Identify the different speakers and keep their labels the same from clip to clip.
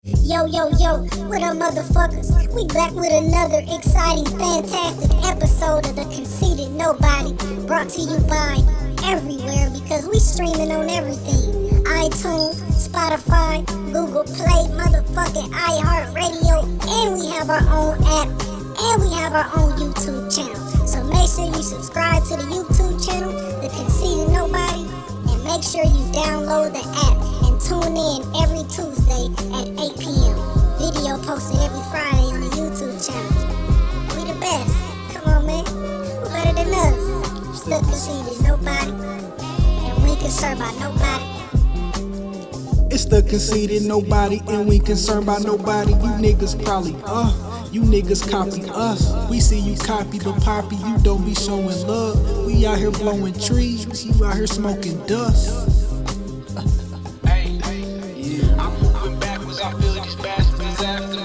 Speaker 1: Yo, yo, yo, what up, motherfuckers? We back with another exciting, fantastic episode of the Conceited Knowbody, brought to you by everywhere because we streaming on everything. iTunes, Spotify, Google Play, motherfucking iHeartRadio, and we have our own app, and we have our own YouTube channel. So make sure you subscribe to the YouTube channel, The Conceited Knowbody, and make sure you download the app and tune in every Tuesday at 8 p.m. Video posted every Friday on the YouTube channel. We the best. Come on, man. Who better than us? Still conceited nobody, and we concerned by nobody.
Speaker 2: It's the Conceited Knowbody, and we concerned by nobody. You niggas probably, you niggas copy us. We see you copy the poppy, you don't be showing love. We out here blowing trees, you out here smoking dust.
Speaker 3: I'm moving backwards, I feel these bastards after.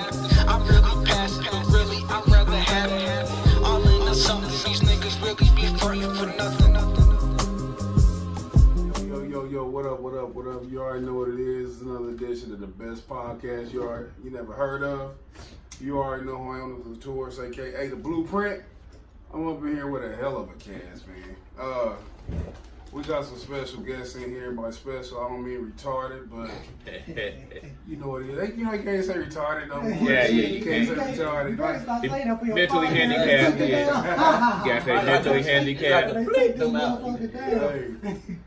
Speaker 3: I'm really passing, but really, I'd rather have it. All in the something, these niggas really be praying for nothing.
Speaker 4: Yo, what up? You already know what it is. It's another edition of the best podcast you never heard of. You already know who I am, the Tours, aka The Blueprint. I'm up in here with a hell of a cast, man. We got some special guests in here. By special, I don't mean retarded, but you know what it is. You know you can't say retarded no more.
Speaker 5: Yeah,
Speaker 4: you can't say retarded.
Speaker 5: Mentally handicapped, yeah. You gotta say mentally handicapped.
Speaker 6: Bleep them out.
Speaker 4: Hey,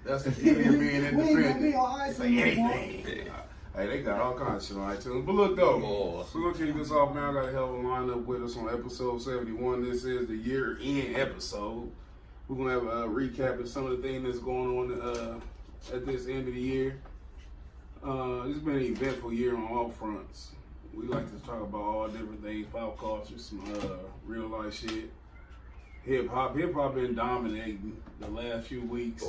Speaker 4: that's the beauty of being independent. Say anything. Hey, they got all kinds of shit on iTunes. But look, though, we're going to kick this off, man. I got a hell of a lineup with us on episode 71. This is the year-end episode. We're going to have a recap of some of the things that's going on at this end of the year. It's been an eventful year on all fronts. We like to talk about all different things, pop culture, some real-life shit. Hip-hop been dominating the last few weeks.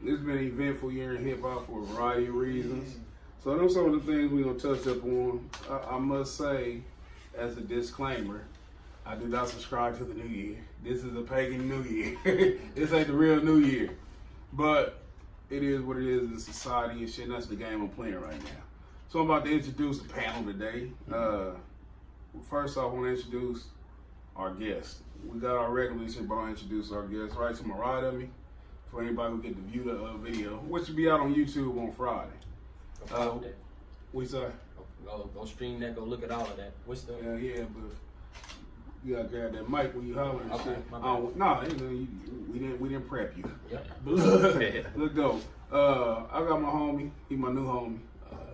Speaker 4: It's been an eventful year in hip-hop for a variety of reasons. So those are some of the things we're going to touch up on. I must say, as a disclaimer, I do not subscribe to the new year. This is a pagan new year. This ain't the real new year. But it is what it is in society and shit, and that's the game I'm playing right now. So I'm about to introduce the panel today. First off, I want to introduce our guest. We got our regulars here, but I'll introduce our guest. Right to my right of me, for anybody who get to view the video, which will be out on YouTube on Friday. We say?
Speaker 6: Go stream that, go look at all of that. What's the...
Speaker 4: Yeah, but you gotta grab that mic when you holler and
Speaker 6: Okay,
Speaker 4: shit.
Speaker 6: my bad.
Speaker 4: We didn't prep you.
Speaker 6: Yep.
Speaker 4: But look though, I got my homie, he my new homie,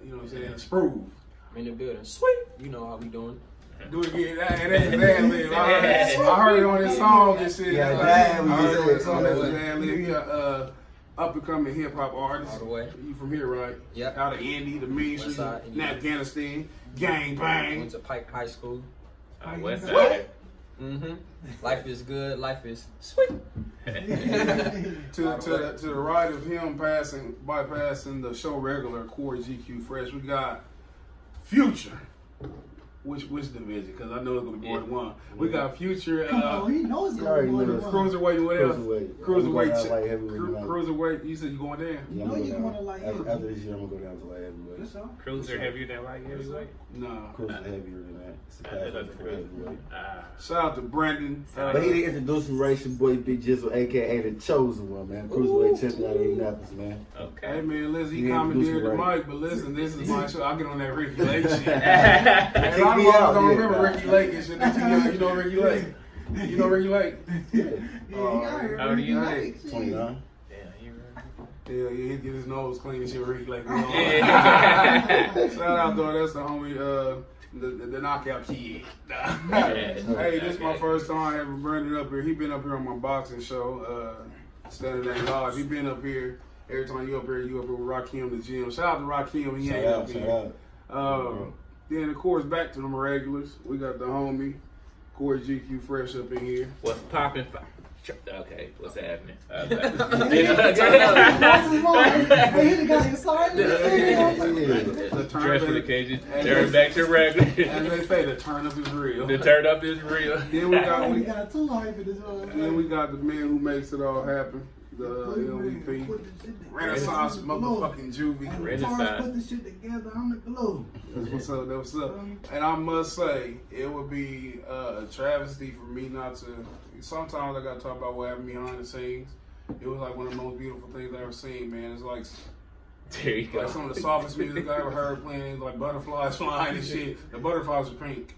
Speaker 4: you know what I'm saying, Sprove.
Speaker 6: I'm in the building. Sweet. You know how we doing.
Speaker 4: Do it again. That's his ad lib. I heard it on his song and shit.
Speaker 7: Yeah,
Speaker 4: I heard it on his song. That's his ad lib. He a up and coming hip hop artist.
Speaker 6: All the way.
Speaker 4: You from here, right?
Speaker 6: Yep.
Speaker 4: Out of Indy, the Main Street,
Speaker 6: West side, Indy.
Speaker 4: Afghanistan, gang bang.
Speaker 6: Went to Pike High School.
Speaker 5: West side.
Speaker 6: Life is good. Life is sweet.
Speaker 4: To the right of him bypassing the show regular Corey GQ Fresh, we got Future. Which division? Because I know it's gonna be more than one. We got Future.
Speaker 7: He knows it's going to be
Speaker 4: Cruiserweight. What else?
Speaker 7: Cruiserweight.
Speaker 4: Cruiserweight. You said you going down?
Speaker 7: Yeah,
Speaker 8: No,
Speaker 7: I'm
Speaker 8: you
Speaker 7: going
Speaker 8: going to
Speaker 7: down.
Speaker 8: light
Speaker 7: After this year, I'm gonna go down to light heavyweight.
Speaker 5: Cruiser heavier than light heavyweight?
Speaker 4: Nah.
Speaker 7: Cruiser heavier than that. It's the pass up for heavyweight.
Speaker 4: Shout out to Brandon.
Speaker 7: But he did introduce some racing boy Big Jizzle, aka the chosen one, man. Cruiserweight champion out of Indianapolis, man.
Speaker 5: Okay.
Speaker 4: Hey man, listen, he
Speaker 7: Yeah,
Speaker 4: commandeered the
Speaker 7: right.
Speaker 4: mic, but listen, this is my show. I'll get on that Ricky Lake shit. And a
Speaker 7: Kick
Speaker 4: lot of
Speaker 7: me
Speaker 4: people
Speaker 7: out,
Speaker 4: don't
Speaker 7: yeah.
Speaker 4: remember Ricky Lake and shit. They too young. You know Ricky Lake? You know Ricky Lake?
Speaker 5: How old are you?
Speaker 7: 29.
Speaker 4: Yeah, he get his nose clean and shit. Ricky Lake. Shout out though, that's the homie, the knockout kid. Hey, this is my first time ever Brandon up here. He been up here on my boxing show, Saturday Live. He been up here. Every time you up here with Rakim the gym. Shout out to Rakim, he ain't up here. Then of course back to them regulars. We got the homie Corey GQ Fresh up in here.
Speaker 5: What's poppin'? Okay, what's happening? Dress for the occasion. Turn back to regular.
Speaker 4: As they say, the turn up is real.
Speaker 5: The turn up is real.
Speaker 4: Then we got
Speaker 8: We got two hype in this one.
Speaker 4: and then we got the man who makes it all happen. the MVP. Renaissance motherfucking juvie.
Speaker 5: Renaissance.
Speaker 2: Put this shit together, I'm the glue.
Speaker 4: That's what's up. That's what's up. And I must say, it would be a travesty for me not to. Sometimes I gotta talk about what happened behind the scenes. It was like one of the most beautiful things I've ever seen, man. It's like,
Speaker 5: There you go.
Speaker 4: like some of the softest music I ever heard playing, like butterflies flying and shit. The butterflies are pink.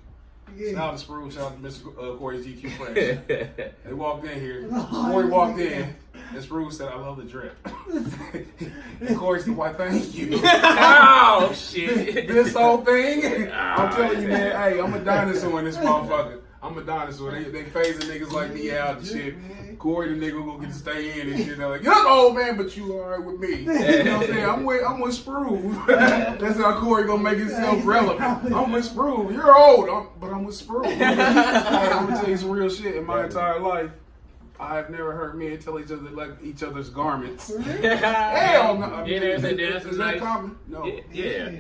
Speaker 4: Shout out to Sprove, shout out to Mr. Corey's GQ Fresh. They walked in here. Corey walked in, and Sprove said, "I love the drip." And Corey said, "Why, thank you."
Speaker 5: Oh shit!
Speaker 4: This whole thing, I'm telling you, man. Hey, I'm a dinosaur in this motherfucker. I'm a dinosaur. They phasing niggas like me out and shit. Corey, the nigga, gonna get to stay in and shit. They're like, "You're an old man, but you alright with me." You know what I'm saying? I'm with Sprove. That's how Corey gonna make himself relevant. I'm with Sprove. You're old, but I'm with Sprove. Hey, I'm gonna tell you some real shit. In my entire life, I have never heard men tell each other like each other's garments. Hell no.
Speaker 5: Yeah,
Speaker 4: Is that
Speaker 5: nice.
Speaker 4: common? No.
Speaker 5: Yeah.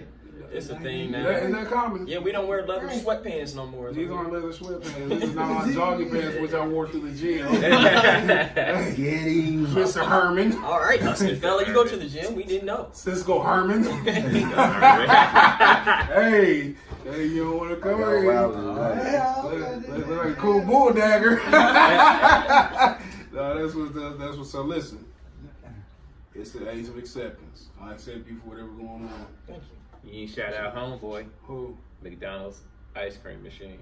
Speaker 5: It's a thing now.
Speaker 4: Is that common?
Speaker 6: Yeah, we don't wear leather sweatpants no more.
Speaker 4: These aren't leather sweatpants. These are not jogging pants, which I wore to the gym.
Speaker 7: Get him.
Speaker 4: Mr. Herman.
Speaker 6: All right, Huston fella, you go to the gym. We didn't know.
Speaker 4: Cisco Herman. Hey, you don't want to come
Speaker 7: Wow,
Speaker 4: here.
Speaker 7: wow.
Speaker 4: Look like a cool bull dagger. No, that's what's up. Listen, it's the age of acceptance. I accept you for whatever going on.
Speaker 6: Thank you.
Speaker 5: You ain't shout out homeboy.
Speaker 4: Who?
Speaker 5: McDonald's ice cream machine.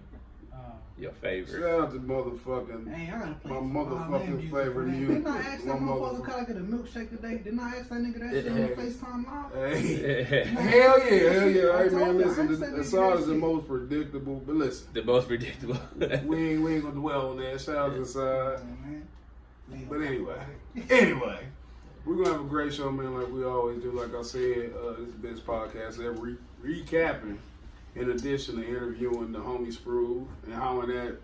Speaker 5: Your
Speaker 4: Shout
Speaker 5: favorite.
Speaker 4: out to motherfucking
Speaker 2: Hey, I gotta play
Speaker 4: my
Speaker 2: some
Speaker 4: motherfucking
Speaker 2: music,
Speaker 4: favorite
Speaker 2: man.
Speaker 4: music.
Speaker 2: Didn't I ask that
Speaker 4: My
Speaker 2: motherfucker
Speaker 4: motherfucker-
Speaker 2: can I get a milkshake today? Didn't I ask that nigga that shit on
Speaker 4: Hey.
Speaker 2: FaceTime Live?
Speaker 4: Hey, hell yeah. Hey
Speaker 2: I
Speaker 4: man,
Speaker 2: told you, I
Speaker 4: listen,
Speaker 2: said
Speaker 4: the
Speaker 2: that
Speaker 4: song is
Speaker 2: shit.
Speaker 4: the most predictable, but listen,
Speaker 5: The most predictable.
Speaker 4: we ain't gonna dwell on that. Shout out to the side.
Speaker 2: Man.
Speaker 4: But anyway, we're gonna have a great show, man, like we always do. Like I said, this is the best podcast ever. Recapping, in addition to interviewing the homie Sprove and hollering at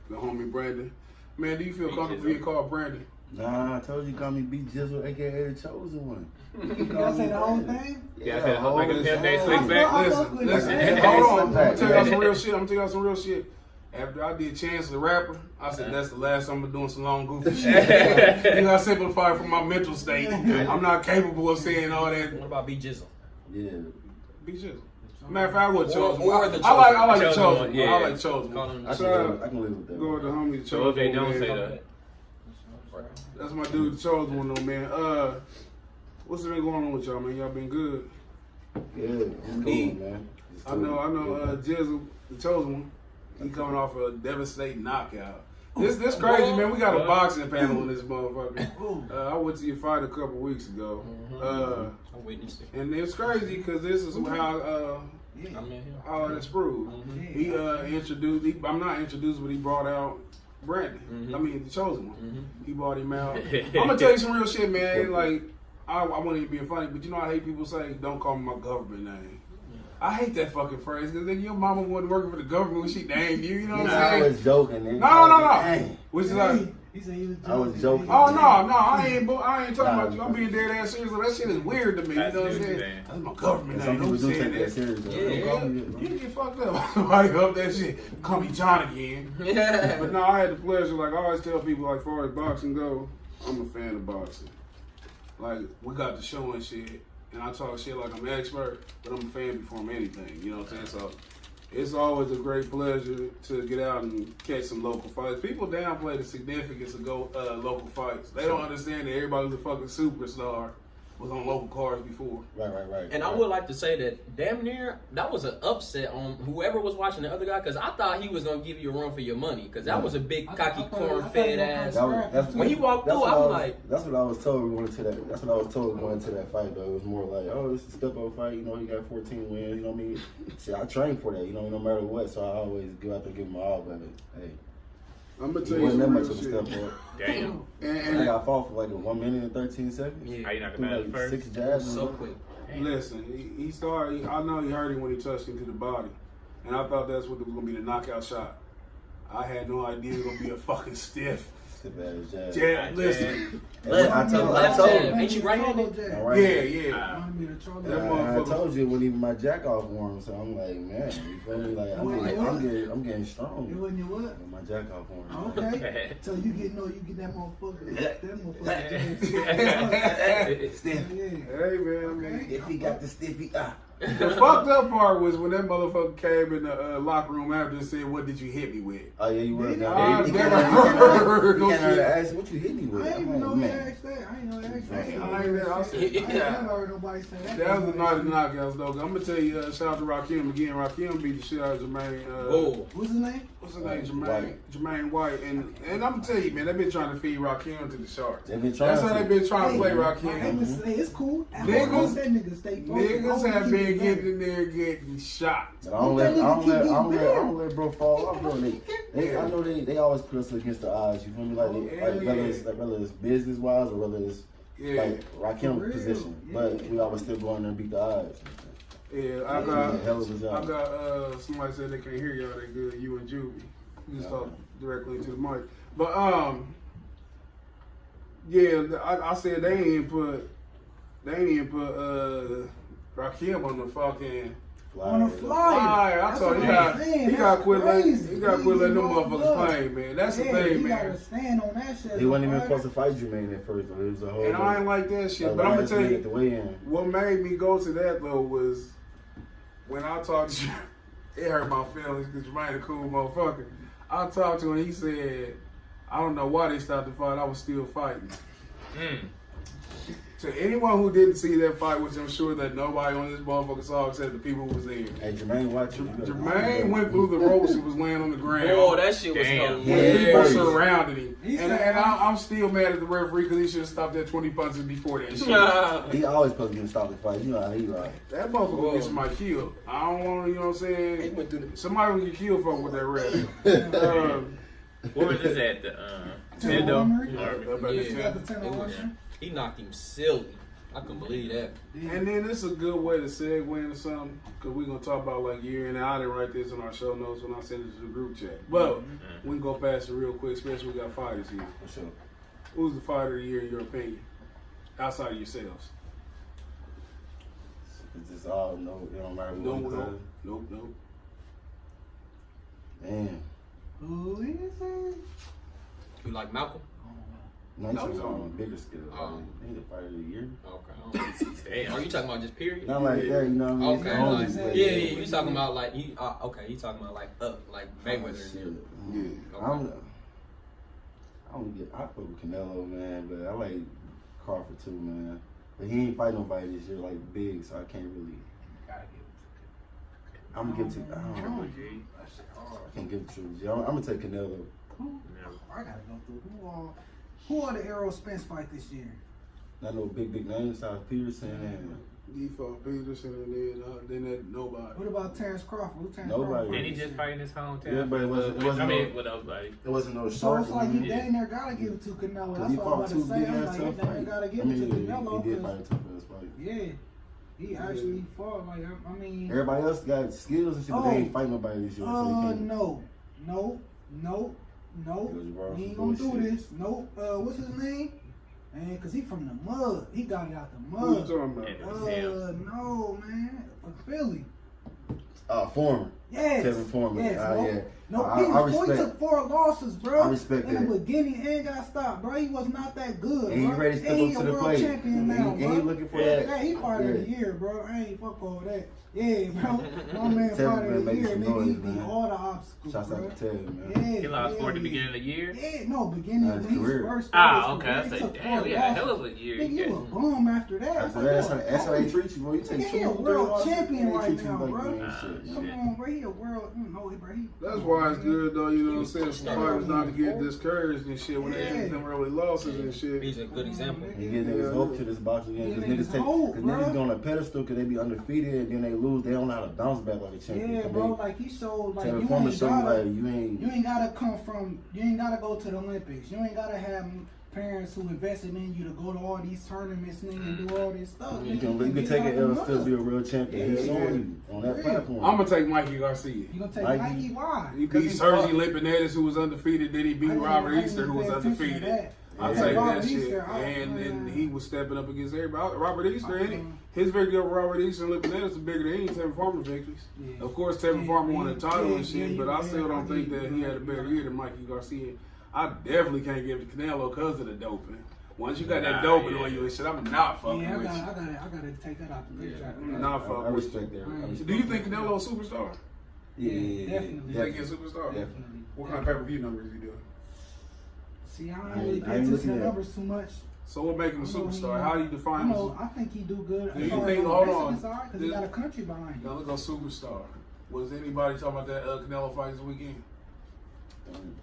Speaker 4: the homie Brandon. Man, do you feel comfortable being called Brandon?
Speaker 7: Nah, I told you call me B Jizzle, aka the chosen one.
Speaker 2: Y'all say the whole thing?
Speaker 5: Yeah, I said, like a pimp named Slickback.
Speaker 4: Listen, hold on. I'm gonna tell y'all some real shit. After I did Chance the Rapper, I said that's the last time I'm doing some long goofy shit. You gotta simplify for my mental state. I'm not capable of saying all that.
Speaker 6: What about B Jizzle?
Speaker 7: Yeah.
Speaker 4: Be just. Matter of fact, I would chosen.
Speaker 6: Or the
Speaker 4: I like the
Speaker 5: Chosen
Speaker 4: chosen.
Speaker 5: one, yeah.
Speaker 4: I like chosen.
Speaker 6: Call him
Speaker 7: I
Speaker 6: the
Speaker 7: can live with that.
Speaker 4: Go with the homie the
Speaker 5: So
Speaker 4: chosen.
Speaker 5: if they don't
Speaker 4: man.
Speaker 5: say that.
Speaker 4: That's my dude, the chosen one though, man. What's been going on with y'all, man? Y'all been good?
Speaker 7: Yeah, it's cool, man. It's
Speaker 4: I
Speaker 7: cool.
Speaker 4: know. Jizzle, the chosen one. He coming off a devastating knockout. This crazy, man. We got a boxing panel in this motherfucker. I went to your fight a couple weeks ago.
Speaker 6: I witnessed it.
Speaker 4: And it's crazy because this is how
Speaker 6: I'm in here.
Speaker 4: it's proved. He introduced. I'm not introduced, but he brought out Brandon. I mean, the chosen one. He brought him out. I'm gonna tell you some real shit, man. Like I wasn't even being funny, but you know I hate people say, "Don't call me my government name." I hate that fucking phrase because then your mama wasn't working for the government when she named you. You know what
Speaker 7: I
Speaker 4: I'm saying?
Speaker 7: was joking. Nigga.
Speaker 4: No.
Speaker 7: Dang.
Speaker 4: Which is like.
Speaker 2: He said he was
Speaker 7: I was joking.
Speaker 4: Oh no, I ain't talking about you. I'm being dead ass serious. That shit is weird to me. You know what I'm saying? That's my government
Speaker 7: Some
Speaker 4: name.
Speaker 7: people
Speaker 4: Don't
Speaker 7: do
Speaker 4: say
Speaker 7: take that
Speaker 4: that.
Speaker 7: serious. though.
Speaker 6: Yeah.
Speaker 7: Don't call me
Speaker 4: You
Speaker 7: that.
Speaker 4: get fucked up. Somebody up that shit. Call me John again. But no, I had the pleasure. Like I always tell people, like far as boxing go, I'm a fan of boxing. Like we got the show and shit, and I talk shit like I'm an expert, but I'm a fan before I'm anything. You know what I'm saying? So it's always a great pleasure to get out and catch some local fights. People downplay the significance of local fights. They don't understand that everybody who's a fucking superstar was on local cards before.
Speaker 7: Right.
Speaker 6: And I would like to say that damn near that was an upset on whoever was watching the other guy because I thought he was gonna give you a run for your money because that was a big cocky corn-fed ass. When he walked through, I was like,
Speaker 7: that's what I was told going into that. That's what I was told going into that fight. Though it was more like, oh, it's a step-up fight. You know, he got 14 wins. You know what I mean? See, I trained for that. You know, no matter what. So I always go out there and give my all. But hey,
Speaker 4: I'm gonna
Speaker 7: it
Speaker 4: tell you
Speaker 7: wasn't that
Speaker 4: some
Speaker 7: much
Speaker 4: real
Speaker 7: of a
Speaker 4: shit.
Speaker 7: step up.
Speaker 5: Damn.
Speaker 7: I got fought for like 1 minute and 13 seconds.
Speaker 6: yeah,
Speaker 5: How you knock him
Speaker 7: Threw
Speaker 5: out
Speaker 7: like
Speaker 5: first?
Speaker 7: 6 jabs.
Speaker 6: so quick.
Speaker 4: Listen, he started. I know he heard him when he touched him to the body, and I thought that's what was gonna be the knockout shot. I had no idea it was gonna be a fucking stiff
Speaker 7: Step ass jab.
Speaker 4: Jab, listen.
Speaker 6: Left jab. Ain't you right-handed?
Speaker 4: Yeah.
Speaker 7: I told you it wasn't even my jack off warm, so I'm like, man, you feel me? Like I'm getting strong.
Speaker 8: It wasn't your what?
Speaker 7: My jack off warm.
Speaker 8: Okay. So you get that motherfucker. That motherfucker.
Speaker 4: Hey man,
Speaker 7: if he got the stiffy,
Speaker 4: The fucked up part was when that motherfucker came in the locker room after and said, "What did you hit me with?"
Speaker 7: Oh yeah, you were.
Speaker 4: I never heard no shit.
Speaker 7: Ask what you hit me with.
Speaker 8: I didn't even know he asked that. I didn't know he asked that.
Speaker 4: I
Speaker 8: never heard nobody say that.
Speaker 4: That was the night of the knockouts, though. I'm gonna tell you, shout out to Rakim again. Rakim beat the shit out of Jermaine.
Speaker 8: What's his name?
Speaker 4: What's his name? Jermaine White. And I'm gonna tell you, man, they've been trying to feed Rakim to the sharks. That's how they've been trying to play Rakim.
Speaker 8: It's cool.
Speaker 4: Niggas have been getting in there getting shot.
Speaker 7: But I don't let bro fall off, bro. I know they always put us against the odds. You feel me? Whether it's business wise or whether it's like Rakim position, but we always still go in there and beat the odds.
Speaker 4: Yeah, I got somebody said they can't hear y'all that good. You and Juvie. You just talk directly into the mic. But I said they ain't put Rakim on the fucking
Speaker 8: on a flyer.
Speaker 4: I told you, he got to quit letting them motherfuckers play, man. That's the thing, man.
Speaker 8: He got to stand on that shit.
Speaker 7: He wasn't even supposed to fight Jermaine at first, though. It was a whole.
Speaker 4: And I ain't like that shit. But I'm gonna tell you, what made me go to that though was when I talked to you. It hurt my feelings because Jermaine a cool motherfucker. I talked to him. He said, "I don't know why they stopped the fight. I was still fighting." To anyone who didn't see that fight, which I'm sure that nobody on this motherfucker saw except the people who was there.
Speaker 7: Hey, Jermaine, watch you.
Speaker 4: Jermaine went through the ropes and was laying on the ground.
Speaker 6: Oh, that shit was
Speaker 4: People surrounded him. And I'm still mad at the referee because he should have stopped that 20 punches before that shit.
Speaker 7: He always supposed to stop the fight. You know how he right.
Speaker 4: That motherfucker gets somebody killed. I don't want to, you know what I'm saying? Somebody will get killed fucking with that ref.
Speaker 5: What was this at? The
Speaker 6: Tendo? He knocked him silly. I couldn't believe that.
Speaker 4: And then this is a good way to segue into something because we're going to talk about like year, and I didn't write this in our show notes when I sent it to the group chat. But we can go past it real quick, especially we got fighters here.
Speaker 7: For sure.
Speaker 4: Who's the fighter of the year in your opinion? Outside of yourselves.
Speaker 7: It's just all it don't matter what.
Speaker 4: Nope.
Speaker 7: Man.
Speaker 8: Who is it?
Speaker 6: You like Malcolm?
Speaker 7: No, he's on a bigger scale. He's the fighter of the year.
Speaker 6: Okay. Are you talking about just period?
Speaker 7: Not like that, you know what I mean?
Speaker 6: Okay. Yeah. You talking about like you talking about like Mayweather.
Speaker 7: I fuck with Canelo, man, but I like Crawford too, man. But he ain't fight nobody this year like big, so I can't really. I'm gonna give it to. I can't give it to you. I'm gonna take Canelo.
Speaker 8: I gotta go through who are the Errol Spence fight this year?
Speaker 7: Not no big names. South Peterson and
Speaker 4: He fought Peterson and then that nobody.
Speaker 8: What about Terrence Crawford?
Speaker 7: Nobody.
Speaker 5: Did he just fight in his hometown?
Speaker 7: Yeah, but it wasn't
Speaker 5: with nobody.
Speaker 7: It wasn't no
Speaker 8: So
Speaker 7: short.
Speaker 8: it's like you dang near gotta give it to Canelo. That's what I'm about to say. I'm like, you dang near gotta give it to Canelo.
Speaker 7: He did fight a tough ass fight.
Speaker 8: Yeah. He actually fought. Like, I mean.
Speaker 7: Everybody else got skills and shit, but they ain't fight nobody this year.
Speaker 8: No. We ain't gonna do this. Nope. What's his name? Man, cause he from the mud. He got it out the mud.
Speaker 4: Who you talking about?
Speaker 8: No, man. From Philly.
Speaker 7: Foreman.
Speaker 8: Yes.
Speaker 7: Kevin Foreman.
Speaker 8: Yes.
Speaker 7: Yeah.
Speaker 8: No, he took 4 losses, bro.
Speaker 7: I respect that.
Speaker 8: In the beginning, and got stopped, bro. He was not that good,
Speaker 7: and
Speaker 8: bro.
Speaker 7: He ready to step up to the plate.
Speaker 8: Champion now,
Speaker 7: he looking for that.
Speaker 8: Yeah, he fighter of the year, bro. I ain't fuck all that. Yeah, bro. My man fighter of the year, nigga. He beat all the obstacles,
Speaker 7: Shouts
Speaker 8: bro.
Speaker 7: out to Ted, man.
Speaker 8: Yeah,
Speaker 5: he lost for the beginning of the year?
Speaker 8: Yeah, no, beginning of his first.
Speaker 5: Okay. I said, damn, yeah, hell of a year.
Speaker 8: Nigga, you a bum after that.
Speaker 7: That's how they treat you, bro. You take
Speaker 8: he a world champion right now, bro.
Speaker 7: Come
Speaker 8: on, bro. He a world.
Speaker 4: That's why it's good, though, you know what I'm saying, for fighters not to get discouraged and shit when they get them early losses and shit.
Speaker 6: He's a good example.
Speaker 7: He get niggas hope to this boxing game because niggas go on a pedestal because they be undefeated and then they lose. They don't know how to bounce back like a champion.
Speaker 8: Yeah, bro. Like he showed, like
Speaker 7: you ain't gotta
Speaker 8: come from. You ain't gotta go to the Olympics. You ain't gotta have parents who invested in you to go to all these tournaments and do all this stuff.
Speaker 7: You can take an L and still be a real champion. He's showing you on that platform.
Speaker 4: I'm gonna take Mikey Garcia.
Speaker 8: You gonna take Mikey? Why?
Speaker 4: He beat Sergi Lipinetis, who was undefeated. Then he beat Robert Easter, who was undefeated. I'll take that shit. And he was stepping up against everybody. Robert Easter, his victory over Robert Easter and Lipinetis is bigger than any Tevin Farmer victories. Yeah. Of course, Tevin Farmer won the title and shit, but I still don't think that he had a better year than Mikey Garcia. I definitely can't give it to Canelo because of the doping. Once you got that doping on you and shit, I'm not fucking with you.
Speaker 8: I gotta take that out the picture.
Speaker 4: Not fucking with you.
Speaker 7: I respect that.
Speaker 4: Do you think Canelo's a superstar?
Speaker 8: Yeah, definitely.
Speaker 4: You think he's a superstar?
Speaker 8: Definitely.
Speaker 4: What kind of pay-per-view numbers is he doing?
Speaker 8: See, I don't really pay attention to numbers too much.
Speaker 4: So what makes him a superstar? How do you define him?
Speaker 8: I think he do good.
Speaker 4: Do you think, hold on,
Speaker 8: because he got a country behind him.
Speaker 4: Now look on superstar. Was anybody talking about that Canelo fight this weekend?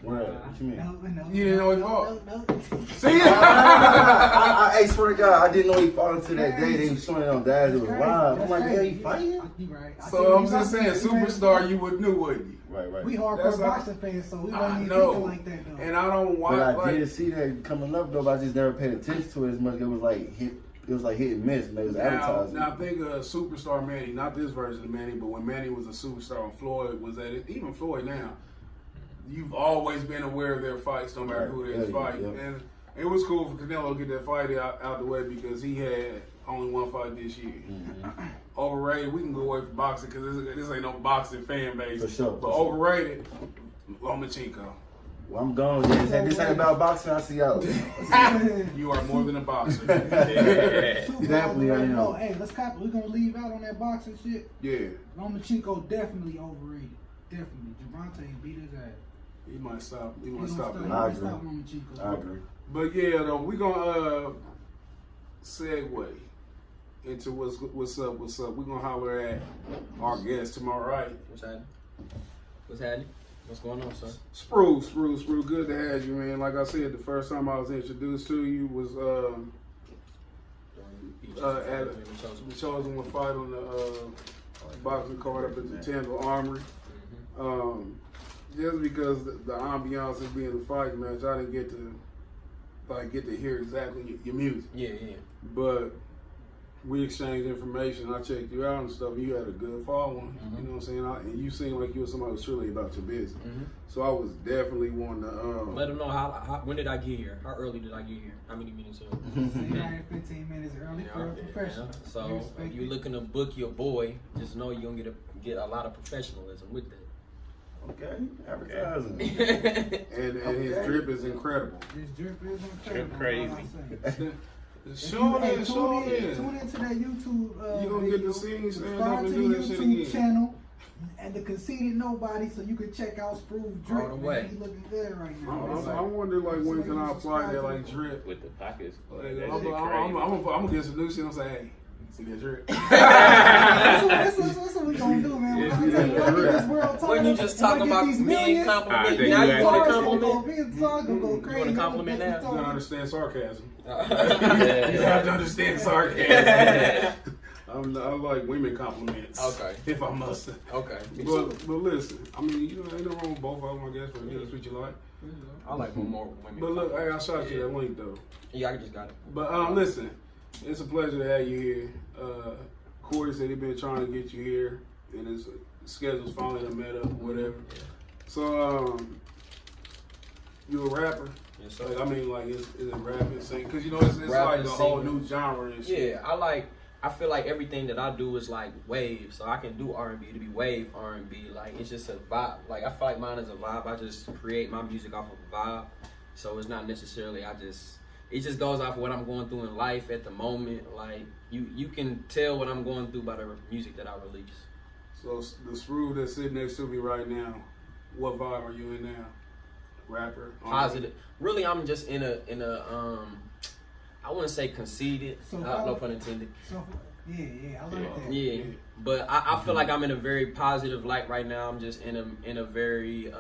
Speaker 7: What you mean?
Speaker 8: No,
Speaker 4: you didn't know he fought?
Speaker 8: No.
Speaker 4: See?
Speaker 7: I swear to God, I didn't know he fought until that day. They was showing it on Dad. It was live. I'm like, yeah, he fighting?
Speaker 8: You right.
Speaker 4: So I'm just saying, superstar, you would knew, wouldn't you?
Speaker 7: Right.
Speaker 8: We hardcore boxing fans, so we don't even think like that, though.
Speaker 4: And I don't watch.
Speaker 7: But I did see that coming up, though, but I just never paid attention to it as much. It was like hit and miss, and they was advertising.
Speaker 4: Now think of superstar Manny, not this version of Manny, but when Manny was a superstar and Floyd was at it, even Floyd now, you've always been aware of their fights, no matter who they're fighting. Yeah. And it was cool for Canelo to get that fight out the way because he had only one fight this year. Mm-hmm. Overrated, we can go away from boxing because this ain't no boxing fan base.
Speaker 7: For sure.
Speaker 4: But overrated, Lomachenko.
Speaker 7: Well, I'm gone. This ain't about boxing. I see y'all.
Speaker 4: You are more than a boxer.
Speaker 7: Definitely, I know.
Speaker 8: Hey, we're gonna leave out on that boxing shit.
Speaker 4: Yeah.
Speaker 8: Lomachenko definitely overrated. Definitely. Javante beat his ass.
Speaker 4: He might stop. He might stop.
Speaker 7: I agree.
Speaker 4: But yeah, though, we gonna segue into what's up. We're gonna holler at our guest tomorrow, right?
Speaker 6: What's happening? What's going on, sir?
Speaker 4: Sprove, good to have you, man. Like I said, the first time I was introduced to you was at the Chosen One fight on the boxing card up at the Tanville Armory. Just because the ambiance of being a fight match, I didn't get to hear exactly your music.
Speaker 6: Yeah.
Speaker 4: But we exchanged information. I checked you out and stuff. You had a good following.
Speaker 6: Mm-hmm.
Speaker 4: You know what I'm saying? And you seemed like you were somebody who's truly about your business.
Speaker 6: Mm-hmm.
Speaker 4: So I was definitely wanting to
Speaker 6: let them know how when did I get here? How early did I get here? How many minutes
Speaker 8: in? 15 minutes early for a professional.
Speaker 6: Yeah. So if you're looking to book your boy, just know you're gonna get a lot of professionalism with that.
Speaker 7: Okay, advertising.
Speaker 4: and his drip is incredible.
Speaker 8: His drip is incredible.
Speaker 5: Crazy.
Speaker 4: Tune in.
Speaker 8: Tune into that YouTube.
Speaker 4: You gonna get to see him stand up and do that shit
Speaker 8: again.
Speaker 4: again.
Speaker 8: Channel and the Conceited Knowbody, so you can check out Sprove drip.
Speaker 6: All the way.
Speaker 8: He's looking good right now.
Speaker 4: I wonder when can I apply that drip
Speaker 5: with the pockets.
Speaker 4: I'm gonna get some new shit. I'm saying, hey, see that drip.
Speaker 8: That's what we gonna do, man.
Speaker 6: When you just talking about me and compliment, now you want to compliment? You want to compliment now?
Speaker 4: You gotta understand sarcasm. You have to understand sarcasm. I like women compliments.
Speaker 6: Okay.
Speaker 4: If I must.
Speaker 6: Okay.
Speaker 4: But listen, I mean, ain't no wrong with both of them, I guess, but that's what you like.
Speaker 6: I like more women.
Speaker 4: But look, hey, I shot you that link though.
Speaker 6: Yeah, I just got it.
Speaker 4: But listen, it's a pleasure to have you here. Corey said he's been trying to get you here, and his schedule's finally done met up, whatever.
Speaker 6: Yeah.
Speaker 4: So, you a rapper?
Speaker 6: Yes, sir.
Speaker 4: Like, I mean, like, is it rapping, singing? Because, you know, it's like a whole new genre and shit.
Speaker 6: Yeah, I feel like everything that I do is like wave, so I can do R&B to be wave R&B. Like, it's just a vibe. Like, I feel like mine is a vibe. I just create my music off of a vibe, so it's not necessarily it just goes off of what I'm going through in life at the moment. Like, you can tell what I'm going through by the music that I release. So
Speaker 4: the Sprove that's sitting next to me right now, what vibe are you in now? Rapper?
Speaker 6: Positive. Really, I'm just in a I wouldn't say conceited, no pun intended.
Speaker 8: Yeah, I like that.
Speaker 6: Yeah, but I feel like I'm in a very positive light right now. I'm just in a very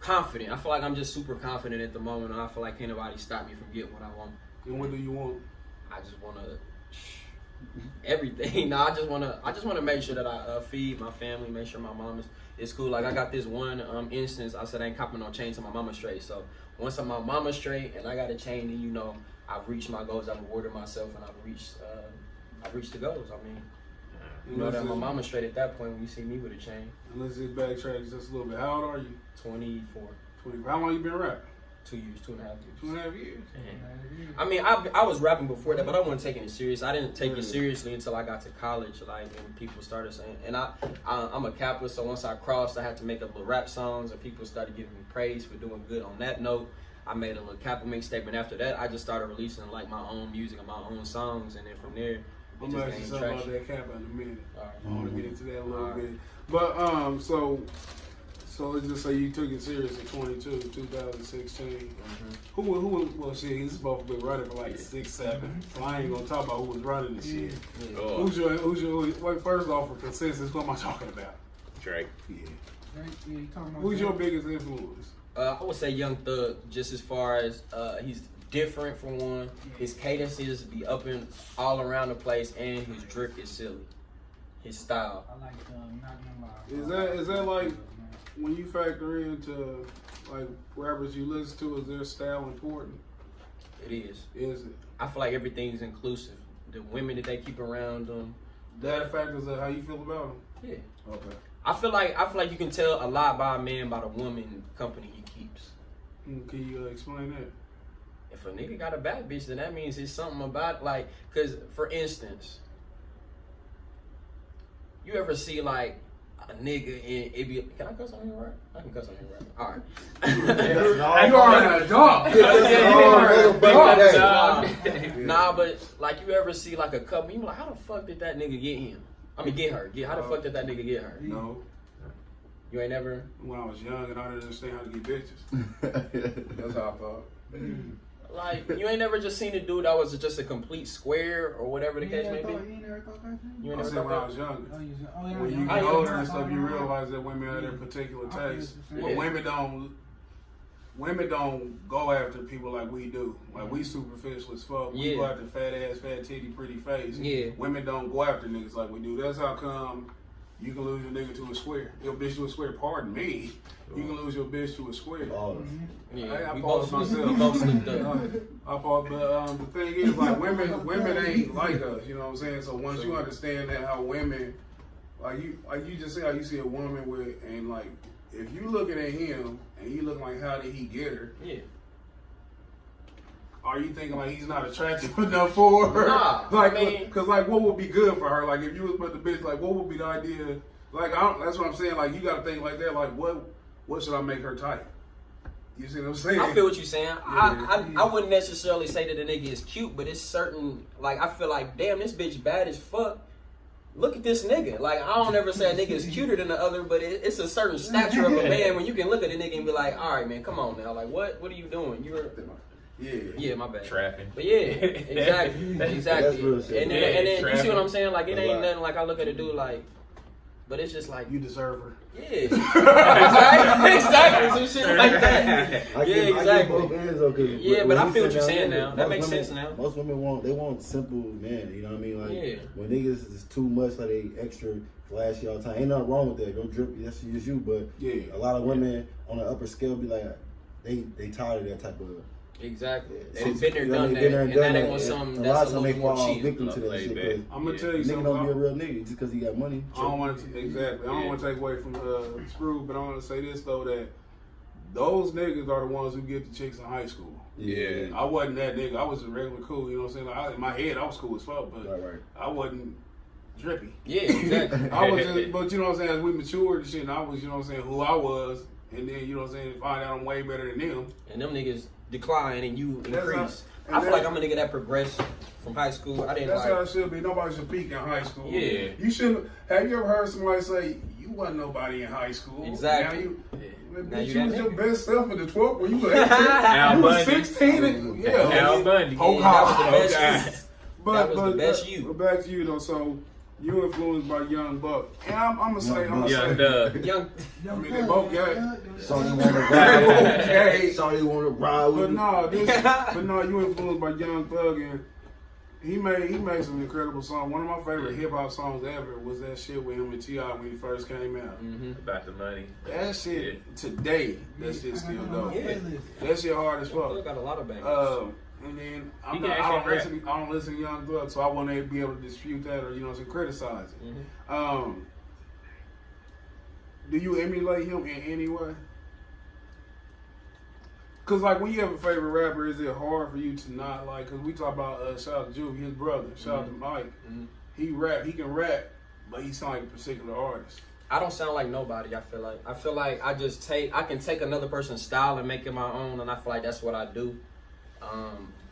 Speaker 6: confident. I feel like I'm just super confident at the moment, and I feel like can't nobody stop me from getting what I want.
Speaker 4: And what do you want?
Speaker 6: I just want to everything. No, I just wanna make sure that I feed my family, make sure my mom is cool. Like I got this one instance. I said I ain't copping no chain till my mama straight. So once my mama straight and I got a chain, then you know I've reached my goals. I've rewarded myself and I've reached the goals. I mean, you know that my mama straight at that point when you see me with a chain.
Speaker 4: And let's just backtrack just a little bit. How old are you?
Speaker 6: 24.
Speaker 4: 20. How long you been rapping?
Speaker 6: 2 years, 2.5 years.
Speaker 4: 2.5 years.
Speaker 6: I mean, I was rapping before that, but I wasn't taking it serious. I didn't take it seriously until I got to college, like, and people started saying, and I'm a capitalist, so once I crossed, I had to make up little rap songs, and people started giving me praise for doing good on that note. I made a little capital mixtape, and after that, I just started releasing, like, my own music and my own songs, and then from there,
Speaker 4: I'm gonna ask you something about that cap in a minute.
Speaker 6: All right.
Speaker 4: I want to get into that a little bit. But, so let's just say you took it serious in 2016. Well, shit, he's supposed to be running for like 6, 7. So I ain't gonna talk about who was running this shit. Who's your, wait, first off, for consensus, what am I talking about?
Speaker 5: Drake.
Speaker 4: Yeah. Who's your biggest influence?
Speaker 6: I would say Young Thug, just as far as he's different for one. His cadences be up and all around the place, and his drip is silly. His style.
Speaker 8: I like
Speaker 4: Is that like when you factor into like rappers you listen to? Is their style important?
Speaker 6: It is.
Speaker 4: Is it?
Speaker 6: I feel like everything's inclusive. The women that they keep around them.
Speaker 4: That factors in how you feel about them.
Speaker 6: Yeah.
Speaker 4: Okay.
Speaker 6: I feel like you can tell a lot by a man by the woman company he keeps.
Speaker 4: Can you explain that?
Speaker 6: If a nigga got a bad bitch, then that means it's something about, like, cause for instance, you ever see like a nigga in it be? Can I cuss on here, right? I can cuss on here, right? All right.
Speaker 4: You are an adult.
Speaker 6: Nah, but like you ever see like a couple? You be like, how the fuck did that nigga get him? I mean, get her. How the fuck did that nigga get her?
Speaker 4: No.
Speaker 6: You ain't never.
Speaker 4: When I was young and I didn't understand how to get bitches. That's how I thought.
Speaker 6: Like, you ain't never just seen a dude that was just a complete square or whatever the case may be?
Speaker 8: You ain't never thought that?
Speaker 6: You ain't
Speaker 4: I
Speaker 6: never
Speaker 4: said
Speaker 6: thought
Speaker 4: when I
Speaker 6: that?
Speaker 4: was younger.
Speaker 8: Oh, yeah.
Speaker 4: When you get older and stuff, you realize that women have their particular tastes. But
Speaker 6: Yeah.
Speaker 4: women don't go after people like we do. Like, we superficial as fuck. We go after fat ass, fat titty, pretty face.
Speaker 6: Yeah.
Speaker 4: Women don't go after niggas like we do. That's how come you can lose your nigga to a square. Your bitch to a square, pardon me. You can lose your bitch to a square.
Speaker 6: Yeah,
Speaker 4: I
Speaker 6: we
Speaker 4: paused
Speaker 6: both
Speaker 4: myself.
Speaker 6: we both slipped up.
Speaker 4: I paused, but the thing is, like, women ain't like us. You know what I'm saying? So once you understand that, how women, like you just say how you see a woman with, and like, if you looking at him and you looking like, how did he get her?
Speaker 6: Yeah.
Speaker 4: Are you thinking like he's not attractive enough for her?
Speaker 6: Nah,
Speaker 4: like,
Speaker 6: I mean,
Speaker 4: cause like, what would be good for her? Like, if you was put the bitch, like, what would be the idea? Like, that's what I'm saying. Like, you gotta think like that. Like, what should I make her type? You see what I'm saying?
Speaker 6: I feel what you're saying.
Speaker 4: Yeah.
Speaker 6: I wouldn't necessarily say that the nigga is cute, but it's certain, like, I feel like, damn, this bitch bad as fuck. Look at this nigga. Like, I don't ever say a nigga is cuter than the other, but it's a certain stature of a man when you can look at a nigga and be like, all right, man, come on now. Like, what are you doing? Yeah, my bad.
Speaker 5: Trapping.
Speaker 6: But yeah, exactly.
Speaker 7: That's real shit.
Speaker 6: And then you see
Speaker 5: trapping.
Speaker 6: what I'm saying? Like, it ain't nothing like I look at a dude like, but it's just like,
Speaker 4: You deserve her.
Speaker 6: yeah. exactly. Some shit like that.
Speaker 7: I get both ends though, cause
Speaker 6: Yeah, but I feel what you're
Speaker 7: down
Speaker 6: saying
Speaker 7: there,
Speaker 6: now. That
Speaker 7: most
Speaker 6: makes
Speaker 7: women-
Speaker 6: sense now.
Speaker 7: Most women want simple men. You know what I mean? Like,
Speaker 6: Yeah.
Speaker 7: when niggas is too much, like they extra flashy all the time. Ain't nothing wrong with that. Go drip, that's just you. But
Speaker 4: Yeah.
Speaker 7: a lot of women on the upper scale be like, they tired of that type of.
Speaker 6: Exactly.
Speaker 7: So,
Speaker 6: They've been there,
Speaker 7: you know,
Speaker 6: done
Speaker 7: they been there
Speaker 6: that.
Speaker 7: and
Speaker 6: And
Speaker 7: done
Speaker 6: that ain't
Speaker 7: that,
Speaker 6: want
Speaker 7: and
Speaker 6: something
Speaker 7: a lot
Speaker 6: that's
Speaker 7: of
Speaker 6: a
Speaker 7: times they
Speaker 6: little more
Speaker 7: fall
Speaker 6: cheap.
Speaker 7: victim to that
Speaker 5: Laid
Speaker 7: shit.
Speaker 5: back.
Speaker 7: 'Cause
Speaker 4: I'm gonna tell you
Speaker 7: nigga
Speaker 4: something.
Speaker 7: don't be a real nigga just because he got money.
Speaker 4: I don't want to exactly. I don't want to take away from Sprove, but I want to say this though, that those niggas are the ones who get the chicks in high school.
Speaker 5: Yeah.
Speaker 4: I wasn't that nigga. I was a regular cool. You know what I'm saying? Like, in my head, I was cool as fuck, but
Speaker 7: Right.
Speaker 4: I wasn't drippy.
Speaker 6: Yeah, exactly.
Speaker 4: I was just, but you know what I'm saying? As we matured and shit, and I was, you know what I'm saying, who I was, and then you know what I'm saying, find out I'm way better than them.
Speaker 6: And them niggas decline and you
Speaker 4: That's
Speaker 6: increase.
Speaker 4: how-
Speaker 6: I feel like I'm a nigga that progressed from high school. I didn't
Speaker 4: That's how
Speaker 6: like.
Speaker 4: it should be. Nobody should peak in high school.
Speaker 6: Yeah.
Speaker 4: You shouldn't. Have you ever heard somebody say you wasn't nobody in high school?
Speaker 6: Exactly.
Speaker 4: Now you.
Speaker 6: Now
Speaker 4: Bitch,
Speaker 6: you
Speaker 4: you was
Speaker 6: that
Speaker 4: your
Speaker 6: nigga.
Speaker 4: best self in the 12th when you were 18.
Speaker 5: Al
Speaker 4: You was
Speaker 5: Bundy.
Speaker 4: 16 and
Speaker 5: Al Bundy.
Speaker 4: Oh,
Speaker 6: Yeah,
Speaker 4: God.
Speaker 6: that was the best
Speaker 5: God.
Speaker 6: you.
Speaker 4: But
Speaker 6: That was the best you.
Speaker 4: Back to you though. So you influenced by Young Buck, and I'm gonna say,
Speaker 5: Young Doug.
Speaker 6: Young.
Speaker 4: I mean, they both gay.
Speaker 7: Shawty wanna
Speaker 4: They both
Speaker 7: ride.
Speaker 4: gay.
Speaker 7: Shawty wanna ride with
Speaker 4: But
Speaker 7: me.
Speaker 4: no, you influenced by Young Thug, He made some incredible songs. One of my favorite hip hop songs ever was that shit with him and T.I. when he first came out.
Speaker 5: About the money.
Speaker 4: That shit today, that shit still go.
Speaker 6: Yeah.
Speaker 4: That shit hard as fuck.
Speaker 6: Still got a lot of bangers.
Speaker 4: And then
Speaker 5: He
Speaker 4: I
Speaker 5: can actually
Speaker 4: don't listen to Young Thug, so I wouldn't be able to dispute that or criticize it. Do you emulate him in any way? Cause like when you have a favorite rapper, is it hard for you to not like? Cause we talk about shout out to Juve, his brother. Shout out to Mike. He can rap, but he sound like a particular artist.
Speaker 6: I don't sound like nobody. I feel like I can take another person's style and make it my own, and I feel like that's what I do.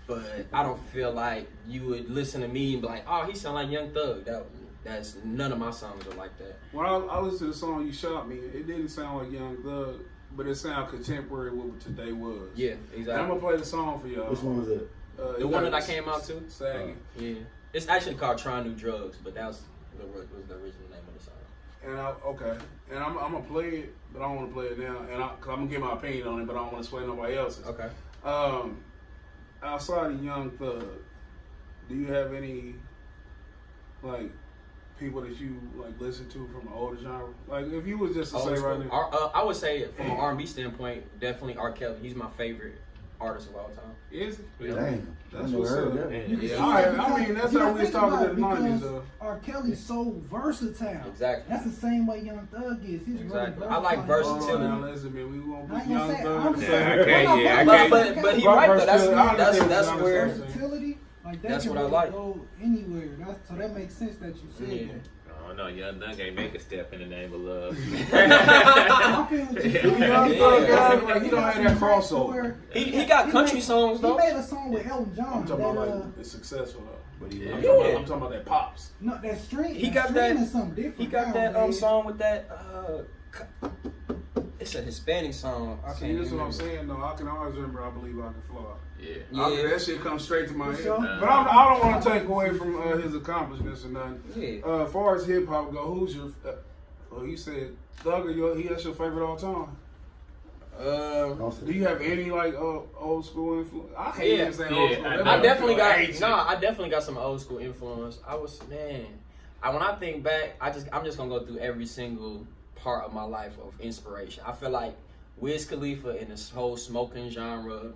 Speaker 6: But I don't feel like you would listen to me and be like, oh, he sound like Young Thug. That's none of my songs are like that.
Speaker 4: When I listened to the song You Shot Me, it didn't sound like Young Thug, but it sounded contemporary with what today was.
Speaker 6: Yeah, exactly.
Speaker 4: And I'm gonna play the song for y'all.
Speaker 7: Which one was it?
Speaker 6: The one that I came out to?
Speaker 4: Sagging.
Speaker 6: Yeah. It's actually called Trying New Drugs, but that was the original name of the song.
Speaker 4: And I'm gonna play it, but I don't want to play it now. Cause I'm gonna give my opinion on it, but I don't want to sway nobody else's.
Speaker 6: Okay.
Speaker 4: Outside of Young Thug, do you have any like people that you like listen to from an older genre? Like if you was just to say right now,
Speaker 6: I would say from an R&B standpoint, definitely R. Kelly. He's my favorite artist of all time.
Speaker 4: Is he?
Speaker 7: Dang.
Speaker 4: That's what's up.
Speaker 6: Yeah.
Speaker 4: I mean, that's how we was talking in the 90s.
Speaker 8: R. Kelly's so versatile.
Speaker 6: Exactly.
Speaker 8: That's the same way Young Thug is. He's
Speaker 6: Exactly.
Speaker 8: really versatile.
Speaker 6: I like versatility.
Speaker 4: Now listen, man, we won't
Speaker 8: I
Speaker 4: put
Speaker 8: ain't
Speaker 4: Young
Speaker 8: gonna say-
Speaker 4: Thug.
Speaker 8: I'm
Speaker 4: the
Speaker 8: saying-
Speaker 4: same.
Speaker 5: I can't.
Speaker 6: But he right though. That's
Speaker 4: I
Speaker 6: where.
Speaker 4: understand.
Speaker 8: Versatility, like that
Speaker 6: That's
Speaker 8: can
Speaker 6: what I
Speaker 8: really
Speaker 6: like.
Speaker 8: go anywhere. So that makes sense that you said
Speaker 6: Yeah.
Speaker 8: that.
Speaker 5: Oh no, Young Thug ain't make a step in the name of love.
Speaker 8: I feel what you're saying.
Speaker 4: Young Thug guys, like, he don't have that crossover.
Speaker 6: He got country songs
Speaker 8: He
Speaker 6: though.
Speaker 8: made a song with Elton John.
Speaker 4: I'm talking about
Speaker 8: that,
Speaker 4: like it's successful though.
Speaker 7: But he
Speaker 5: Yeah.
Speaker 4: I'm talking about that pops.
Speaker 8: no, that stream.
Speaker 6: He
Speaker 8: that
Speaker 6: got
Speaker 8: stream
Speaker 6: that.
Speaker 8: is something different.
Speaker 6: He got that
Speaker 8: nowadays.
Speaker 6: song with that. It's a Hispanic song. I
Speaker 4: See,
Speaker 6: can't
Speaker 4: this is what I'm
Speaker 6: remember.
Speaker 4: saying though. I can always remember I Believe I Can Fly.
Speaker 6: Yeah.
Speaker 4: That shit comes straight to my head.
Speaker 8: sure?
Speaker 4: But I don't want to take away from his accomplishments or nothing.
Speaker 6: Yeah.
Speaker 4: As far as hip hop go, who's your? Well, you said Thug. That's your favorite all time. Do you have any like old school influence? I hate even saying old school.
Speaker 6: I definitely got some old school influence. When I think back, I'm just gonna go through every single part of my life of inspiration. I feel like Wiz Khalifa and this whole smoking genre.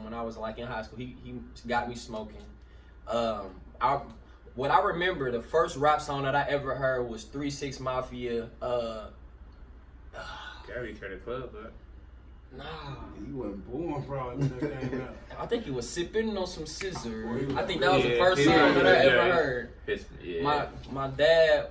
Speaker 6: When I was like in high school, he got me smoking. What I remember, the first rap song that I ever heard was 3 6 Mafia.
Speaker 5: Gary turned the club up.
Speaker 6: Nah.
Speaker 4: He wasn't born probably when that came out.
Speaker 6: I think he was sipping on some scissor.
Speaker 4: Well,
Speaker 6: I think that was the
Speaker 5: Yeah,
Speaker 6: first
Speaker 5: he
Speaker 6: song
Speaker 5: was,
Speaker 6: that I ever
Speaker 5: yeah.
Speaker 6: heard.
Speaker 5: Yeah.
Speaker 6: My dad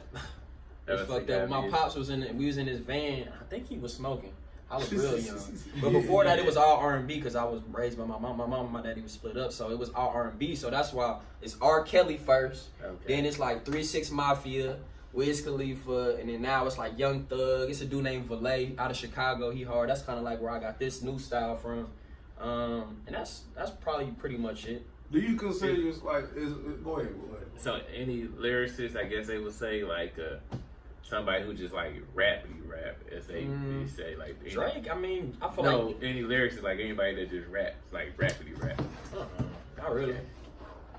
Speaker 5: That
Speaker 6: was
Speaker 5: was
Speaker 6: fucked
Speaker 5: the
Speaker 6: up. My
Speaker 5: guy
Speaker 6: pops was we was in his van. I think he was smoking. I was real young. But before that, it was all R&B because I was raised by my mom. My mom and my daddy was split up, so it was all R&B. So that's why it's R. Kelly first.
Speaker 5: Okay.
Speaker 6: Then it's like 3 6 Mafia, Wiz Khalifa, and then now it's like Young Thug. It's a dude named Valet out of Chicago. He hard. That's kind of like where I got this new style from. And that's probably pretty much it.
Speaker 4: Do you consider yourself like? Go ahead.
Speaker 5: So any lyricists, I guess they would say like somebody who just like rap, as they say like
Speaker 6: Drake. I mean, I feel
Speaker 5: no,
Speaker 6: like
Speaker 5: any lyricists like anybody that just raps like rapidy rap.
Speaker 6: not really.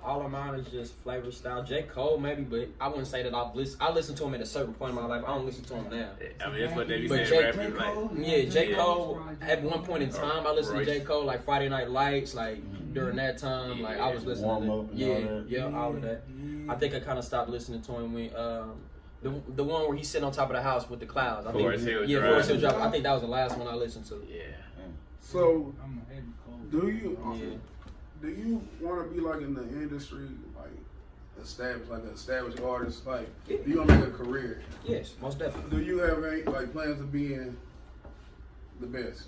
Speaker 6: All of mine is just flavor style. J. Cole maybe, but I wouldn't say that I listened to him at a certain point in my life. I don't listen to him now.
Speaker 5: I mean that's what they be
Speaker 6: But
Speaker 5: saying
Speaker 6: J.
Speaker 5: rapidy like.
Speaker 6: Yeah, J.
Speaker 5: Yeah.
Speaker 6: Cole, at one point in time, I listened to J.
Speaker 5: Royce.
Speaker 6: Cole, like Friday Night Lights, like during that time, like I was listening
Speaker 7: Warm
Speaker 6: to
Speaker 7: Up and all that.
Speaker 6: all of that. I think I kind of stopped listening to him when, the one where he's sitting on top of the house with the clouds. I think,
Speaker 5: Forest Hill Drive.
Speaker 6: Forest Hill Drive. I think that was the last one I listened to.
Speaker 5: Yeah.
Speaker 4: So,
Speaker 8: I'm a heavy cold.
Speaker 4: do you
Speaker 6: Yeah.
Speaker 4: want to be like in the industry, like established artist? Like, do you want to make a career?
Speaker 6: Yes, most definitely.
Speaker 4: Do you have any like plans of being the best?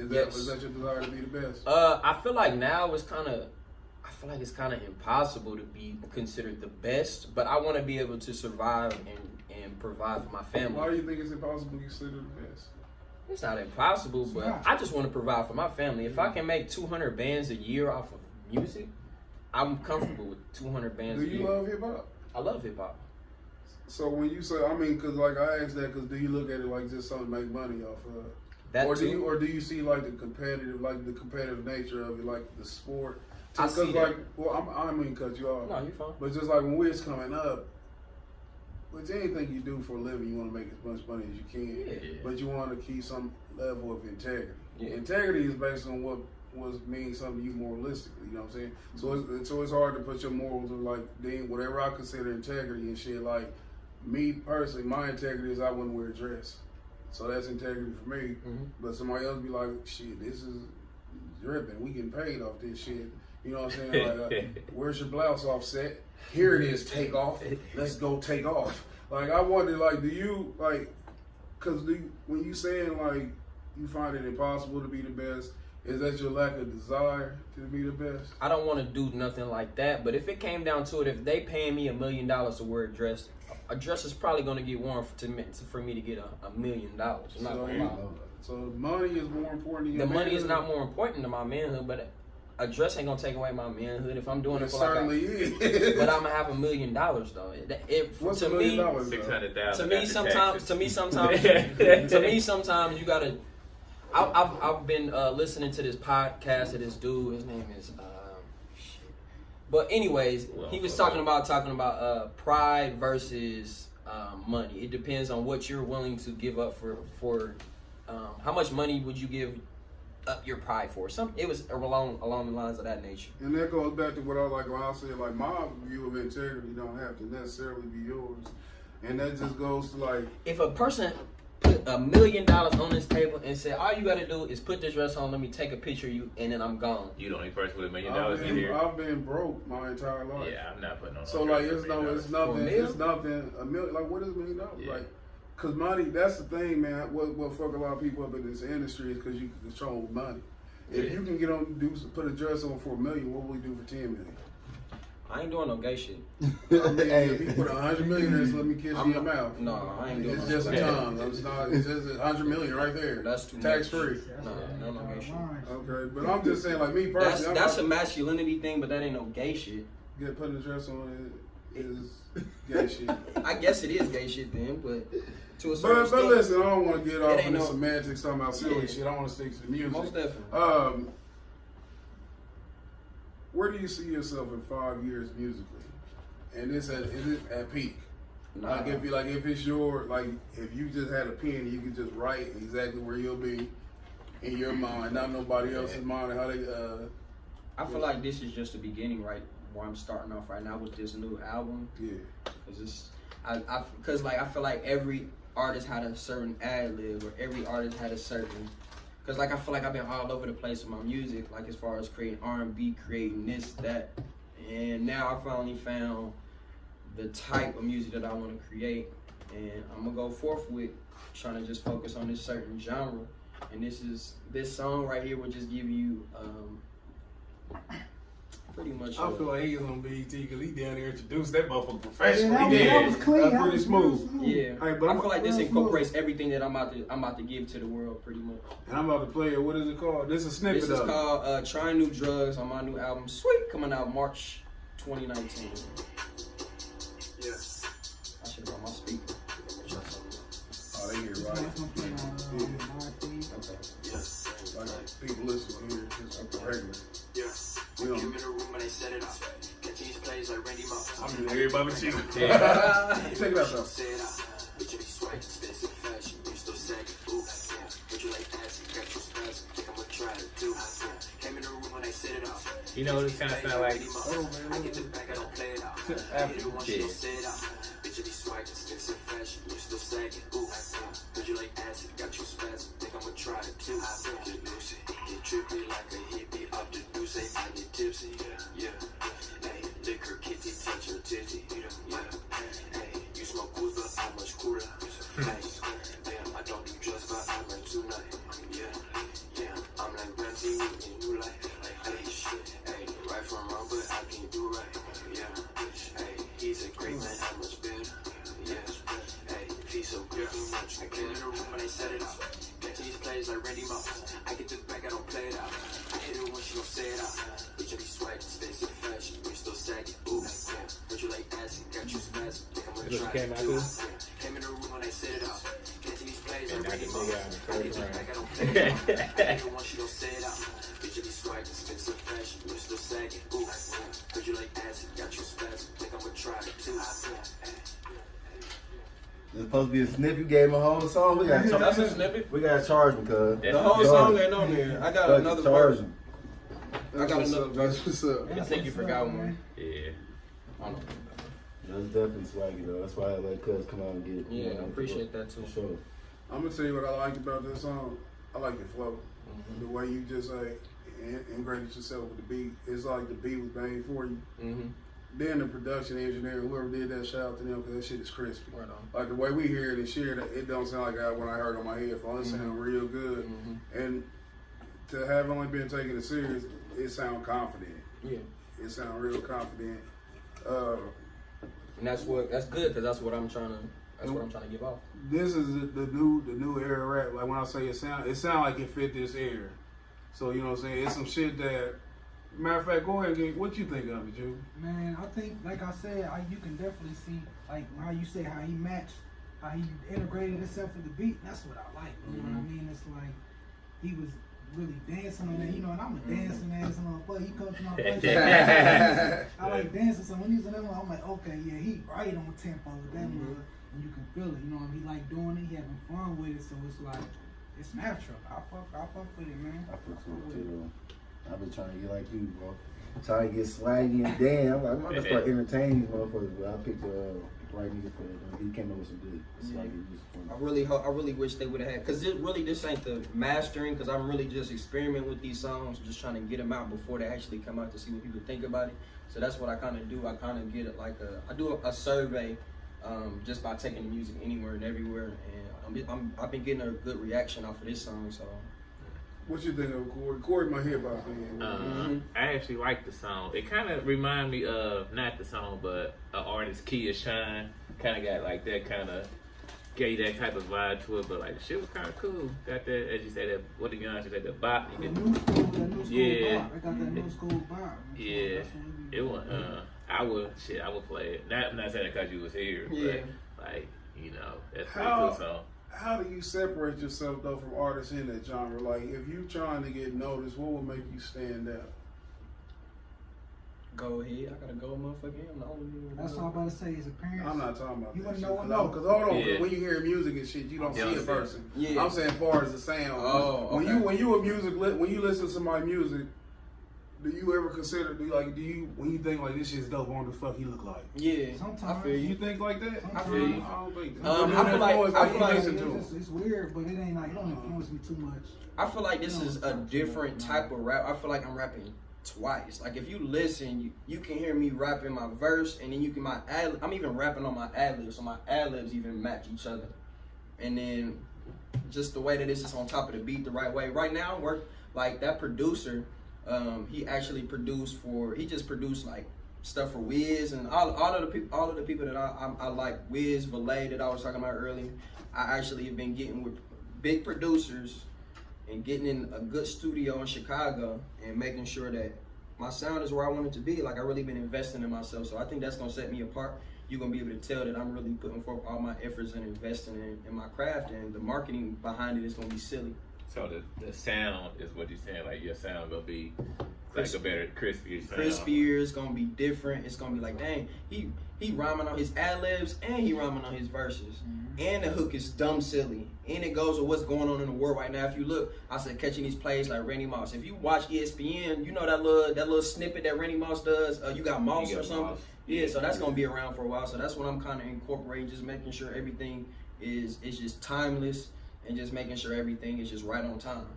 Speaker 6: Yes.
Speaker 4: Is that your desire to be the best?
Speaker 6: I feel like now it's kind of impossible to be considered the best, but I want to be able to survive and provide for my family.
Speaker 4: Why do you think it's impossible to consider the best?
Speaker 6: It's not impossible, but I just want to provide for my family. If I can make 200 bands a year off of music, I'm comfortable with 200 bands
Speaker 4: Do
Speaker 6: a
Speaker 4: you
Speaker 6: year.
Speaker 4: love hip hop?
Speaker 6: I love hip hop.
Speaker 4: So when you say, I mean, because like I asked that, because do you look at it like just something to make money off of?
Speaker 6: That
Speaker 4: or
Speaker 6: too.
Speaker 4: do you see like the competitive nature of it, like the sport?
Speaker 6: I see that.
Speaker 4: like, well, I mean, cut you off.
Speaker 6: No, you're fine.
Speaker 4: But just like when we was coming up, with anything you do for a living, you want to make as much money as you can.
Speaker 6: Yeah.
Speaker 4: But you want to keep some level of integrity.
Speaker 6: Yeah.
Speaker 4: Integrity is based on what means something to you moralistically. You know what I'm saying? So it's hard to put your morals in like whatever I consider integrity and shit. Like me personally, my integrity is I wouldn't wear a dress. So that's integrity for me.
Speaker 6: Mm-hmm.
Speaker 4: But somebody else be like, shit, this is dripping. We getting paid off this shit. You know what I'm saying? Like, where's your blouse offset? Here it is, take off. Let's go take off. Like, I wonder, like, do you, like, because when you saying, like, you find it impossible to be the best, is that your lack of desire to be the best?
Speaker 6: I don't want to do nothing like that, but if it came down to it, if they paying me $1 million to wear a dress is probably going to get worn for me to get $1 million. I'm not gonna lie.
Speaker 4: So the money is more important to you.
Speaker 6: The money is not more important to my manhood, but a dress ain't gonna take away my manhood if I'm doing it for
Speaker 4: certainly is.
Speaker 6: But I'm gonna have $1 million though.
Speaker 4: What's
Speaker 6: to
Speaker 4: $1
Speaker 6: me,
Speaker 4: million?
Speaker 5: 600,000.
Speaker 6: to me sometimes you gotta. I've been listening to this podcast of this dude. His name is But anyways, he was talking about pride versus money. It depends on what you're willing to give up for. How much money would you give up your pride for? It was along the lines of that nature.
Speaker 4: And that goes back to what I like when I say, like, my view of integrity don't have to necessarily be yours. And that just goes to, like,
Speaker 6: if a person put $1 million on this table and said, all you got to do is put this dress on, let me take a picture of you, and then I'm gone.
Speaker 5: You the only person with $1 million in here.
Speaker 4: I've been broke my entire life.
Speaker 5: Yeah, I'm not putting on.
Speaker 4: So like, it's nothing. $1 million. Like, what is $1 million?
Speaker 5: Yeah.
Speaker 4: Like, cause money. That's the thing, man. What fuck a lot of people up in this industry is because you can control money. If you can put a dress on for $1 million, what will we do for $10 million?
Speaker 6: I ain't doing no gay shit.
Speaker 4: I mean, if you put $100 million in, let me kiss you in your mouth.
Speaker 6: No, I ain't doing
Speaker 4: It's
Speaker 6: no
Speaker 4: just a tongue. It's just $100 million right there.
Speaker 6: That's too
Speaker 4: tax free.
Speaker 6: No gay shit.
Speaker 4: Okay, but I'm just saying, like, me personally,
Speaker 6: That's a masculinity thing, but that ain't no gay shit.
Speaker 4: Putting a dress on is gay shit.
Speaker 6: I guess it is gay shit then, but to a certain extent.
Speaker 4: But listen, I don't want to get off in the
Speaker 6: no
Speaker 4: semantics talking about silly shit. I want to stick to the music.
Speaker 6: Most definitely.
Speaker 4: Where do you see yourself in 5 years musically? And is it at peak? Like if it's your, like, if you just had a pen, you could just write exactly where you'll be in your mind, not nobody else's mind. How they
Speaker 6: I feel like this is just the beginning, right? Where I'm starting off right now with this new album.
Speaker 4: Yeah.
Speaker 6: Cause I feel like every artist had a certain ad lib, or every artist had a certain. Cause like I feel like I've been all over the place with my music, like as far as creating R&B, creating this, that, and now I finally found the type of music that I want to create, and I'm gonna go forth with trying to just focus on this certain genre. And this song right here will just give you pretty much.
Speaker 4: I feel like he's on BET because he down there introduced that motherfucker professionally.
Speaker 8: That was clean.
Speaker 4: That's pretty smooth.
Speaker 6: Yeah,
Speaker 4: Hey, but
Speaker 6: I feel like this incorporates everything that I'm about to give to the world, pretty much.
Speaker 4: And I'm about to play it. What is it called? This is a snippet.
Speaker 6: This is called "Trying New Drugs" on my new album, Sweet, coming out March 2019.
Speaker 3: Yeah.
Speaker 6: I should have on my speaker.
Speaker 4: Oh, they hear it, right?
Speaker 6: Okay.
Speaker 3: Yeah.
Speaker 4: Like, people listen to hear it just regular.
Speaker 3: Yeah.
Speaker 4: We don't.
Speaker 3: Give me the room when they set it up. Catch these plays like Randy Moss.
Speaker 4: I'm just everybody but you.
Speaker 5: Yeah.
Speaker 4: Check it out, though.
Speaker 3: Set it up. Bitch, you be swag, expensive fashion. You still sagging. Ooh, yeah. But you like acid, got your spaz. Think I'm gonna try to do. Yeah. Came in the room when they set it up.
Speaker 5: You know what this kind of sound like?
Speaker 3: I get the back, I don't play it out. I hit it once, you don't set it out. Bitch, you be swag, expensive fashion. You still sagging. Ooh, yeah. But you like acid, got your spaz. Think I'm gonna try to do. Get loose, get trippy like a hippie off the deuce. I get tipsy, yeah. Hey, liquor, kitty, touch your titty, yeah. Hey, you smoke good, but I'm much cooler. Hey, damn, I don't do drugs, but I run tonight. Yeah, I'm like Ramsey in new life. Hey, right from wrong, but I can do right. Yeah, hey, he's a great man, how much better? Yeah, hey, he's so good, I came in the room when they set it up. Get to these plays like Randy Moss. I get the back, I don't play it out. I hit it once, you don't say it out. Bitch, I be swag, expensive fashion. You still sagging, ooh, yeah. But you like acid, got you spaz. Think I'm gonna try to do. Came in the room when they set it out. Get to these plays like Randy Moss. I get the back, I don't play it out. I hit it once, you don't say it out. Bitch, I be swag, expensive fashion. You still sagging. sagging. Ooh, heard you like acid, got you spazzing. Think I'ma try it too.
Speaker 7: It's supposed to be a snippet. You gave him a whole song. We got
Speaker 6: That's a snippet.
Speaker 7: We gotta charge him, cuz.
Speaker 6: The whole song ain't on there. I got another
Speaker 7: charge
Speaker 6: verse.
Speaker 7: him.
Speaker 6: I got another verse.
Speaker 4: What's up?
Speaker 6: I think you forgot one.
Speaker 5: Yeah.
Speaker 6: I don't know.
Speaker 7: That's definitely swaggy though. That's why I let cuz come out and get.
Speaker 6: Yeah, I appreciate that too.
Speaker 7: For sure.
Speaker 4: I'm gonna tell you what I like about this song. I like your flow. The way you just like integrated yourself with the beat. It's like the beat was made for you. Then the production engineer, whoever did that, shout out to them because that shit is crispy.
Speaker 6: Right on.
Speaker 4: Like the way we hear it and share it, it don't sound like when I heard it on my headphones. It sound real good. And to have only been taken it serious, it sound confident.
Speaker 6: Yeah.
Speaker 4: It sound real confident.
Speaker 6: And that's good because that's what I'm trying to give off.
Speaker 4: This is the new era rap. Like when I say it sound like it fit this era. So you know what I'm saying? It's some shit that. Matter of fact, go ahead and get what you think of it, Drew.
Speaker 8: Man, I think, like I said, you can definitely see, like how you say how he matched, how he integrated himself with the beat. That's what I like. You know what I mean? It's like he was really dancing on that, you know, and I'm a dancing ass motherfucker. He comes to my place. I like dancing, so when he's in that one, I'm like, okay, yeah, he right on tempo with that one, and you can feel it. You know, he like doing it, he having fun with it, so it's like it's natural. I fuck with it, man.
Speaker 7: I fuck with it too. I've been trying to get like you, bro. I'm trying to get swaggy and damn. I'm like, I'm gonna start entertaining these motherfuckers, but I picked the right nigga for that. He came up with some good swaggy.
Speaker 6: I really wish they would have had, cause this ain't the mastering, cause I'm really just experimenting with these songs, just trying to get them out before they actually come out to see what people think about it. So that's what I kind of do. I kind of get it like I do a survey, just by taking the music anywhere and everywhere, and I've been getting a good reaction off of this song. So.
Speaker 4: What you think of Corey? Corey my head about man.
Speaker 5: I actually like the song. It kind of remind me of, not the song, but an artist, Kia Shine. Kind of got like that kind of, gave that type of vibe to it, but like the shit was kind of cool. Got that, as you said, that, what the young said, the bop.
Speaker 8: That new school vibe. They got that new school vibe.
Speaker 5: Yeah. It was, I would play it. I'm not saying that because you was here, but like, you know, that's a pretty cool song.
Speaker 4: How do you separate yourself though from artists in that genre? Like, if you trying to get noticed, what would make you stand out?
Speaker 6: Go ahead. I gotta go, motherfucker.
Speaker 8: That's all I'm about to say. His appearance.
Speaker 4: I'm not talking about
Speaker 8: you
Speaker 4: that.
Speaker 8: You want to
Speaker 4: know? Because hold on,
Speaker 5: Yeah.
Speaker 4: when you hear music and shit, you don't see a person.
Speaker 6: Yeah.
Speaker 4: I'm saying, as far as the sound.
Speaker 6: Oh, okay.
Speaker 4: When you listen to somebody's music, do you ever consider when you think like this shit's dope, what the fuck he look like?
Speaker 6: Yeah.
Speaker 8: Sometimes
Speaker 6: I feel
Speaker 4: You
Speaker 6: you.
Speaker 4: think like that?
Speaker 6: I feel you.
Speaker 4: I don't think that.
Speaker 6: I feel like
Speaker 8: it's weird, but it ain't like, it don't influence me too much.
Speaker 6: I feel like this is a different type of rap. I feel like I'm rapping twice. Like if you listen, you can hear me rapping my verse, and then you can I'm even rapping on my ad-libs, so my ad-libs even match each other. And then just the way that it's just on top of the beat the right way. Right now, like that producer, he actually produced like stuff for Wiz and all of the people that I like, Wiz, Valet that I was talking about earlier. I actually have been getting with big producers and getting in a good studio in Chicago and making sure that my sound is where I want it to be. Like I really been investing in myself, so I think that's gonna set me apart. You're gonna be able to tell that I'm really putting forth all my efforts and investing in my craft, and the marketing behind it is gonna be silly.
Speaker 5: So the sound is what you're saying, like your sound gonna be like a better, crispier sound.
Speaker 6: Crispier, it's gonna be different. It's gonna be like, dang, he rhyming on his ad-libs and he rhyming on his verses. And the hook is dumb silly. And it goes with what's going on in the world right now. If you look, I said catching these plays like Randy Moss. If you watch ESPN, you know that little snippet that Randy Moss does, you got Moss or something. Moss. Yeah, so that's gonna be around for a while. So that's what I'm kinda incorporating, just making sure everything is just timeless and just making sure everything is just right on time.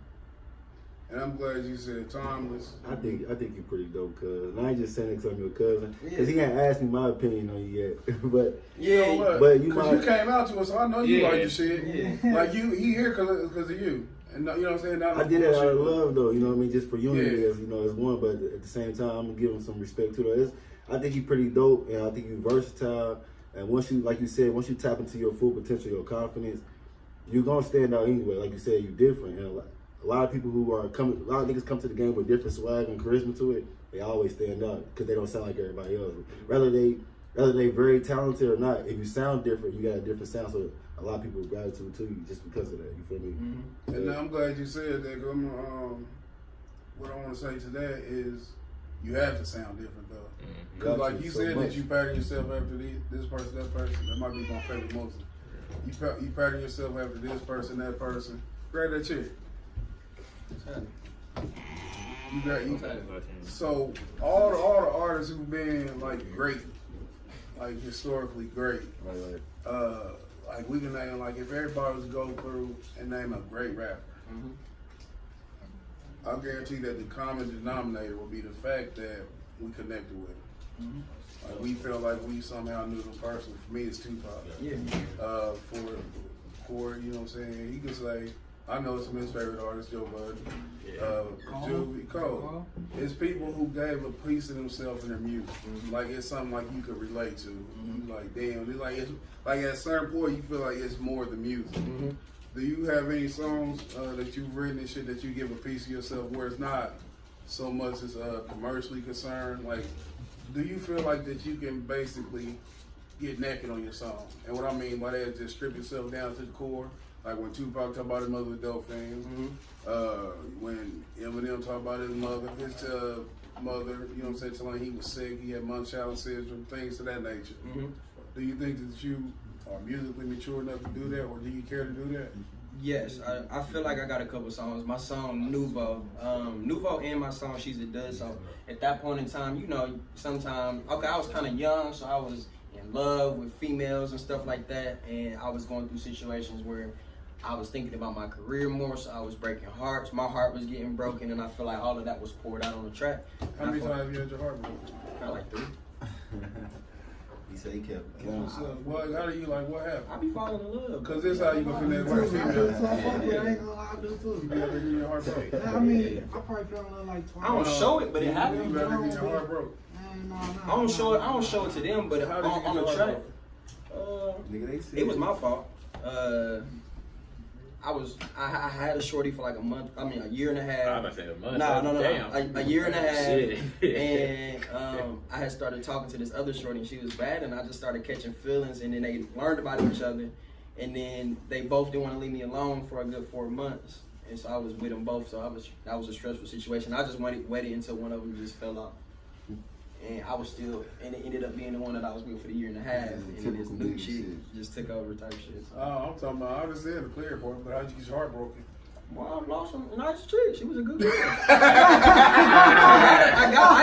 Speaker 4: And I'm glad you said timeless.
Speaker 7: I think you're pretty dope, cuz. And I ain't just saying it because I'm your cousin, because he ain't asked me my opinion on you yet. But
Speaker 4: yeah, you know
Speaker 7: but you
Speaker 4: came out to us, so I know you like the shit.
Speaker 6: Yeah.
Speaker 4: Like he here because of you, and you know what I'm saying.
Speaker 7: I did it out of love, though. You know what I mean, just for unity, as as one. But at the same time, I'm gonna give him some respect too. I think he's pretty dope, and I think you're versatile. And once you, like you said, once you tap into your full potential, your confidence, you're gonna stand out anyway. Like you said, you're different, and a lot of people who are coming, a lot of niggas come to the game with different swag and charisma to it. They always stand out because they don't sound like everybody else. Whether they very talented or not, if you sound different, you got a different sound. So a lot of people gravitate to you just because of that. You feel me?
Speaker 4: Mm-hmm. And I'm glad you said that. Cause what I want to say to that is, you have to sound different though.
Speaker 5: Mm-hmm.
Speaker 4: Because like you
Speaker 7: So
Speaker 4: said
Speaker 7: much.
Speaker 4: that you pattern yourself after this person, that person. That might be my favorite Moses. You pattern yourself after this person, that person. Grab that chair. You got you. So all the artists who've been like great, like historically great, like we can name, like if everybody was to go through and name a great rapper, I guarantee that the common denominator will be the fact that we connected with him. Like we felt like we somehow knew the person. For me, it's Tupac.
Speaker 6: Yeah.
Speaker 4: For you know what I'm saying, he could say, I know some of his favorite artists, Joe Budden, Juvie, Cole. It's people who gave a piece of themselves in their music. Like it's something like you could relate to. You like, damn, it's like at a certain point you feel like it's more than music. Do you have any songs that you've written and shit that you give a piece of yourself where it's not so much as commercially concerned? Like, do you feel like that you can basically get naked on your song? And what I mean by that is just strip yourself down to the core. Like when Tupac talk about his mother with dope things, when Eminem talk about his mother, you know what I'm saying, telling he was sick, he had Munchausen syndrome, things of that nature. Do you think that you are musically mature enough to do that, or do you care to do that?
Speaker 6: Yes, I feel like I got a couple songs. My song Nouveau and my song She's a Dud. So at that point in time, you know, sometimes, okay, I was kind of young, so I was in love with females and stuff like that, and I was going through situations where I was thinking about my career more, so I was breaking hearts. My heart was getting broken, and I feel like all of that was poured out on the track.
Speaker 4: How many times have you had your heart broken?
Speaker 6: Kind of like 3.
Speaker 7: He said he kept.
Speaker 4: Well, how do you like? What happened?
Speaker 6: I be falling in love.
Speaker 4: Cause this how you gonna connect with a female.
Speaker 8: I ain't gonna lie, I do
Speaker 4: You
Speaker 8: too.
Speaker 4: be ever getting your heart broken?
Speaker 8: I mean, I probably fell in love like twice.
Speaker 6: I don't show it, but it
Speaker 4: You
Speaker 6: happened.
Speaker 4: better get your heart broken.
Speaker 6: I don't show it. I don't show it to them, but
Speaker 4: How did you
Speaker 6: on
Speaker 4: get
Speaker 6: the
Speaker 4: your
Speaker 6: track,
Speaker 4: heart
Speaker 7: Nigga, they said
Speaker 6: it was my fault. I had a shorty for like a month. I mean, a year and a half.
Speaker 5: I'm about to say a month.
Speaker 6: No.
Speaker 5: Damn.
Speaker 6: A year and a half.
Speaker 5: Shit.
Speaker 6: And I had started talking to this other shorty, and she was bad, and I just started catching feelings, and then they learned about each other, and then they both didn't want to leave me alone for a good 4 months, and so I was with them both. So that was a stressful situation. I just waited until one of them just fell off. And I was still, and it ended up being the one that I was with for the year and a half, and then this new shit just took over type shit. So.
Speaker 4: I'm talking about, I just said the clear part, but how'd you get your heart broken?
Speaker 6: Well, I lost some nice trick. She was a good girl. I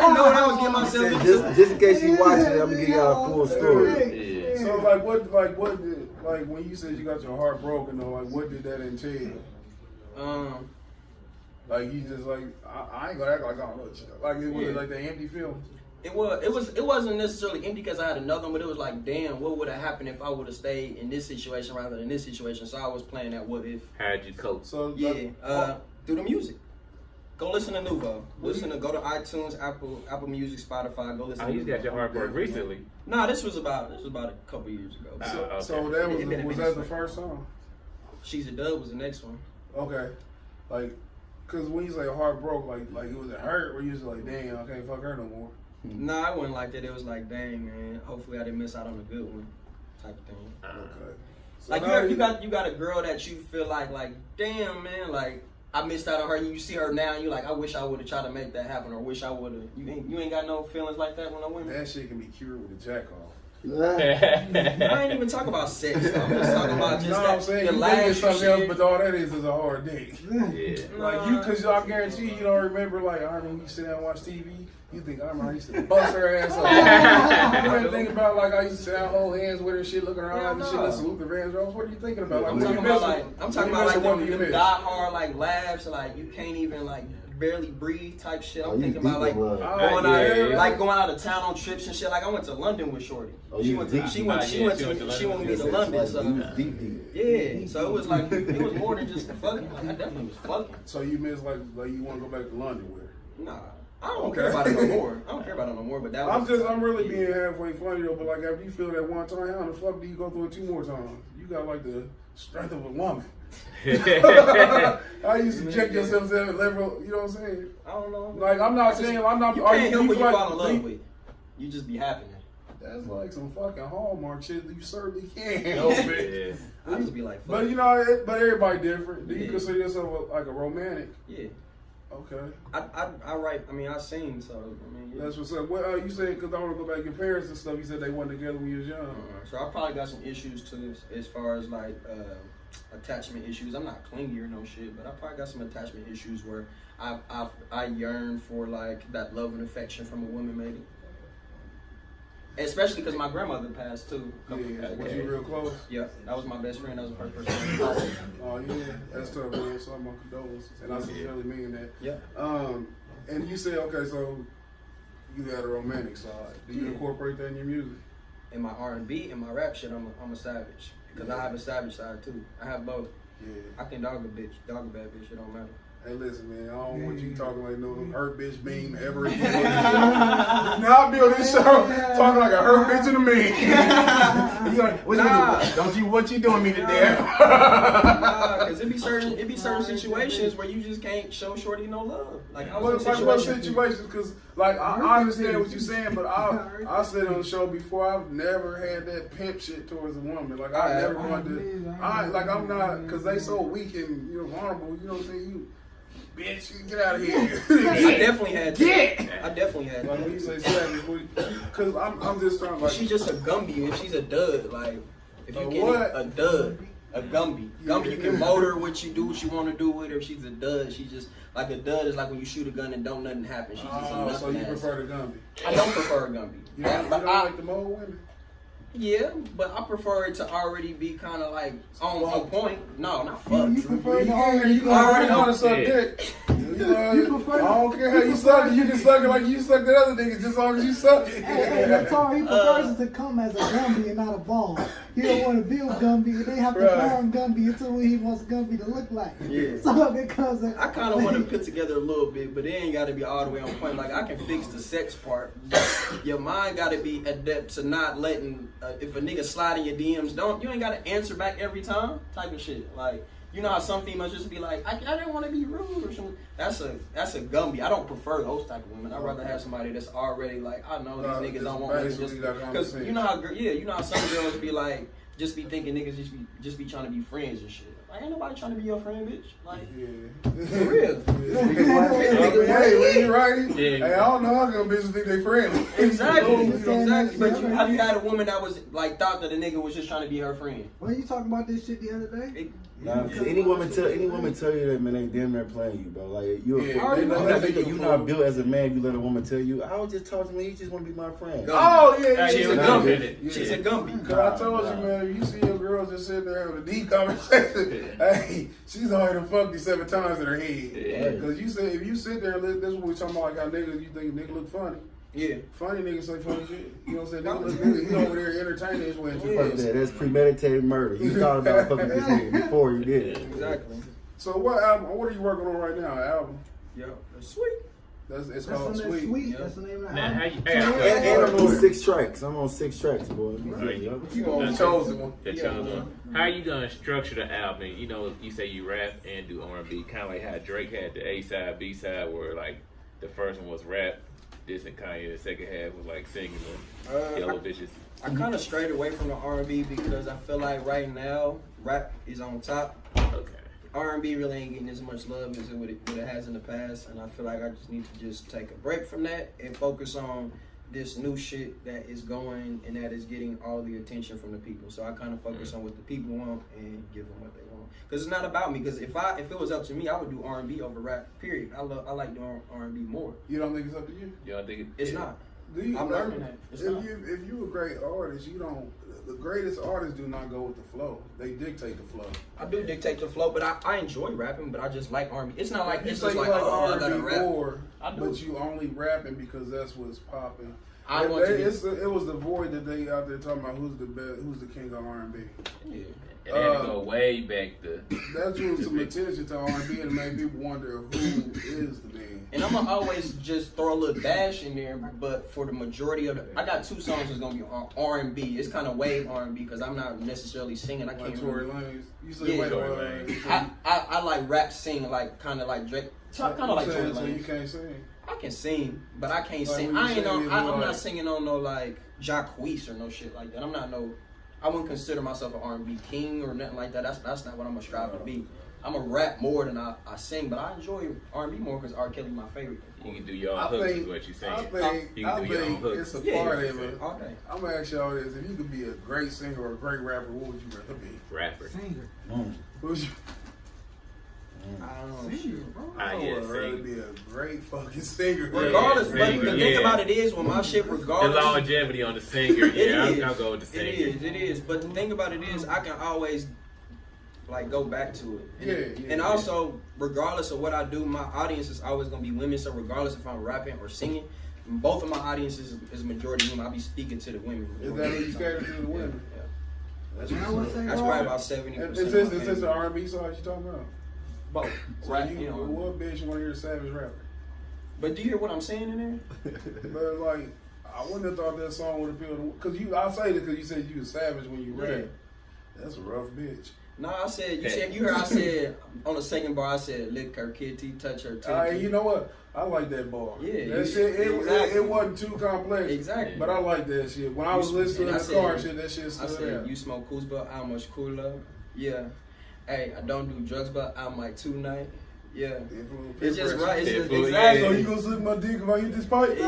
Speaker 6: didn't know what I was getting myself into.
Speaker 7: Just in case you watching it, I'm gonna give y'all a full story.
Speaker 5: Yeah.
Speaker 4: So what did, like when you said you got your heart broken though, like what did that entail? Like you just like, I ain't gonna act like I don't know what you like it was like that empty feeling.
Speaker 6: It wasn't necessarily empty because I had another one, but it was like, damn, what would have happened if I would have stayed in this situation rather than this situation? So I was playing that what if.
Speaker 5: How'd you cope?
Speaker 4: So
Speaker 6: Through the music. Go listen to Nouveau. Go to iTunes, Apple Music, Spotify. Go listen.
Speaker 5: Oh, you got your heart broken recently.
Speaker 6: No, this was about a couple years ago.
Speaker 4: So that was that the first song?
Speaker 6: She's a Dub was the next one.
Speaker 4: Okay, like, cause when you say heart broke, like it was a hurt, or you was like, damn, I can't fuck her no more.
Speaker 6: Nah, I wasn't like that. It was like, dang, man. Hopefully, I didn't miss out on a good one, type of thing.
Speaker 4: Okay. So
Speaker 6: Like you got a girl that you feel like, damn, man, like I missed out on her. You see her now, and you're like, I wish I would have tried to make that happen, or wish I would have. You ain't got no feelings like that when I win.
Speaker 4: that shit can be cured with a jack off.
Speaker 6: I ain't even talking about sex. I'm just talking about just
Speaker 4: You know what I'm saying?
Speaker 6: the
Speaker 4: You think it's
Speaker 6: last
Speaker 4: something else,
Speaker 6: shit.
Speaker 4: but all that is a hard dick.
Speaker 5: Yeah.
Speaker 4: Like you, cause I guarantee you don't remember. Like I remember you sit down and watch TV. You think I remember I used to bust her ass up. You ain't thinking about like I used to sit down, hold hands with her, shit, looking around and shit, and salute the Van Jones. What are you thinking about?
Speaker 6: I'm talking about like them die hard like laughs, like you can't even like barely breathe type shit. I'm thinking about like going out of town on trips and shit. Like I went to London with Shorty. She went with me to London. So yeah, so it was like it was more than just fucking. Like I definitely was fucking.
Speaker 4: So you miss like you want to go back to London with her?
Speaker 6: Nah. I don't care about it no more. But that was
Speaker 4: I'm really being halfway funny though. But like after you feel that one time, how the fuck do you go through it 2 more times? You got like the strength of a woman. I used to check yourself at that level. You know what I'm saying?
Speaker 6: I don't know.
Speaker 4: Like I'm not saying I'm not.
Speaker 6: You can't help what you fall in love with. You just be happy.
Speaker 4: That's like some fucking Hallmark shit. You certainly can't help it.
Speaker 6: I just be like, fuck.
Speaker 4: But you know, but everybody different. Do you consider yourself like a romantic?
Speaker 6: Yeah.
Speaker 4: Okay.
Speaker 6: I write. I mean, I sing. So I mean, yeah.
Speaker 4: That's what's up. What you said? Because I want to go back. Your parents and stuff. You said they weren't together when you was young.
Speaker 6: So I probably got some issues too, as far as like attachment issues. I'm not clingy or no shit, but I probably got some attachment issues where I yearn for like that love and affection from a woman, maybe. Especially because my grandmother passed too.
Speaker 4: Yeah, was you real close?
Speaker 6: Yeah, that was my best friend. That was the first person.
Speaker 4: Oh yeah, that's tough, man. So my condolences, and I sincerely mean that.
Speaker 6: Yeah.
Speaker 4: And you said, okay, so you had a romantic side. Do you incorporate that in your music?
Speaker 6: In my R&B and my rap shit, I'm a savage. Because I have a savage side too. I have both.
Speaker 4: Yeah.
Speaker 6: I can dog a bad bitch. It don't matter.
Speaker 4: Hey, listen, man. I don't want you talking like no hurt bitch meme ever again. Now I'll be on this show talking like a hurt bitch in a meme. What you doing me today?
Speaker 6: Because it be certain situations where you just can't show shorty no love. Like I was in
Speaker 4: what situations? Because like I understand what you're saying, but I said on the show before, I've never had that pimp shit towards a woman. Like I never wanted to. I'm not, because they so weak and vulnerable. You know what I'm saying? Bitch, get out of here.
Speaker 6: I definitely had that. I definitely had
Speaker 4: Like
Speaker 6: that.
Speaker 4: when you say savage, because I'm just trying to like.
Speaker 6: She's just a Gumby if she's a dud. Like if you get
Speaker 4: what?
Speaker 6: a dud, a Gumby. Gumby, you can mold her what you do, what you want to do with her. If she's a dud, she's just like a dud is like when you shoot a gun and don't nothing happen. She's just a nothing.
Speaker 4: So you
Speaker 6: ass.
Speaker 4: prefer the Gumby?
Speaker 6: I don't prefer a Gumby.
Speaker 4: You don't like the mold women?
Speaker 6: Yeah, but I prefer it to already be kind of like on point. No, not fuck.
Speaker 8: You prefer the
Speaker 4: You already know to suck dick. I don't care how you suck it. You can suck it like you suck the other niggas, just as long as you suck it.
Speaker 8: Hey, that's all. He prefers it to come as a Gumby and not a ball. He don't want to build Gumby, and they have to farm Gumby until what he wants Gumby to look like.
Speaker 6: Yeah.
Speaker 8: So it becomes
Speaker 6: I kind of want to put together a little bit, but it ain't got to be all the way on point. Like I can fix the sex part. Your mind got to be adept to not letting if a nigga slide in your DMs, you ain't got to answer back every time type of shit. Like you know how some females just be like, I didn't want to be rude or something. That's a Gumby. I don't prefer those type of women. I'd rather have somebody that's already like, I know these niggas don't want me just because you know how some girls be like, just be thinking niggas just be trying to be friends and shit. Like, ain't nobody trying to be your friend, bitch. Like, for real.
Speaker 4: Hey, you right?
Speaker 5: Yeah.
Speaker 4: Hey, I don't know how come bitches think they friendly.
Speaker 6: Exactly. But have you had a woman that was like thought that a nigga was just trying to be her friend?
Speaker 8: Well, you talking about this shit the other day?
Speaker 7: Nah, cause any woman tell you that, man, they damn near playing you, bro. Like you not built as a man. You let a woman tell you, I was just talking to me. He just want to be my friend.
Speaker 4: Oh yeah,
Speaker 6: She's a
Speaker 4: Gumby.
Speaker 6: Gumby. She's a Gumby.
Speaker 4: Cause I told you, man, if you see your girls just sitting there having a deep conversation, hey, she's already fucked you 7 times in her head. Cause you say if you sit there, this is what we talking about. Like how niggas, you think nigga look funny.
Speaker 6: Yeah.
Speaker 4: Funny niggas say funny shit. You know what I'm saying? He over there entertaining his way.
Speaker 7: Fuck that. That's premeditated murder. You thought about fucking this nigga before you did it.
Speaker 6: Exactly.
Speaker 4: So what album? What are you working on right now? An album?
Speaker 6: Yeah. Sweet.
Speaker 4: It's called Sweet.
Speaker 8: Sweet. That's the name of the
Speaker 5: Now,
Speaker 8: album.
Speaker 7: And I'm on 6 tracks. I'm on 6 tracks, boy.
Speaker 4: You gonna chosen one?
Speaker 5: The chosen one. How you gonna structure the album? You know, you say you rap and do R&B, kind of like how Drake had the A side, B side, where like the first one was rap. This and Kanye, the second half was like singing the Yellow Bitches.
Speaker 6: I kind of strayed away from the R&B because I feel like right now rap is on top.
Speaker 5: Okay.
Speaker 6: R&B really ain't getting as much love as what it has in the past, and I feel like I just need to just take a break from that and focus on this new shit that is going and that is getting all the attention from the people. So I kind of focus on what the people want and give them what they want. Because it's not about me. Because if it was up to me, I would do R&B over rap. Period. I like doing R&B more.
Speaker 4: You don't think it's up to you?
Speaker 5: You don't think
Speaker 6: It's not.
Speaker 4: I'm
Speaker 6: learning that.
Speaker 4: If you a great artist, you don't. The greatest artists do not go with the flow. They dictate the flow.
Speaker 6: I do dictate the flow, but I enjoy rapping. But I just like R&B. It's not like
Speaker 4: You
Speaker 6: it's
Speaker 4: say
Speaker 6: just
Speaker 4: you
Speaker 6: like I gotta rap.
Speaker 4: more,
Speaker 6: I do.
Speaker 4: but you only rapping because that's what's popping.
Speaker 6: I want to.
Speaker 4: It was the void that they out there talking about who's the best, who's the king of R&B.
Speaker 6: Yeah.
Speaker 5: And they had to go way back to.
Speaker 4: That drew some attention to R&B and made people wonder who is the man.
Speaker 6: And I'm gonna always just throw a little dash in there, but for the majority of I got 2 songs that's gonna be R&B. It's kind of wave R&B because I'm not necessarily singing. I can't.
Speaker 4: Like Tory Lanez. You say
Speaker 6: Yeah.
Speaker 4: Tory Lanez.
Speaker 6: I like rap sing like kind of like Drake. Kind of like Tory
Speaker 4: So you
Speaker 6: Lanez.
Speaker 4: can't sing.
Speaker 6: I can sing, but I can't
Speaker 4: Like
Speaker 6: sing.
Speaker 4: when you sing,
Speaker 6: I'm
Speaker 4: like-
Speaker 6: not singing on no like Jacquees or no shit like that. I wouldn't consider myself an R&B king or nothing like that. That's not what I'm gonna strive to be. I'm a rap more than I sing, but I enjoy R&B more because R. Kelly my favorite.
Speaker 5: You can do your own hooks, is what you're saying. You can do your own hooks.
Speaker 4: It's a part of it.
Speaker 6: All day.
Speaker 4: I'm gonna ask y'all this: if you could be a great singer or a great rapper, what would you rather be?
Speaker 5: Rapper.
Speaker 8: Singer.
Speaker 4: Who would you?
Speaker 6: I don't know.
Speaker 8: Singer, bro.
Speaker 4: I would rather be a great fucking singer.
Speaker 6: Regardless, but
Speaker 5: singer,
Speaker 6: the thing about it is, when my shit,
Speaker 5: The
Speaker 6: regardless,
Speaker 5: longevity on the singer, I'll go with the singer.
Speaker 6: It is. But the thing about it is, I can always like go back to it. And also, regardless of what I do, my audience is always gonna be women. So regardless if I'm rapping or singing, both of my audiences is majority women. I'll be speaking to the women.
Speaker 4: Is that what you cater to the women?
Speaker 6: Yeah.
Speaker 4: That's
Speaker 6: probably about 70%.
Speaker 4: Is this the R&B side you talking about?
Speaker 6: Both.
Speaker 4: So
Speaker 6: Right.
Speaker 4: you, what bitch want to hear a savage rapper?
Speaker 6: But do you hear what I'm saying in there?
Speaker 4: But like, I wouldn't have thought that song would appeal to. Cause I say that because you said you was savage when you rap. That's a rough bitch.
Speaker 6: No, I said you heard I said on the second bar I said lick her kitty, touch her titty.
Speaker 4: You know what? I like that bar.
Speaker 6: Yeah,
Speaker 4: that shit. It wasn't too complex.
Speaker 6: Exactly.
Speaker 4: But I like that shit. When I was listening in the car, shit, that shit
Speaker 6: I
Speaker 4: stood
Speaker 6: said
Speaker 4: out.
Speaker 6: you smoke cools, but how much cooler? Yeah. Hey, I don't do drugs, but I might tonight. Yeah. It's just right. It's just exactly.
Speaker 4: So you gonna suck my dick if I hit this pipe? Okay.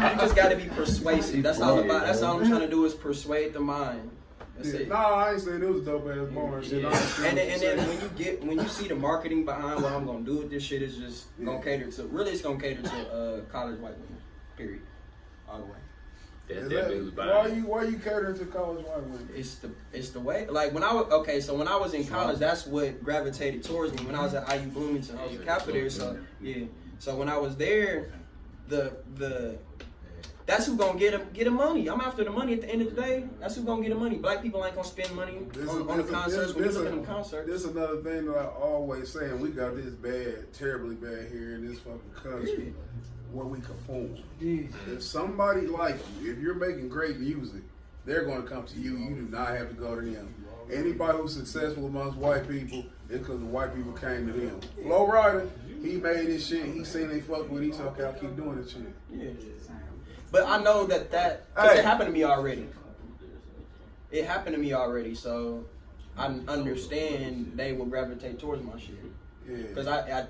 Speaker 6: You just gotta be persuasive. That's all about. That's all I'm trying to do is persuade the mind. That's it.
Speaker 4: Nah, I ain't saying it was dope ass bar and shit.
Speaker 6: And then when you see the marketing behind what I'm gonna do with this shit, is just gonna cater to. Really, it's gonna cater to college white women. Period. All the way.
Speaker 5: Why
Speaker 4: you catering to college white women?
Speaker 6: It's the way. Like when I was in college, that's what gravitated towards me. When I was at IU Bloomington, I was a Kappa there. So yeah. So when I was there, that's who gonna get the money. I'm after the money at the end of the day. That's who gonna get the money. Black people ain't gonna spend money on the concerts when you look at them concerts.
Speaker 4: This is another thing that I always say, and we got this bad, terribly bad here in this fucking country. Where we conform. If somebody like you, if you're making great music, they're going to come to you. You do not have to go to them. Anybody who's successful amongst white people, it's because the white people came to them. Flo Rida, he made this shit. He seen they fuck with it. He said, okay, I'll keep doing this shit.
Speaker 6: Yeah. But I know that because it happened to me already. It happened to me already, so I understand they will gravitate towards my shit. Because I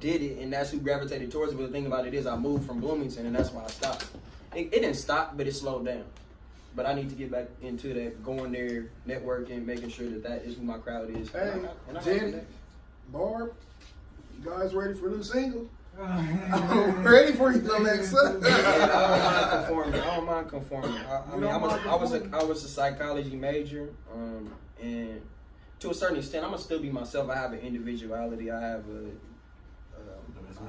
Speaker 6: did it, and that's who gravitated towards it. But the thing about it is, I moved from Bloomington, and that's why I stopped. It didn't stop, but it slowed down. But I need to get back into that, going there, networking, making sure that is who my crowd is.
Speaker 4: Hey, Jenny, Barb, you guys ready for a new single? I'm ready for you, little next son.
Speaker 6: I don't mind conforming. I was a psychology major, and to a certain extent, I'm gonna still be myself. I have an individuality. I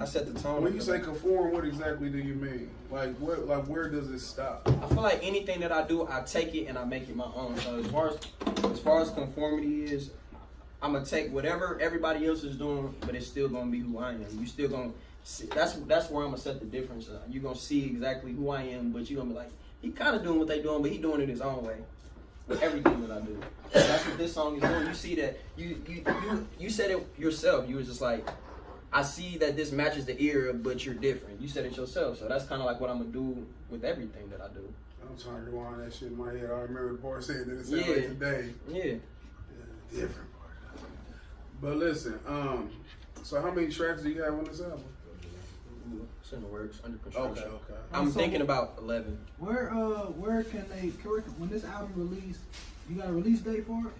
Speaker 6: set the tone.
Speaker 4: When you say conform, what exactly do you mean? Like what? Like where does it stop?
Speaker 6: I feel like anything that I do, I take it and I make it my own. So as far as conformity is, I'm gonna take whatever everybody else is doing, but it's still gonna be who I am. You still gonna see, that's where I'm gonna set the difference. You're gonna see exactly who I am, but you're gonna be like, he kind of doing what they doing, but he doing it his own way. With everything that I do. That's what this song is doing. You see that you said it yourself. You was just like, I see that this matches the era, but you're different. You said it yourself. So that's kind of like what I'm gonna do with everything that I do.
Speaker 4: I'm trying to rewind that shit in my head. I remember the part saying that it sounded like today.
Speaker 6: Yeah.
Speaker 4: Different part. But listen, so how many tracks do you have on this album?
Speaker 6: It's in the works, under construction.
Speaker 4: Okay.
Speaker 6: I'm thinking about 11.
Speaker 8: Where can they, when this album released, you got a release date for it?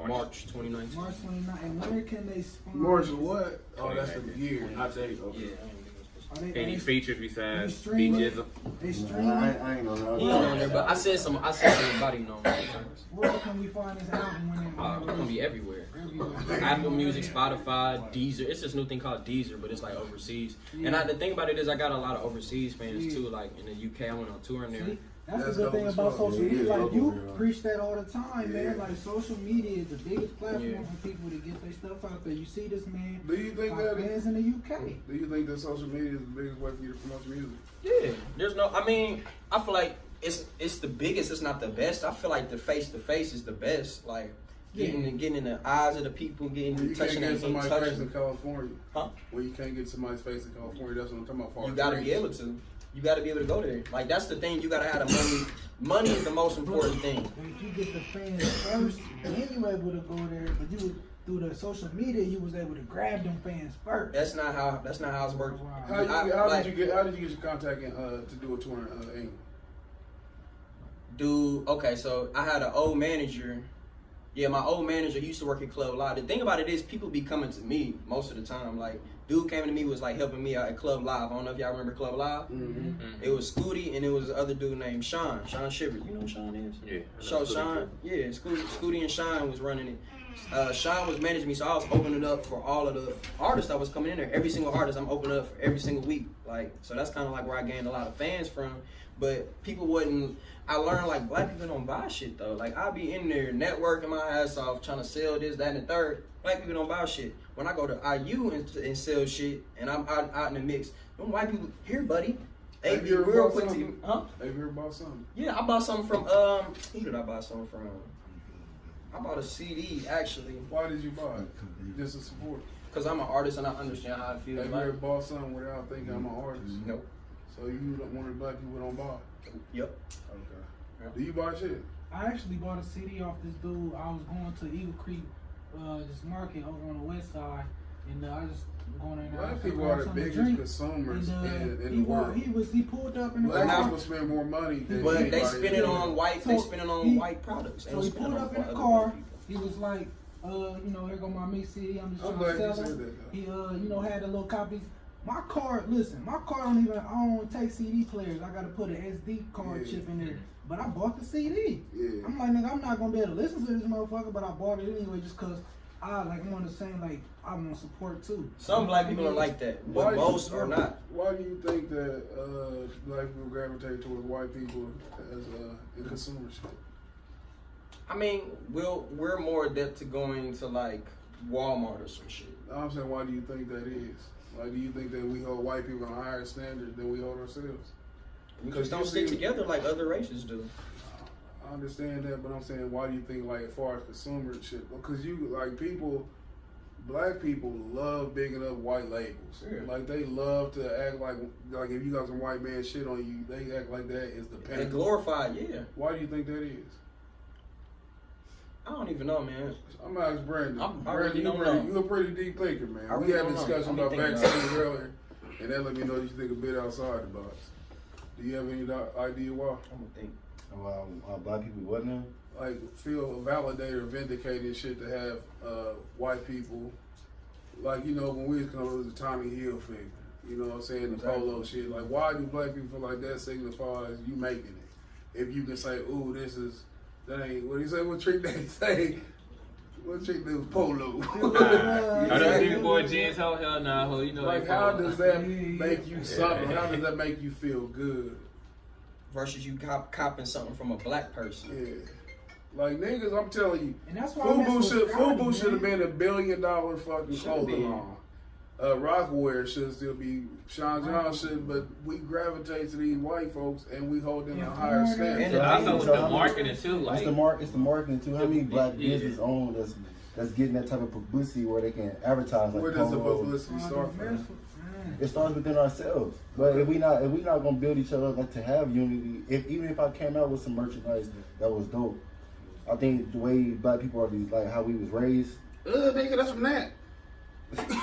Speaker 6: March 29th.
Speaker 8: March 29th. And where can they find
Speaker 4: March of what? Oh, that's the year, not date. Okay.
Speaker 6: Yeah.
Speaker 5: Any features besides
Speaker 8: stream it?
Speaker 5: Beaches?
Speaker 8: They stream
Speaker 7: I
Speaker 8: it?
Speaker 7: ain't
Speaker 6: He ain't on there, but I said somebody know.
Speaker 8: Where can we find this album when
Speaker 6: It's gonna be everywhere.
Speaker 8: Everywhere.
Speaker 6: Apple Music, Spotify, Deezer. It's this new thing called Deezer, but it's like overseas. And the thing about it is, I got a lot of overseas fans too. Like in the UK, I went on tour in there.
Speaker 8: See? That's the good thing about social media. Like you preach that all the time, man. Like social media is the biggest platform for people to get their stuff out there. You see this man.
Speaker 4: Do you think that
Speaker 8: fans in the UK?
Speaker 4: Do you think that social media is the biggest way for you to promote your music?
Speaker 6: Yeah, there's no. I mean, I feel like it's the biggest. It's not the best. I feel like the face to face is the best. Like getting in the eyes of the people, touching
Speaker 4: that
Speaker 6: touching.
Speaker 4: Face in California.
Speaker 6: Huh?
Speaker 4: When you can't get somebody's face in California, that's what I'm talking about.
Speaker 6: You gotta be able to. you got to be able to go there. Like that's the thing. You got to have the money. Money is the most important thing.
Speaker 8: And if you get the fans first, then you able to go there. But you through the social media, you was able to grab them fans first.
Speaker 6: That's not how it's working.
Speaker 4: How did you get your contact in, to do a tour in England?
Speaker 6: Dude, okay, so I had an old manager. Yeah, my old manager, he used to work at Club Live. The thing about it is people be coming to me most of the time. Like, dude came to me, was like helping me out at Club Live. I don't know if y'all remember Club Live.
Speaker 5: Mm-hmm.
Speaker 6: It was Scooty and it was the other dude named Sean Shiver. You know who Sean is?
Speaker 5: Yeah.
Speaker 6: So Sean, yeah, Scooty and Sean was running it. Sean was managing me, so I was opening up for all of the artists that was coming in there. Every single artist I'm opening up for every single week. Like, so that's kind of like where I gained a lot of fans from. But people wouldn't. I learned like black people don't buy shit though. Like I be in there networking my ass off, trying to sell this, that, and the third. Black people don't buy shit. When I go to IU and sell shit, and I'm out in the mix, them white people here, buddy. They be real quick to you, huh?
Speaker 4: Have you ever bought something?
Speaker 6: Yeah, I bought something from who did I buy something from? I bought a CD actually.
Speaker 4: Why did you buy it? Just to support?
Speaker 6: Cause I'm an artist and I understand how it feels.
Speaker 4: Have you ever bought something without thinking I'm an artist?
Speaker 6: Nope.
Speaker 4: So you one of the black people don't buy?
Speaker 6: Yep.
Speaker 4: Okay.
Speaker 6: Yep.
Speaker 4: Do you buy shit?
Speaker 8: I actually bought a CD off this dude. I was going to Eagle Creek, this market over on the west side, and I just going in there.
Speaker 4: Black people are the biggest consumers in the world.
Speaker 8: He pulled up in the
Speaker 4: Black
Speaker 8: car.
Speaker 4: people spend more money than
Speaker 6: But
Speaker 4: anybody
Speaker 6: they spend it on white.
Speaker 8: So
Speaker 6: they spend it on white products. They
Speaker 8: So
Speaker 6: don't
Speaker 8: he
Speaker 6: spend
Speaker 8: pulled
Speaker 6: it on
Speaker 8: up in the
Speaker 6: other
Speaker 8: car.
Speaker 6: people.
Speaker 8: He was like, here go my mix CD. I'm just
Speaker 4: I'm
Speaker 8: trying to
Speaker 4: glad you
Speaker 8: sell
Speaker 4: said
Speaker 8: them.
Speaker 4: that,
Speaker 8: He, had the little copies. My car, listen, I don't take CD players. I gotta put an SD card
Speaker 4: Yeah.
Speaker 8: chip in there. But I bought the CD.
Speaker 4: Yeah.
Speaker 8: I'm like, nigga, I'm not gonna be able to listen to this motherfucker, but I bought it anyway just cause I'm on the same, like, I want support too.
Speaker 6: Some black people are like that, but most are not.
Speaker 4: Why do you think that black people gravitate towards white people as in consumership?
Speaker 6: I mean, we're more adept to going to like Walmart or some shit.
Speaker 4: I'm saying, why do you think that is? Why do you think that we hold white people on a higher standard than we hold ourselves?
Speaker 6: We just don't stick together like other races do.
Speaker 4: I understand that, but I'm saying, why do you think, like, as far as consumership? Because black people love bigging up white labels.
Speaker 6: Yeah.
Speaker 4: Like, they love to act like if you got some white man shit on you, they act like that is the
Speaker 6: They
Speaker 4: pinnacle.
Speaker 6: glorify, yeah.
Speaker 4: Why do you think that is?
Speaker 6: I don't even know, man.
Speaker 4: I'm gonna ask Brandon.
Speaker 6: I really don't know.
Speaker 4: You're a pretty deep thinker, man.
Speaker 6: I
Speaker 4: We
Speaker 6: really
Speaker 4: had a
Speaker 6: don't know.
Speaker 4: discussion
Speaker 6: I'm
Speaker 4: about
Speaker 6: thinking
Speaker 4: vaccines earlier, and that let me know that you think a bit outside the box. Do you have any idea why?
Speaker 6: I'm gonna think.
Speaker 7: Black people what now?
Speaker 4: Like, feel validated or vindicated shit to have white people, like, you know, when we was coming, it was a Tommy Hill figure. You know what I'm saying? The polo shit. Like, why do black people feel like that signifies you making it? If you can say, ooh, that ain't, what do you say? What trick they say? What trick they was polo?
Speaker 5: Are those big boy jeans? Hell nah, ho. You know,
Speaker 4: Like,
Speaker 5: they
Speaker 4: how
Speaker 5: polo.
Speaker 4: does that make you something? How does that make you feel good?
Speaker 6: Versus you copping something from a black person.
Speaker 4: Yeah. Like, niggas, I'm telling you,
Speaker 8: And that's why
Speaker 4: FUBU should have been $1 billion fucking
Speaker 6: Should
Speaker 4: clothing
Speaker 6: be.
Speaker 4: line. Rockwear should still be, Sean John should, but we gravitate to these white folks and we hold them a higher standard.
Speaker 6: And
Speaker 5: And also with the
Speaker 7: how much-
Speaker 5: marketing too, like
Speaker 7: It's the marketing too. How many black
Speaker 5: Yeah.
Speaker 7: business owners that's getting that type of publicity where they can advertise like
Speaker 4: Where does the
Speaker 7: Polo?
Speaker 4: publicity start from?
Speaker 7: It starts within ourselves. But if we not gonna build each other up, like to have unity, even if I came out with some merchandise that was dope, I think the way black people are, like how we was raised.
Speaker 4: Nigga, that's from that.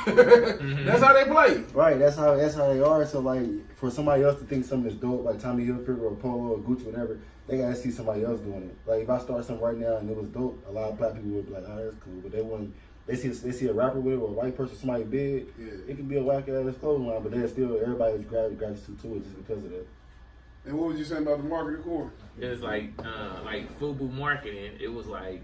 Speaker 4: That's how they play.
Speaker 7: Right, that's how they are. So like for somebody else to think something is dope, like Tommy Hilfiger or Polo or Gucci, whatever, they gotta see somebody else doing it. Like if I start something right now and it was dope, a lot of black people would be like, oh, that's cool. But they wouldn't. They see a rapper with it or a white person, somebody big.
Speaker 4: Yeah.
Speaker 7: It could be a whack ass clothing line, but then still everybody gratitude to it just because of that.
Speaker 4: And what was you saying about the marketing core?
Speaker 5: it's like FUBU marketing. It was like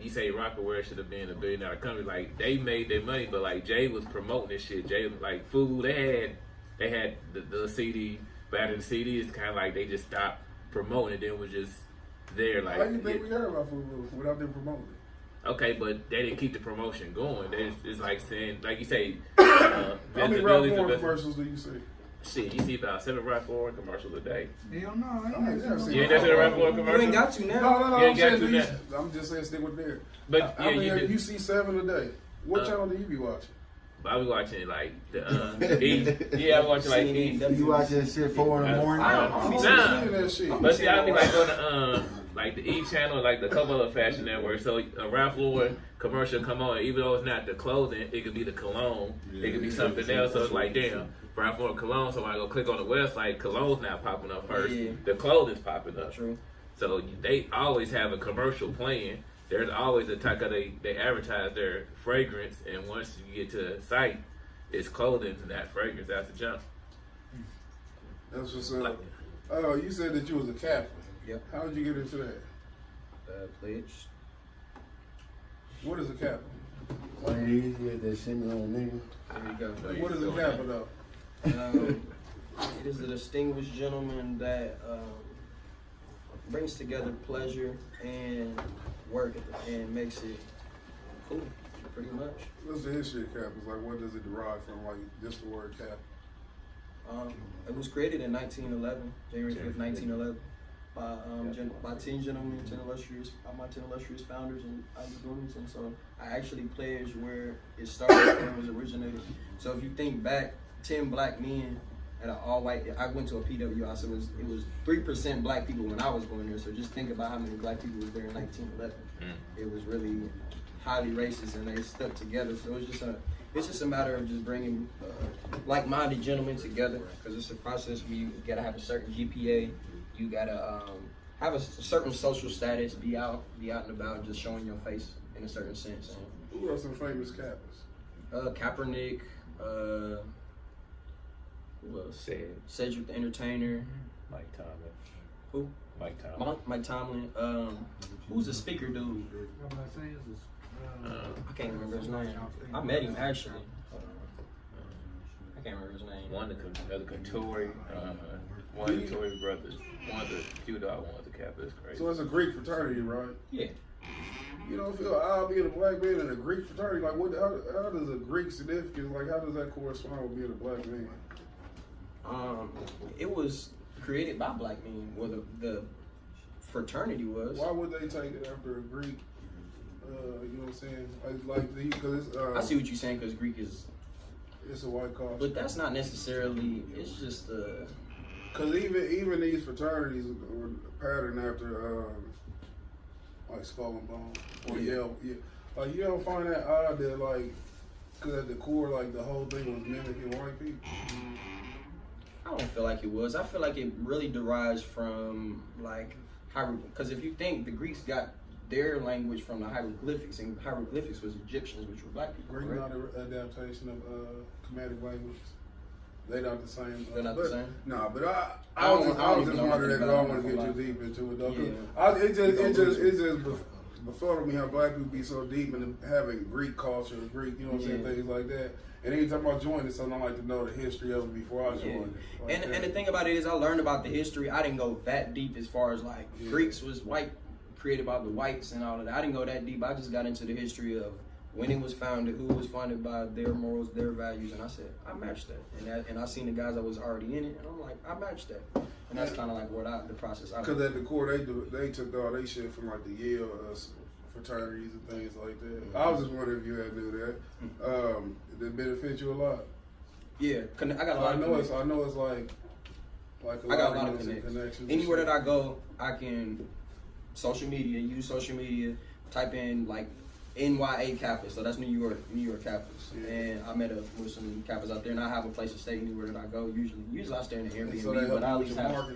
Speaker 5: you say Rockaware should have been $1 billion company. Like they made their money, but like Jay was promoting this shit. Jay was like FUBU. They had the CD, but after the CD, it's kind of like they just stopped promoting it. Then it was just there. Like
Speaker 4: How do you think we heard about FUBU without them promoting it?
Speaker 5: okay, but they didn't keep the promotion going. It's like saying, like you say,
Speaker 4: How many Ralph
Speaker 5: visibility.
Speaker 4: Lauren commercials do you see?
Speaker 5: Shit, you see about 7 Ralph Lauren commercials a day.
Speaker 8: Hell no, I
Speaker 4: I mean,
Speaker 8: ain't
Speaker 4: yeah,
Speaker 8: never
Speaker 4: see,
Speaker 5: You ain't never seen a Ralph Lauren
Speaker 6: You
Speaker 5: commercial?
Speaker 6: ain't got to now.
Speaker 4: No,
Speaker 5: You
Speaker 4: I'm
Speaker 5: ain't got
Speaker 4: saying,
Speaker 5: to that.
Speaker 4: I'm just saying stick with there.
Speaker 5: But
Speaker 4: I
Speaker 5: yeah,
Speaker 4: mean,
Speaker 5: you did.
Speaker 4: you see 7 a day. What channel do you be watching?
Speaker 5: But I be watching like the E. I be watching like E.
Speaker 7: You watch that shit 4 in the morning?
Speaker 4: I'm
Speaker 5: Nah.
Speaker 4: seeing that shit.
Speaker 5: But see, I be like on the like the E channel, like the couple of fashion networks. So a Ralph Lauren commercial come on, even though it's not the clothing, it could be the cologne, it could be something else. So it's like, damn, Ralph Lauren cologne. So when I go click on the website, cologne's not popping up first.
Speaker 6: Yeah.
Speaker 5: The clothing's popping up.
Speaker 6: True.
Speaker 5: So they always have a commercial playing. There's always a type of they advertise their fragrance, and once you get to the site, it's clothing and that fragrance. That's the jump.
Speaker 4: That's what's up. Oh, you said that you was a captain.
Speaker 6: Yep.
Speaker 4: How did you get into that?
Speaker 6: Pledge.
Speaker 4: What is a captain?
Speaker 7: Oh, yeah, you get that shimmy on the nigga.
Speaker 6: There you go.
Speaker 4: What is a captain though?
Speaker 6: It is a distinguished gentleman that brings together pleasure and work and makes it cool, pretty much.
Speaker 4: What's the history of captains? Like, what does it derive from? Like, just the word captain?
Speaker 6: It was created in 1911, January 5th, 1911, by 10 gentlemen, 10 illustrious, my 10 illustrious founders in Bloomington. So I actually pledged where it started, where it was originated. So if you think back, 10 black men at an all-white. I went to a PWI, so it was 3% black people when I was going there. So just think about how many black people was there in 1911. It was really highly racist, and they stuck together. So it's just a matter of just bringing like-minded gentlemen together, because it's a process where you gotta have a certain GPA, you gotta have a certain social status, be out and about, just showing your face in a certain sense.
Speaker 4: Who are some famous captains?
Speaker 6: Kaepernick. Who else? Cedric the Entertainer.
Speaker 5: Mike Tomlin.
Speaker 6: Who?
Speaker 5: Mike Tomlin.
Speaker 6: Mike Tomlin. Who's the speaker dude?
Speaker 8: I'm about to say is
Speaker 6: I can't remember his name. I met him actually. I can't remember his name.
Speaker 5: One of the Couture, one of the Tory brothers. One of the Q Dog, one of the Kappa. It's crazy.
Speaker 4: So it's a Greek fraternity, right?
Speaker 6: Yeah.
Speaker 4: You don't feel odd being a black man in a Greek fraternity? Like, what? How does a Greek significance, like, how does that correspond with being a black man?
Speaker 6: It was created by black men. Well, the fraternity was.
Speaker 4: Why would they take it after a Greek? You know what I'm saying? Because it's.
Speaker 6: I see what you're saying, because Greek is.
Speaker 4: It's a white culture.
Speaker 6: But that's not necessarily. It's just
Speaker 4: Because even these fraternities were patterned after like Skull and Bone or Yale. Yeah. Like, you don't find that odd that, like, because at the core, like, the whole thing was mimicking white people?
Speaker 6: I don't feel like it was. I feel like it really derives from, like, because if you think the Greeks got their language from the hieroglyphics, and hieroglyphics was Egyptians, which were black people.
Speaker 4: Greek
Speaker 6: Right?
Speaker 4: not an adaptation of Comedic language. They not the same.
Speaker 6: They're not the same?
Speaker 4: Nah, but I was just wondering that, because I don't want to get too deep into it though.
Speaker 6: Yeah.
Speaker 4: It just befuddled me how black people be so deep in having Greek culture, Greek, you know what I'm saying, things like that. And anytime I join it, something I like to know the history of it before I join it. Like
Speaker 6: And the thing about it is, I learned about the history. I didn't go that deep as far as like Greeks was white, created by the whites and all of that. I didn't go that deep. I just got into the history of when it was founded, who was founded by their morals, their values, and I said I matched that. And I seen the guys that was already in it, and I'm like, I matched that. And that's kind of like the process.
Speaker 4: Because at the core, they took all they shit from like the Yale fraternities and things like that. I was just wondering if you had knew that. Did it benefit you a lot?
Speaker 6: Yeah, I got a lot of connections.
Speaker 4: I know it's like
Speaker 6: I got a lot of connections. Anywhere that I go, I can use social media, type in like NYA Kappas, so that's New York Kappas. Yeah. And I met up with some Kappas out there, and I have a place to stay anywhere that I go. Usually I stay in the Airbnb,
Speaker 4: so
Speaker 6: but I at least have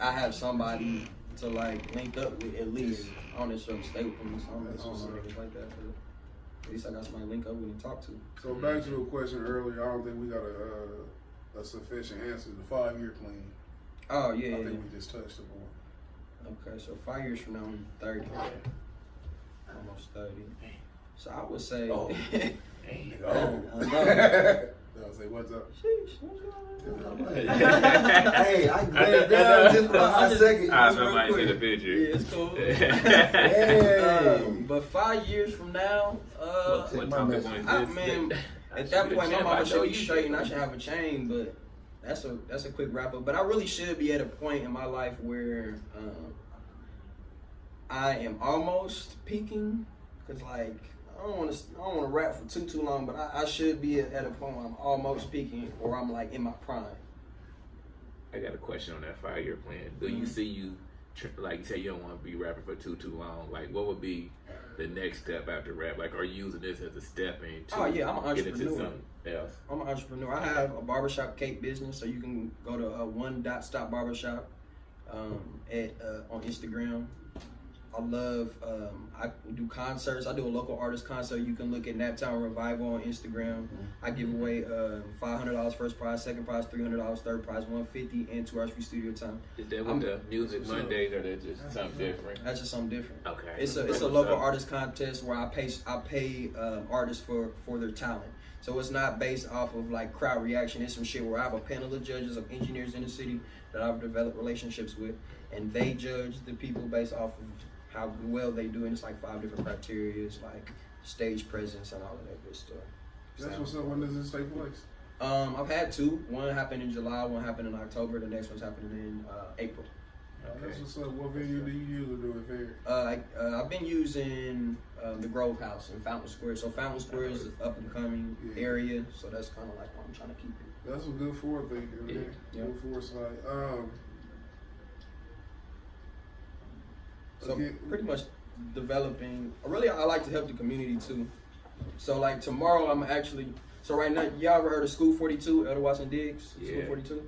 Speaker 6: I have somebody to like link up with at least on this show, stay with them, something like that. But at least I got somebody to link up with and talk to.
Speaker 4: So back to the question earlier, I don't think we got a sufficient answer. The 5-year plan.
Speaker 6: Oh yeah,
Speaker 4: I think we just touched upon.
Speaker 6: Okay, so 5 years from now, I'm 30. Almost 30. So I would say.
Speaker 4: Oh. I was like, what's up?
Speaker 7: Hey, I glanced down just for a hot second.
Speaker 5: I see the picture.
Speaker 6: Yeah, it's cool.
Speaker 7: Hey.
Speaker 6: But 5 years from now,
Speaker 5: what topic point is
Speaker 6: man, at that point, my mama should be straight and I should have a chain. But that's a quick wrap up. But I really should be at a point in my life where I am almost peaking, because like I don't want to rap for too long, but I should be at a point where I'm almost peaking, or I'm like in my prime.
Speaker 5: I got a question on that 5-year plan. Do you see you, like you say, you don't want to be rapping for too long? Like, what would be the next step after rap? Like, are you using this as a stepping to
Speaker 6: Oh yeah, I'm an
Speaker 5: get into
Speaker 6: entrepreneur.
Speaker 5: something else?
Speaker 6: I'm an entrepreneur. I have a barbershop cake business, so you can go to one.stop barbershop on Instagram. I love, I do concerts. I do a local artist concert. You can look at Naptown Revival on Instagram. I give away $500 first prize, second prize $300, third prize $150, and 2 hours free studio time.
Speaker 5: Is that with the Music Mondays, or that just something different?
Speaker 6: That's just something different.
Speaker 5: Okay.
Speaker 6: It's a local artist contest where I pay artists for their talent. So it's not based off of like crowd reaction. It's some shit where I have a panel of judges of engineers in the city that I've developed relationships with, and they judge the people based off of how well they do, and it's like 5 different criteria. It's like stage presence and all of that good stuff.
Speaker 4: That's what's up. When does this take place?
Speaker 6: I've had 2. One happened in July, one happened in October. The next one's happening in April.
Speaker 4: That's what's up. What venue do you usually do it fair?
Speaker 6: I've been using the Grove House in Fountain Square. So Fountain Square is an up and coming area, so that's kind of like what I'm trying to keep it.
Speaker 4: That's a good forward thinking, man.
Speaker 6: Yeah.
Speaker 4: Good foresight.
Speaker 6: So
Speaker 4: okay.
Speaker 6: pretty much developing. Really, I like to help the community too. So like tomorrow, I'm actually. So right now, y'all ever heard of School 42, Elder Watson Diggs?
Speaker 5: Yeah.
Speaker 6: School 42.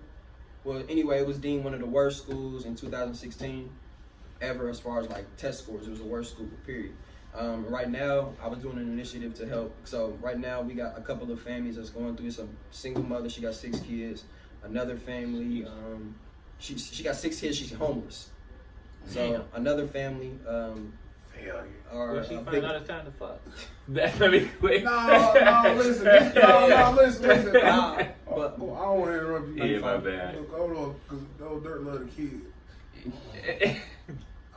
Speaker 6: Well, anyway, it was deemed one of the worst schools in 2016 ever as far as like test scores. It was the worst school, period. Right now, I was doing an initiative to help. So right now, we got a couple of families that's going through. It's a single mother. She got 6 kids. Another family, she got 6 kids. She's homeless. So another family,
Speaker 4: Failure.
Speaker 5: Well, she find out it's time to fuck. That's gonna be quick.
Speaker 4: No, listen. Listen.
Speaker 6: but
Speaker 4: I don't want to interrupt you.
Speaker 5: Yeah, my bad.
Speaker 4: Look, hold on, because those dirt love the kid.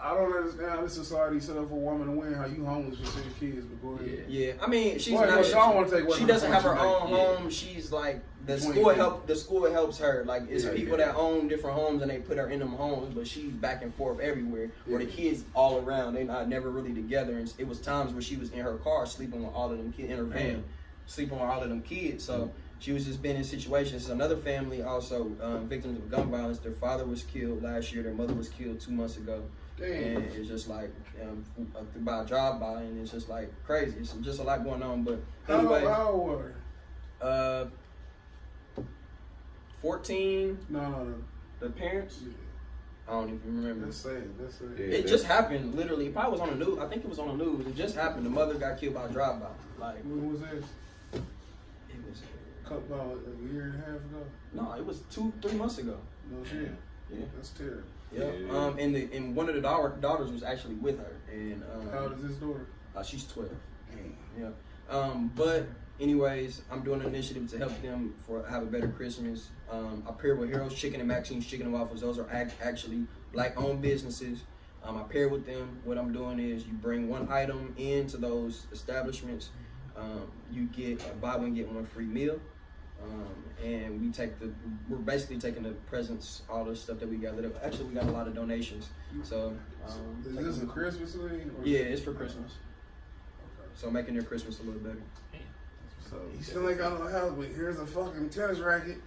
Speaker 4: I don't understand how this society set up for a woman to win. How you homeless for 6 kids, but go ahead.
Speaker 6: Yeah, I mean, she's
Speaker 4: Boy,
Speaker 6: not.
Speaker 4: I don't want to take away
Speaker 6: She
Speaker 4: from
Speaker 6: doesn't
Speaker 4: the
Speaker 6: have her
Speaker 4: point
Speaker 6: own
Speaker 4: you make.
Speaker 6: home. She's like the
Speaker 4: Between
Speaker 6: school
Speaker 4: them.
Speaker 6: The school helps her. Like it's
Speaker 4: Yeah,
Speaker 6: people
Speaker 4: yeah.
Speaker 6: that own different homes and they put her in them homes, but she's back and forth everywhere. Where the kids all around, they not never really together. And it was times where she was in her car sleeping with all of them kids in her van, sleeping with all of them kids. So she was just been in situations. Another family also victims of gun violence. Their father was killed last year. Their mother was killed 2 months ago.
Speaker 4: Damn.
Speaker 6: And it's just like by a drive-by, and it's just like crazy. It's just a lot going on. But anyway,
Speaker 4: How old were her?
Speaker 6: 14.
Speaker 4: No.
Speaker 6: The parents.
Speaker 4: Yeah.
Speaker 6: I don't even remember.
Speaker 4: That's sad.
Speaker 5: Yeah.
Speaker 6: It just happened. Literally, it probably was on the news. I think it was on the news. It just happened. The mother got killed by a drive-by. Like
Speaker 4: When was this?
Speaker 6: it was.
Speaker 4: About a year and a half ago?
Speaker 6: No, it was 2-3 months ago.
Speaker 4: No shit.
Speaker 6: Yeah.
Speaker 4: That's terrible.
Speaker 6: Yeah.
Speaker 5: Yeah.
Speaker 6: And one of the daughters was actually with her, and
Speaker 4: How old is this daughter?
Speaker 6: she's 12.
Speaker 4: Damn.
Speaker 6: Yeah. But anyways, I'm doing an initiative to help them have a better Christmas. I pair with Heroes Chicken and Maxine's Chicken and Waffles. Those are actually black-owned businesses. I pair with them. What I'm doing is you bring one item into those establishments. You get a buy one get one free meal. And we're basically taking the presents, all the stuff that we gathered up. Actually, we got a lot of donations. So,
Speaker 4: Is this a Christmas thing? Or
Speaker 6: yeah, it's for Christmas. So making their Christmas a little better.
Speaker 4: You still ain't got no house, but here's a fucking tennis racket.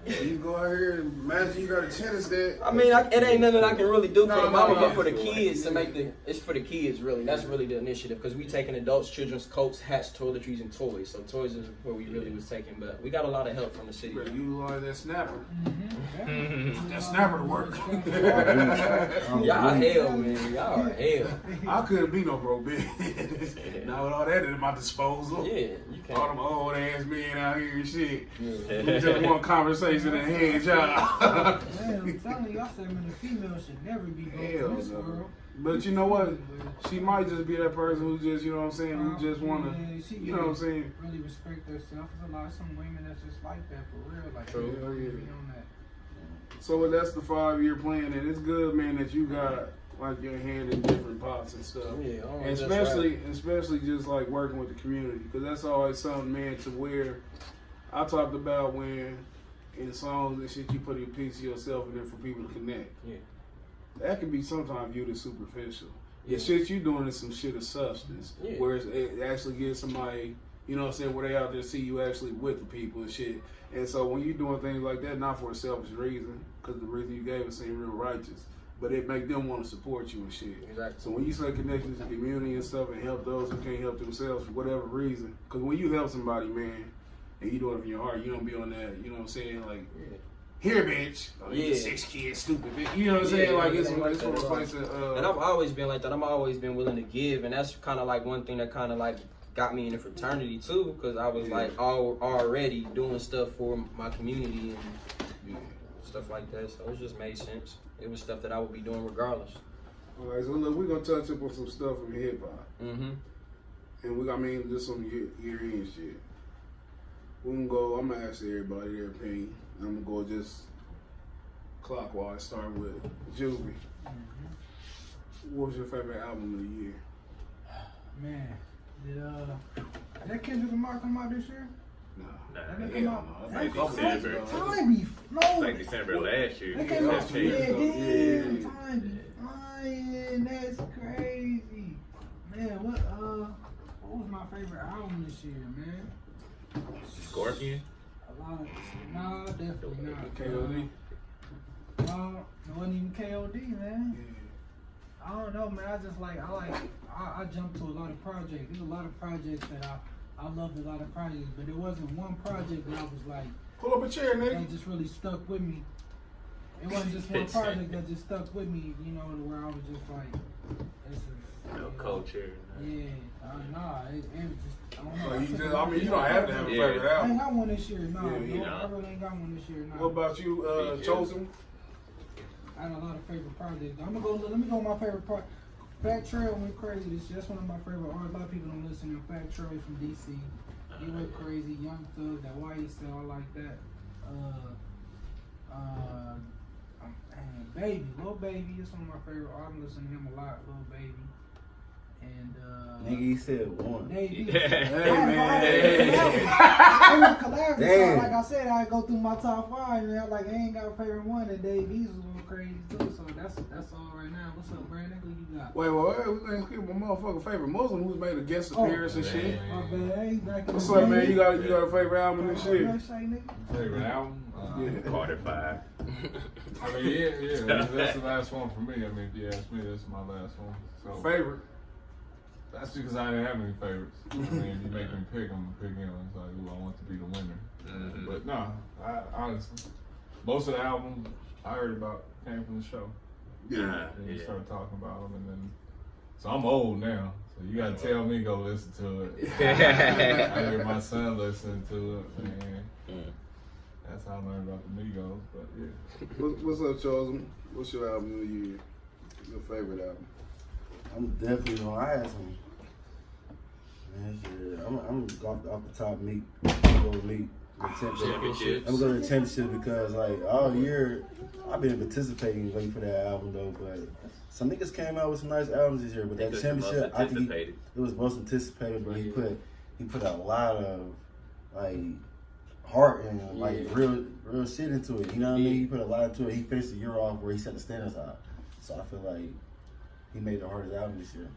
Speaker 4: You go out here and imagine you got a tennis net.
Speaker 6: I mean, it ain't nothing I can really do for
Speaker 4: No,
Speaker 6: the mama,
Speaker 4: no,
Speaker 6: but for the
Speaker 4: yeah.
Speaker 6: kids to make it's for the kids really. That's really the initiative because we taking adults, children's coats, hats, toiletries, and toys. So toys is where we really was taking, but we got a lot of help from the city.
Speaker 4: Better utilize that snapper.
Speaker 8: Mm-hmm.
Speaker 4: That snapper to work.
Speaker 6: Y'all hell, man. Y'all are hell.
Speaker 4: I couldn't be no broke bitch. Now with all that at my disposal.
Speaker 6: Yeah, you
Speaker 4: All
Speaker 6: can't.
Speaker 4: them old ass men out here and shit.
Speaker 6: Yeah.
Speaker 4: We just want conversation and hand job.
Speaker 8: Man, I'm telling you, I said, man, the female should never be broke
Speaker 4: Hell
Speaker 8: in this
Speaker 4: no.
Speaker 8: world.
Speaker 4: But you know what? She might just be that person who just, you know what I'm saying, who just wanna,
Speaker 8: Man, she
Speaker 4: you know what I'm saying?
Speaker 8: really respect herself. There's a lot of some women that's just like that for real. Like,
Speaker 6: True.
Speaker 8: they really be on that.
Speaker 4: So that's the 5-year plan, and it's good, man, that you got like your hand in different pots and stuff.
Speaker 6: Yeah, I don't know,
Speaker 4: And
Speaker 6: that's right.
Speaker 4: especially just like working with the community, because that's always something, man, to where I talked about when in songs and shit you put a piece of yourself in there for people to connect.
Speaker 6: Yeah.
Speaker 4: That can be sometimes viewed as superficial. The shit you doing is some shit of substance.
Speaker 6: Yeah.
Speaker 4: Whereas it actually gives somebody, you know what I'm saying, where they out there see you actually with the people and shit. And so when you doing things like that, not for a selfish reason, because the reason you gave it seemed real righteous, but it make them want to support you and shit.
Speaker 6: Exactly.
Speaker 4: So when you say connections to the community and stuff and help those who can't help themselves for whatever reason, because when you help somebody, man, and you do it from your heart, you don't be on that, you know what I'm saying, like, here, bitch. Oh, you 6 kids, stupid bitch. You know what I'm saying? Like, it's from a place of...
Speaker 6: and I've always been like that. I've always been willing to give, and that's kind of like one thing that kind of like got me in the fraternity too, because I was like already doing stuff for my community and stuff like that. So it just made sense. It was stuff that I would be doing regardless.
Speaker 4: All right, so look, we're going to touch up on some stuff from hip-hop.
Speaker 6: Mm-hmm.
Speaker 4: And just some year-end shit. We can go, I'm going to ask everybody their opinion. I'm going to go just clockwise, start with Juvie. What was your favorite album of the year?
Speaker 8: Man, did that Kendrick Lamar come out this year?
Speaker 4: No.
Speaker 8: That came out.
Speaker 5: It's like December.
Speaker 8: Time be
Speaker 5: It's like December last year.
Speaker 8: That came out.
Speaker 5: That's cheap.
Speaker 8: Yeah, time be flying. That's crazy. Man, what was my favorite album this year, man?
Speaker 5: Scorpion?
Speaker 8: Nah, definitely not.
Speaker 4: KOD?
Speaker 8: No, it wasn't even KOD, man. I don't know, man. I jumped to a lot of projects. There's a lot of projects that I loved a lot of projects, but there wasn't one project that I was like,
Speaker 4: Pull up a chair, nigga.
Speaker 8: that just really stuck with me. It wasn't just one project that just stuck with me, you know, where I was just like, this is
Speaker 5: No culture.
Speaker 8: Yeah, nah, it just, I don't know.
Speaker 4: So you don't have to have a favorite
Speaker 8: I ain't
Speaker 4: album.
Speaker 8: got one this year, no.
Speaker 4: Yeah,
Speaker 8: I really ain't got one this year, no.
Speaker 4: What about you, Chosen?
Speaker 8: I had a lot of favorite projects. Let me go with my favorite part. Fat Trail went crazy this year. That's one of my favorite artists. A lot of people don't listen to Fat Trail from DC. He went crazy. Young Thug, that YSL, I like that. Baby, Lil Baby is one of my favorite artists. I listen to him a lot, Lil Baby. And
Speaker 7: nigga, he said one.
Speaker 8: Hey,
Speaker 5: man.
Speaker 8: I was collabing.
Speaker 7: Damn.
Speaker 8: So like I said, I go through my top 5, and I'm like, I ain't got a favorite one. And Dave East was going crazy too. So that's all right now. What's up, Brandon? Who you got?
Speaker 4: Wait, we ain't skip my motherfucking favorite Muslim who's made a guest appearance and shit.
Speaker 8: My bad. I ain't back in
Speaker 4: What's
Speaker 8: the
Speaker 4: up,
Speaker 8: game.
Speaker 4: man? You got a favorite album this year?
Speaker 9: Favorite album?
Speaker 5: Carter 5.
Speaker 9: I mean, yeah, that's the last one for me. I mean, if you ask me, that's my last one. So
Speaker 4: Favorite?
Speaker 9: that's because I didn't have any favorites. I mean, if you make me pick, I'm gonna pick him. It's like, ooh, I want to be the winner. But no, I honestly, most of the albums I heard about came from the show.
Speaker 4: Yeah.
Speaker 9: And you start talking about them, and then so I'm old now. So you gotta tell me go listen to it. I hear my son listen to it, man. That's how I learned about the Migos, but yeah.
Speaker 4: What's up, Chosen? What's your album of the year? Your favorite album?
Speaker 7: I'm definitely gonna ask him. Man, shit, I'm off the top Meek. I'm gonna go Meek.
Speaker 5: Championships.
Speaker 7: I'm gonna go to championship because like all year I've been anticipating waiting for that album though, but some niggas came out with some nice albums this year, but that championship I think it was most anticipated, but he put a lot of like heart and like real shit into it. You know what I mean? He put a lot into it. He finished the year off where he set the standards high. So I feel like he made the hardest album this year.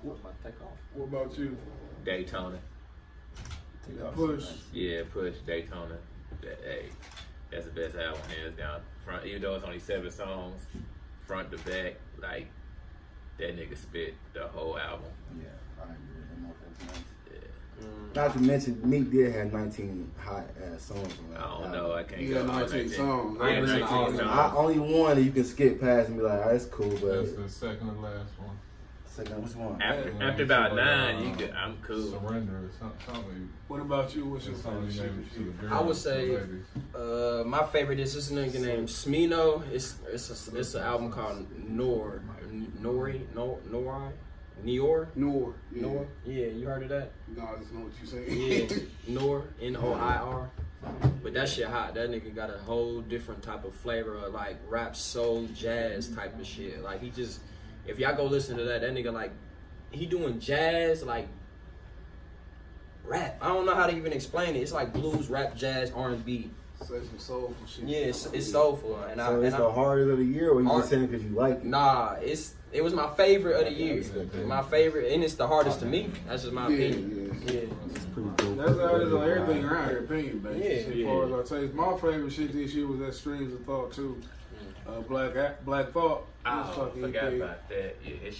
Speaker 4: What about you?
Speaker 5: Daytona.
Speaker 4: Push.
Speaker 5: Yeah, Push, Daytona. Hey, that's the best album, hands down. Front, even though it's only 7 songs, front to back, like that nigga spit the whole album.
Speaker 7: Yeah, I agree with him. Not to mention, Meek did have 19 hot ass songs on that.
Speaker 5: I don't
Speaker 7: album.
Speaker 5: know, I can't
Speaker 4: He
Speaker 5: go
Speaker 4: got
Speaker 5: all
Speaker 4: 19 songs.
Speaker 5: I ain't 19 songs.
Speaker 7: Only one that you can skip past and be like, oh, that's cool, but
Speaker 9: That's the second to last one.
Speaker 7: second, which one?
Speaker 5: After about 9, I'm cool.
Speaker 9: Surrender or something.
Speaker 4: What about you? What's your favorite shit this year?
Speaker 6: I would say my favorite is this nigga named Smino. It's an album called Noor. Yeah, you heard of that?
Speaker 4: No, I just know what you're saying.
Speaker 6: Yeah, Noor, Noir. But that shit hot. That nigga got a whole different type of flavor of like rap, soul, jazz type of shit. Like he just, if y'all go listen to that nigga like, he doing jazz like rap. I don't know how to even explain it. It's like blues, rap, jazz, R&B
Speaker 4: Say some soulful shit.
Speaker 6: Yeah, it's soulful, and
Speaker 7: So it's the hardest of the year, or you just saying because you like it?
Speaker 6: Nah, it was my favorite of the year. My favorite, and it's the hardest to me. That's just my opinion. Yeah.
Speaker 7: It's pretty dope.
Speaker 4: That's how it is on everything around here, opinion, baby.
Speaker 6: Yeah.
Speaker 4: As far as I taste, my favorite shit this year was that Streams of Thought too. Black Thought.
Speaker 5: Oh, I forgot about that. Yeah, that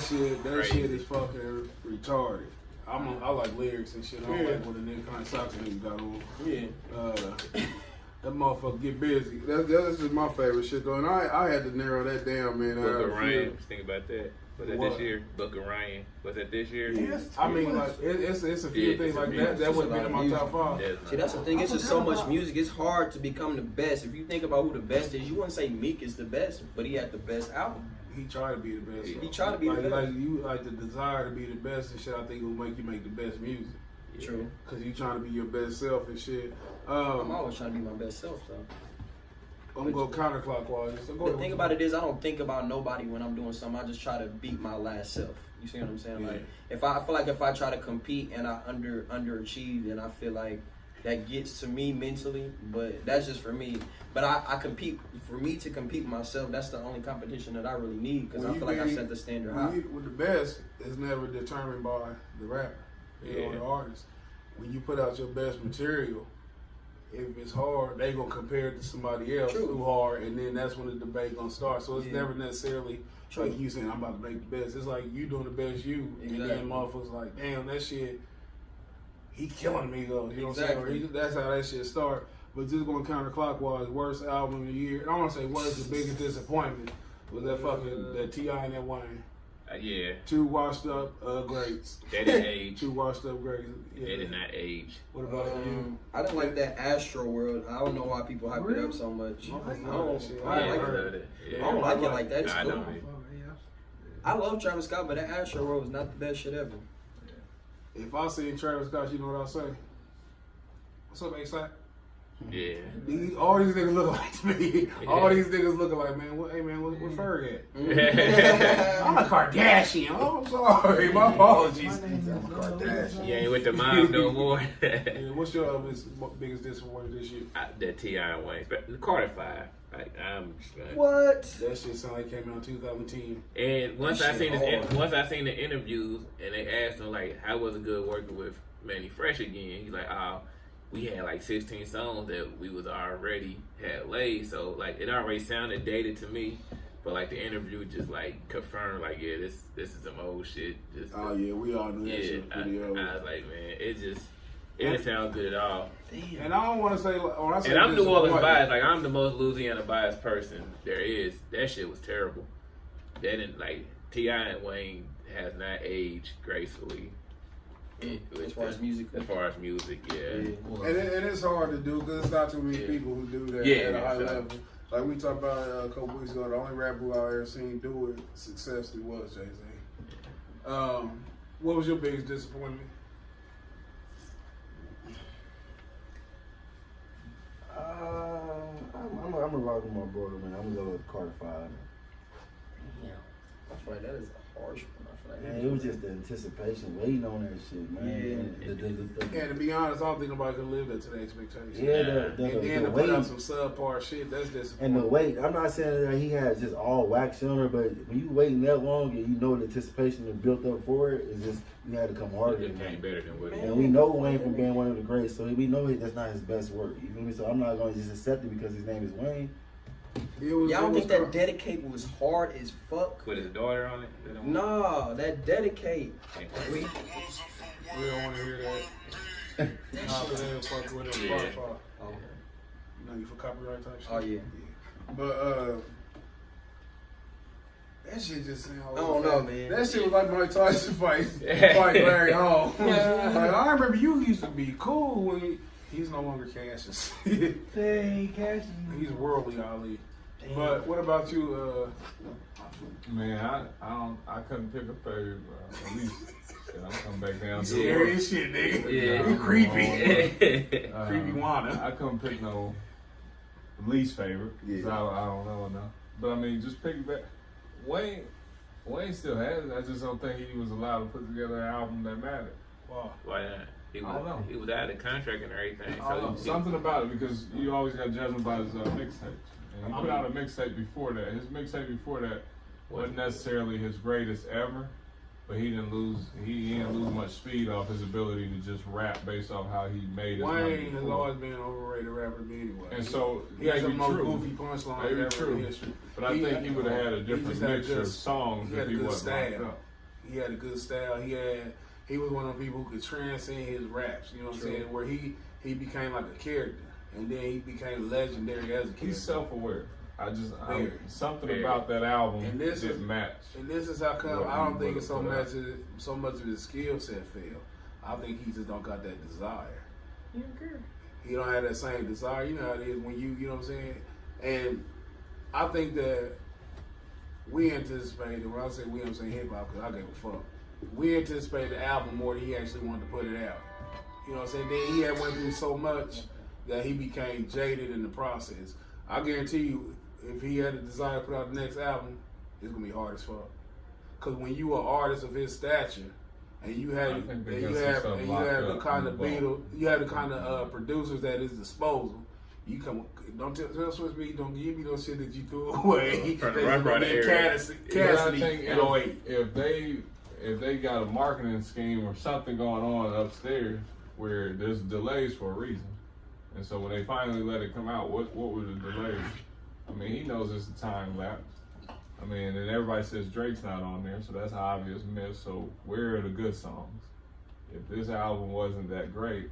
Speaker 5: shit.
Speaker 4: That shit is fucking retarded. I like lyrics and shit. I don't like what the nigga kind of socks nigga got on.
Speaker 6: Yeah.
Speaker 4: That motherfucker get busy. That's just my favorite shit though. And I had to narrow that down, man.
Speaker 5: Book of Ryan. Think about that. Was that this year? Book of Ryan. Was that this year?
Speaker 4: Yes. I mean, like it's a few things like that. That wouldn't be in my top 5.
Speaker 6: See, that's the thing. It's just so much music. It's hard to become the best. If you think about who the best is, you wouldn't say Meek is the best, but he had the best album.
Speaker 4: He tried to be the best.
Speaker 6: He tried to be the best.
Speaker 4: Like you, like the desire to be the best and shit. I think will make you make the best music.
Speaker 6: True.
Speaker 4: Cause you trying to be your best self and shit.
Speaker 6: I'm always trying to be my best self, though.
Speaker 4: I'm gonna go counterclockwise. So
Speaker 6: The thing about it is, I don't think about nobody when I'm doing something. I just try to beat my last self. You see what I'm saying?
Speaker 4: Yeah.
Speaker 6: Like, I feel like if I try to compete and I underachieve, then I feel like that gets to me mentally. But that's just for me. But I compete. For me to compete with myself, that's the only competition that I really need, because I feel like I set the standard high.
Speaker 4: With the best is never determined by the rapper, or the artist. When you put out your best material, if it's hard, they gonna compare it to somebody else who hard, and then that's when the debate gonna start. So it's never necessarily like you saying I'm about to make the best. It's like you doing the best you, and then motherfuckers like, damn, that shit, he killing me though. You know what I'm saying? That's how that shit start. But just going counterclockwise, worst album of the year. I don't want to say worst, the biggest disappointment was that fucking that T.I. and that Wayne.
Speaker 5: Yeah.
Speaker 4: 2 washed up greats.
Speaker 5: They didn't age.
Speaker 4: 2 washed up greats. Yeah.
Speaker 5: They did not age.
Speaker 4: What about you?
Speaker 6: I didn't like that Astro World. I don't know why people hype it up so much. I don't like it like that. It's cool. I love Travis Scott, but that Astro World was not the best shit ever.
Speaker 4: If I seen Travis Scott, you know what I'll say? What's up, A$AP?
Speaker 5: Yeah.
Speaker 4: All these niggas look like to me. Yeah. All these niggas looking like, man, what Ferg at? I'm a Kardashian. Oh, I'm sorry. My apologies. I'm a Kardashian.
Speaker 5: You ain't with the mom no more.
Speaker 4: What's your biggest disappointment this year?
Speaker 5: That T.I. and Wayne. The Carter 5. Like, I'm just like,
Speaker 6: what?
Speaker 4: That shit sound like it came out in 2010.
Speaker 5: And once I seen the interviews and they asked him like, how was it good working with Manny Fresh again? He's like, oh, we had like 16 songs that we was already had laid, so like it already sounded dated to me. But like the interview just like confirmed, like, yeah, this is some old shit. Just
Speaker 4: we all knew that shit pretty old.
Speaker 5: I was like, man, it didn't sound good at all.
Speaker 4: Damn. And I don't want to say, when I say,
Speaker 5: and I'm New Orleans biased, like I'm the most Louisiana biased person there is. That shit was terrible. That didn't like T.I. and Wayne has not aged gracefully.
Speaker 6: As far as music,
Speaker 5: yeah.
Speaker 4: And it's hard to do because it's not too many people who do that at a high level. Like we talked about a couple weeks ago, the only rapper who I ever seen do it successfully was Jay-Z. What was your biggest disappointment?
Speaker 7: I'm a rock with my brother, man. I'm gonna go with Carter 5.
Speaker 6: Yeah, I feel like that is a harsh one.
Speaker 7: Man, it was just the anticipation, waiting on that shit, man.
Speaker 4: Yeah, to be honest, I don't think nobody could live up to the expectation.
Speaker 7: Yeah,
Speaker 4: and then to put out some subpar shit, that's disappointing.
Speaker 7: And the wait, I'm not saying that he had just all wax on her, but when you waiting that long and you know the anticipation that built up for it, it's just, you had to come harder.
Speaker 5: It came better than what.
Speaker 7: And we know Wayne from being one of the greats, so we know that's not his best work. You feel me? So I'm not going to just accept it because his name is Wayne.
Speaker 6: Y'all don't think that Dedicate was hard as fuck?
Speaker 5: With his daughter on it?
Speaker 6: Nah, that Dedicate.
Speaker 4: We don't want to hear that. Fuck with it.
Speaker 6: Yeah.
Speaker 4: Oh. You know, you for copyright type shit?
Speaker 6: Oh, yeah.
Speaker 4: But, that shit just sounds
Speaker 6: I don't know, man.
Speaker 4: That shit was like Mike Tyson fight Larry Hall. Like, I remember you used to be cool when he's no longer Cassius.
Speaker 8: Hey, Cassius.
Speaker 4: He's worldly Ali. Damn. But what about you?
Speaker 9: Man, I couldn't pick a favorite, bro. At least I'm coming back down to
Speaker 4: scary as shit, nigga.
Speaker 5: Yeah,
Speaker 4: you creepy. Creepy Wanda.
Speaker 9: I couldn't pick no least favorite. Yeah. I don't know enough. But I mean, just pick back. Wayne still has it. I just don't think he was allowed to put together an album that mattered.
Speaker 4: Wow.
Speaker 5: Why not? He
Speaker 9: I don't know.
Speaker 5: was, he was out of contract and everything.
Speaker 9: I don't know.
Speaker 5: So
Speaker 9: Something about it, because you always got judgment by his mixtapes. And he put out a mixtape before that. His mixtape before that wasn't necessarily his greatest ever, but he didn't lose much speed off his ability to just rap based off how he made his money
Speaker 4: Wayne has
Speaker 9: before.
Speaker 4: always been an overrated rapper to me anyway.
Speaker 9: And so
Speaker 4: he has the
Speaker 9: maybe
Speaker 4: most
Speaker 9: true.
Speaker 4: goofy punchlines
Speaker 9: Maybe
Speaker 4: ever
Speaker 9: true.
Speaker 4: in history.
Speaker 9: But I think he would have had a different
Speaker 4: just had a
Speaker 9: mixture
Speaker 4: good-
Speaker 9: of songs
Speaker 4: he
Speaker 9: if
Speaker 4: had a
Speaker 9: he
Speaker 4: good
Speaker 9: wasn't locked
Speaker 4: style.
Speaker 9: up.
Speaker 4: He had a good style. He was one of the people who could transcend his raps. You know what I'm saying? Where he became like a character, and then he became legendary as a character.
Speaker 9: He's self-aware.
Speaker 4: Very.
Speaker 9: Something
Speaker 5: Very.
Speaker 9: about that album
Speaker 4: And this
Speaker 9: didn't
Speaker 4: is-
Speaker 9: match.
Speaker 4: And this is how come
Speaker 9: What
Speaker 4: I don't
Speaker 9: he
Speaker 4: think it's so
Speaker 9: would've
Speaker 4: much
Speaker 9: put
Speaker 4: so much of his skill set failed. I think he just don't got that desire. He don't have that same desire. You know how it is when you know what I'm saying? And I think that we anticipated, when I say we, I'm saying hip hop because I gave a fuck. We anticipated the album more than he actually wanted to put it out. You know what I'm saying? Then he had went through so much that he became jaded in the process. I guarantee you, if he had a desire to put out the next album, it's gonna be hard as fuck. Cause when you an artist of his stature, and you have the kind of producers at his disposal, you come. Don't tell Swiss me. Don't give me those shit that you threw away.
Speaker 5: From the Rough Rider era.
Speaker 4: Cassidy in 08.
Speaker 9: If they got a marketing scheme or something going on upstairs where there's delays for a reason, and so when they finally let it come out, what were the delays? I mean, he knows it's a time lapse. I mean, and everybody says Drake's not on there, so that's an obvious miss. So where are the good songs? If this album wasn't that great,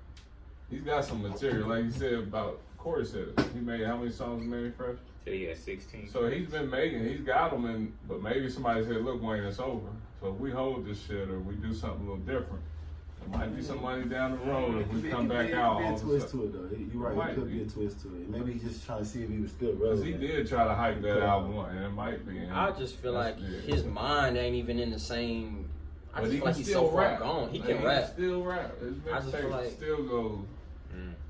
Speaker 9: he's got some material. Like you said about Corey said it. He made how many songs in Mary Fresh?
Speaker 5: he had 16.
Speaker 9: So he's been making, he's got them, but maybe somebody said, look, Wayne, it's over. So if we hold this shit or we do something a little different, there might be some money down the road if we come back out.
Speaker 7: There
Speaker 9: all
Speaker 7: could be a
Speaker 9: of a
Speaker 7: twist
Speaker 9: sudden.
Speaker 7: to it, though. You're right,
Speaker 9: Might
Speaker 7: it could
Speaker 9: be.
Speaker 7: be a twist to it. Maybe he's just trying to see if he was still
Speaker 9: Because
Speaker 7: relevant.
Speaker 9: he did try to hype that album up, and it might be. And
Speaker 6: I just feel like his mind ain't even in the same. I
Speaker 9: But
Speaker 6: just
Speaker 9: he
Speaker 6: feel
Speaker 9: can
Speaker 6: like he's
Speaker 9: still
Speaker 6: so far
Speaker 9: rap.
Speaker 6: gone. He
Speaker 9: Like,
Speaker 6: can rap.
Speaker 9: still rap. His
Speaker 6: I just feel
Speaker 9: mixtape
Speaker 6: like-
Speaker 9: still goes.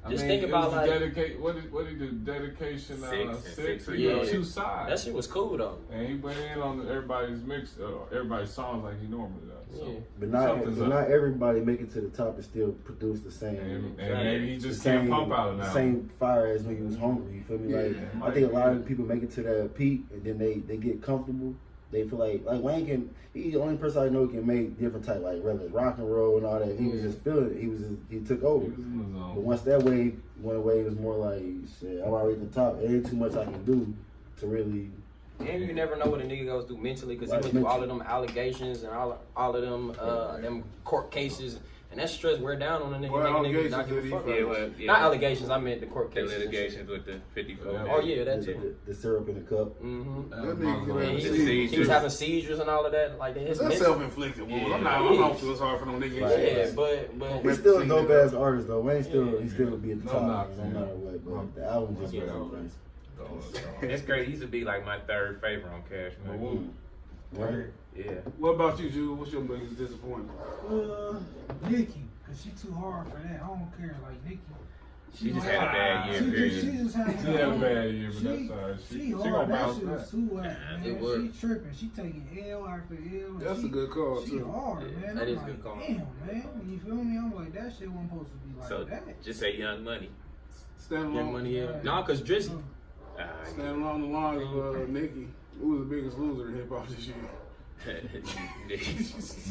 Speaker 9: I
Speaker 6: Just
Speaker 9: mean,
Speaker 6: think about,
Speaker 9: it was
Speaker 6: like-
Speaker 9: dedicate. What did he do? Dedication
Speaker 5: Six,
Speaker 9: He got
Speaker 6: yeah.
Speaker 9: two sides.
Speaker 6: That shit was cool though.
Speaker 9: And he went in on everybody's everybody's songs like he normally does. So.
Speaker 6: Yeah.
Speaker 7: But
Speaker 9: Something's up.
Speaker 7: not everybody make it to the top and still produce the same.
Speaker 9: And maybe he
Speaker 7: the
Speaker 9: just
Speaker 7: same,
Speaker 9: can't pump out an
Speaker 7: the
Speaker 9: album.
Speaker 7: same fire as when he was hungry. You feel me? Like I think a lot of people make it to that peak and then they get comfortable. They feel like Wayne can. He's the only person I know can make different type, like whether it's rock and roll and all that. He was just feeling it. He took over.
Speaker 9: He was in the zone.
Speaker 7: But once that wave went away, it was more like, shit, I'm already at the top. It ain't too much I can do to really.
Speaker 6: And you never know what a nigga goes through mentally because he
Speaker 7: Right,
Speaker 6: went through all
Speaker 7: mentally.
Speaker 6: of them allegations and all of them court cases. And that stress wear down on a nigga.
Speaker 4: Well,
Speaker 6: Nigga
Speaker 4: allegations
Speaker 6: not give a
Speaker 4: did he
Speaker 6: fuck.
Speaker 5: Yeah, well, yeah.
Speaker 6: Not allegations, I meant the court
Speaker 5: The
Speaker 6: cases. and shit.
Speaker 5: litigations with the 54.
Speaker 6: Oh yeah, that too.
Speaker 7: The syrup in the cup.
Speaker 6: Mm-hmm.
Speaker 4: That nigga
Speaker 6: And
Speaker 4: had
Speaker 6: he,
Speaker 4: seizures.
Speaker 6: he was having seizures and all of that. Like his
Speaker 4: That's
Speaker 6: mental-
Speaker 4: self-inflicted wounds.
Speaker 5: Yeah.
Speaker 4: I don't feel sorry for them niggas.
Speaker 7: Right.
Speaker 6: Yeah, but
Speaker 7: He's still a dope ass artist though. Wayne still he still be at the
Speaker 9: No
Speaker 7: top
Speaker 9: knock,
Speaker 7: no
Speaker 9: man.
Speaker 7: matter what. But the album just
Speaker 6: Yeah.
Speaker 7: wasn't
Speaker 5: It's great. He used to be like my third favorite on Cash Money.
Speaker 7: right.
Speaker 5: Yeah.
Speaker 4: What about you, Jude? What's your biggest disappointment?
Speaker 8: Nikki, cause she too hard for that. I don't care. Like Nikki,
Speaker 5: She just had a bad year,
Speaker 8: She
Speaker 5: period.
Speaker 8: just had
Speaker 9: She had a bad year, but that's all right.
Speaker 8: She
Speaker 9: She
Speaker 8: hard.
Speaker 9: gonna
Speaker 8: That
Speaker 9: bounce
Speaker 8: shit
Speaker 9: back.
Speaker 8: was too whack, man.
Speaker 6: It was.
Speaker 8: She tripping. She taking L after L.
Speaker 4: That's
Speaker 8: she,
Speaker 4: a good call,
Speaker 8: She
Speaker 4: too.
Speaker 8: hard,
Speaker 6: Yeah,
Speaker 8: man.
Speaker 6: that
Speaker 8: I'm
Speaker 6: is a
Speaker 8: like,
Speaker 6: good call.
Speaker 8: damn, man. You feel me? I'm like, that shit wasn't supposed to be like
Speaker 5: So
Speaker 8: that.
Speaker 5: just say Young Money.
Speaker 4: Stand
Speaker 6: Young
Speaker 4: along,
Speaker 6: Money, yeah. Nah, cause Drizzy.
Speaker 4: stand along the lines of Nicki. Who was the biggest loser in hip hop this year?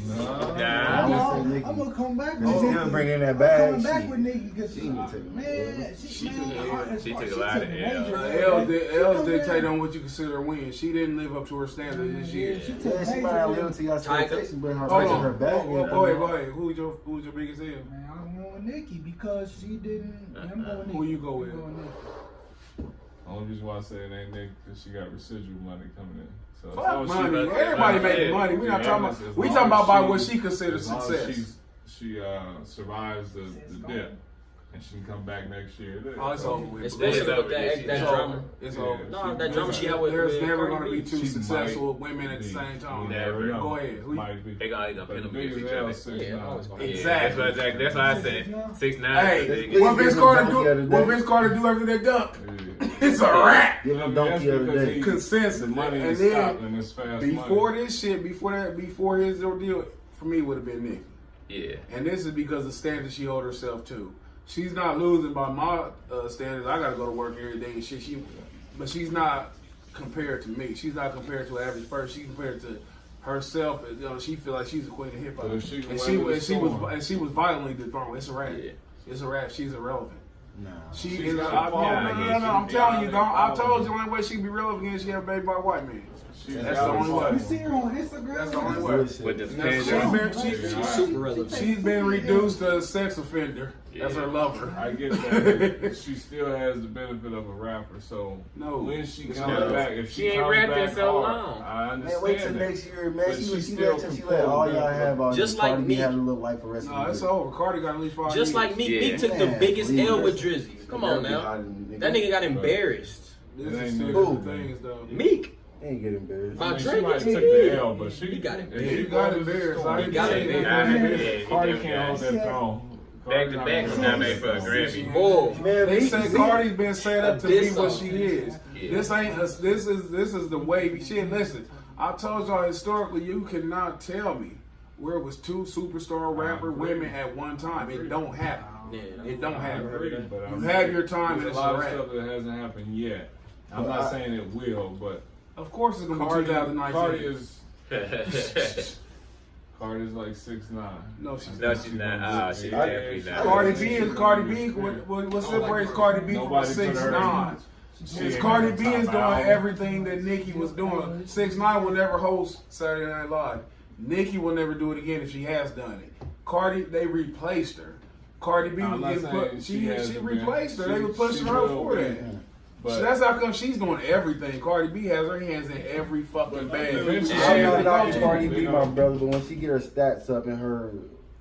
Speaker 9: No.
Speaker 5: Nah.
Speaker 7: Nicki.
Speaker 8: I'm gonna come back with
Speaker 7: She's
Speaker 8: Nicki.
Speaker 7: still bringing that
Speaker 8: I'm
Speaker 7: bag.
Speaker 8: coming back
Speaker 7: She-
Speaker 8: with Nikki because
Speaker 7: she ain't taking
Speaker 8: man,
Speaker 5: She
Speaker 8: man,
Speaker 5: took a-
Speaker 8: as
Speaker 5: she
Speaker 8: far-
Speaker 5: took a
Speaker 8: she
Speaker 5: lot of
Speaker 8: took
Speaker 5: L's.
Speaker 8: major
Speaker 4: L's
Speaker 8: L's.
Speaker 4: dictate on what you consider a win. She didn't live up to her standards this year.
Speaker 8: She took
Speaker 7: Yeah, she might
Speaker 8: major
Speaker 7: not
Speaker 8: L's.
Speaker 7: live to your expectations, but her
Speaker 4: Hold
Speaker 7: taking
Speaker 4: on.
Speaker 7: her bag.
Speaker 4: Go ahead. Who's your biggest L?
Speaker 8: Man, I'm going with Nikki because she didn't. I'm going with Nikki.
Speaker 4: Who you go with?
Speaker 8: I'm going Nikki.
Speaker 9: Only reason why I say it ain't Nick because she got residual money coming in. So as
Speaker 4: Fuck
Speaker 9: long as she-
Speaker 4: money.
Speaker 5: look-
Speaker 4: Everybody
Speaker 5: Yeah.
Speaker 4: making money. We not
Speaker 9: Yeah,
Speaker 4: talking
Speaker 9: as
Speaker 4: about.
Speaker 9: long
Speaker 4: We
Speaker 9: as
Speaker 4: talking about by
Speaker 9: she-
Speaker 4: what she considers
Speaker 9: as long as
Speaker 4: success.
Speaker 9: She survives the dip and she can come back next year.
Speaker 4: Oh, it's over with.
Speaker 6: Especially
Speaker 5: It's
Speaker 6: with
Speaker 5: over,
Speaker 6: that
Speaker 5: yeah.
Speaker 6: drama.
Speaker 4: It's
Speaker 9: Yeah.
Speaker 4: over.
Speaker 6: No, that drama she had with
Speaker 4: There's never
Speaker 6: Cardi
Speaker 4: going to be
Speaker 6: B.
Speaker 4: two
Speaker 9: She
Speaker 4: successful
Speaker 9: might
Speaker 4: women at the
Speaker 9: be.
Speaker 4: same time.
Speaker 9: You
Speaker 5: Never
Speaker 9: never know.
Speaker 4: Go ahead. Who you-
Speaker 9: Might be.
Speaker 5: They gonna
Speaker 9: But
Speaker 5: pin
Speaker 9: the
Speaker 5: them against
Speaker 9: biggest
Speaker 5: each
Speaker 9: L
Speaker 5: other.
Speaker 9: 6ix9ine.
Speaker 6: always gonna-
Speaker 4: Exactly.
Speaker 5: That's why I said 6ix9ine.
Speaker 4: Hey, what Vince Carter do after that dunk? It's a wrap.
Speaker 7: Give him dunk the other day.
Speaker 4: Consensus.
Speaker 9: The money
Speaker 4: And
Speaker 9: is
Speaker 4: then
Speaker 9: stopped and it's fast
Speaker 4: before
Speaker 9: money.
Speaker 4: this shit, before his ordeal, for me would have been Nicki.
Speaker 5: Yeah.
Speaker 4: And this is because of the standards she holds herself to. She's not losing by my standards. I gotta go to work every day and shit. But she's not compared to me. She's not compared to an average person. She's compared to herself. You know, she feel like she's a queen of hip hop. And she was violently dethroned. It's a rap. Yeah. It's a rap. She's irrelevant.
Speaker 7: No.
Speaker 4: She is. No, I'm telling you, I told you the only way she can be relevant is she have a baby by a white man. That's the only way.
Speaker 8: You see her on Instagram?
Speaker 4: That's the only way.
Speaker 5: With
Speaker 6: She's super relevant.
Speaker 4: She's been reduced to a sex offender as her lover.
Speaker 9: I get that. She still has the benefit of a rapper, so when she comes back, if she
Speaker 5: ain't
Speaker 9: comes
Speaker 5: rapped
Speaker 9: back
Speaker 5: in so
Speaker 9: hard,
Speaker 5: long.
Speaker 9: I understand.
Speaker 7: Man, wait till
Speaker 9: that.
Speaker 7: next year, man.
Speaker 9: But
Speaker 7: She
Speaker 9: she's
Speaker 7: still
Speaker 9: still
Speaker 7: she let all y'all have all
Speaker 6: Just
Speaker 7: this.
Speaker 6: like
Speaker 7: Cardi B
Speaker 6: me.
Speaker 7: having a little life for the rest
Speaker 4: No,
Speaker 7: of
Speaker 4: it's
Speaker 7: the
Speaker 4: over. Cardi got at least 5
Speaker 6: Just
Speaker 4: years.
Speaker 6: like Meek.
Speaker 5: Yeah.
Speaker 6: Meek took the
Speaker 7: Man,
Speaker 6: biggest
Speaker 7: please.
Speaker 6: L with Drizzy. Come on now. That nigga got embarrassed.
Speaker 4: This
Speaker 9: It
Speaker 4: is
Speaker 9: ain't
Speaker 4: still
Speaker 7: new.
Speaker 4: the things, though.
Speaker 6: Meek.
Speaker 7: He ain't get embarrassed.
Speaker 6: My
Speaker 9: I mean, she
Speaker 6: Drake
Speaker 9: might
Speaker 6: is
Speaker 9: have took
Speaker 6: big.
Speaker 9: the L, but she
Speaker 6: got
Speaker 9: if
Speaker 6: embarrassed.
Speaker 9: she
Speaker 4: He got
Speaker 9: goes
Speaker 4: embarrassed.
Speaker 9: to
Speaker 4: I
Speaker 9: the
Speaker 4: ain't
Speaker 6: got
Speaker 4: saying
Speaker 6: embarrassed.
Speaker 4: that.
Speaker 9: Cardi can't hold that throne.
Speaker 5: Back to back was nominated for a Grammy.
Speaker 6: Boy.
Speaker 7: Man,
Speaker 4: They
Speaker 7: Meek
Speaker 4: say
Speaker 7: is-
Speaker 4: Cardi's been set up to be
Speaker 6: This
Speaker 4: what
Speaker 6: song.
Speaker 4: she is.
Speaker 5: Yeah.
Speaker 4: This ain't us. This is the wavy shit. Listen, I told y'all historically, you cannot tell me where it was 2 superstar rapper women at one time. It don't happen.
Speaker 6: Yeah,
Speaker 4: It don't happen.
Speaker 9: But
Speaker 4: You have your time and
Speaker 9: there's
Speaker 4: it's
Speaker 9: a
Speaker 4: a
Speaker 9: lot of
Speaker 4: wrap.
Speaker 9: stuff that hasn't happened yet. I'm not saying it will, but
Speaker 4: Of course, it's gonna be
Speaker 9: Cardi
Speaker 4: 2019.
Speaker 9: Cardi's like 6'9".
Speaker 4: No, she's
Speaker 5: No,
Speaker 4: not.
Speaker 5: she's not. She's definitely not.
Speaker 4: Cardi B is Cardi B. What separates Cardi B from
Speaker 9: Nobody put her
Speaker 4: 6ix9ine?
Speaker 9: She
Speaker 4: Is
Speaker 9: ain't
Speaker 4: Cardi
Speaker 9: on
Speaker 4: B
Speaker 9: top
Speaker 4: is doing
Speaker 9: album.
Speaker 4: everything that Nicki was doing. 6ix9ine will never host Saturday Night Live. Nicki will never do it again if she has done it. Cardi, they replaced her. Cardi B
Speaker 9: I'm
Speaker 4: was
Speaker 9: not
Speaker 4: getting
Speaker 9: saying
Speaker 4: put.
Speaker 9: she
Speaker 4: She
Speaker 9: hasn't
Speaker 4: replaced her.
Speaker 9: been.
Speaker 4: They were pushing
Speaker 9: She
Speaker 4: her
Speaker 9: will
Speaker 4: for
Speaker 9: be.
Speaker 4: that.
Speaker 9: But
Speaker 4: So that's how come she's doing everything. Cardi B has her hands in every fucking bag.
Speaker 9: eventually-
Speaker 7: I'm not knocking
Speaker 9: Yeah.
Speaker 7: Cardi B,
Speaker 9: You
Speaker 7: my
Speaker 9: know.
Speaker 7: brother, but when she get her stats up and her,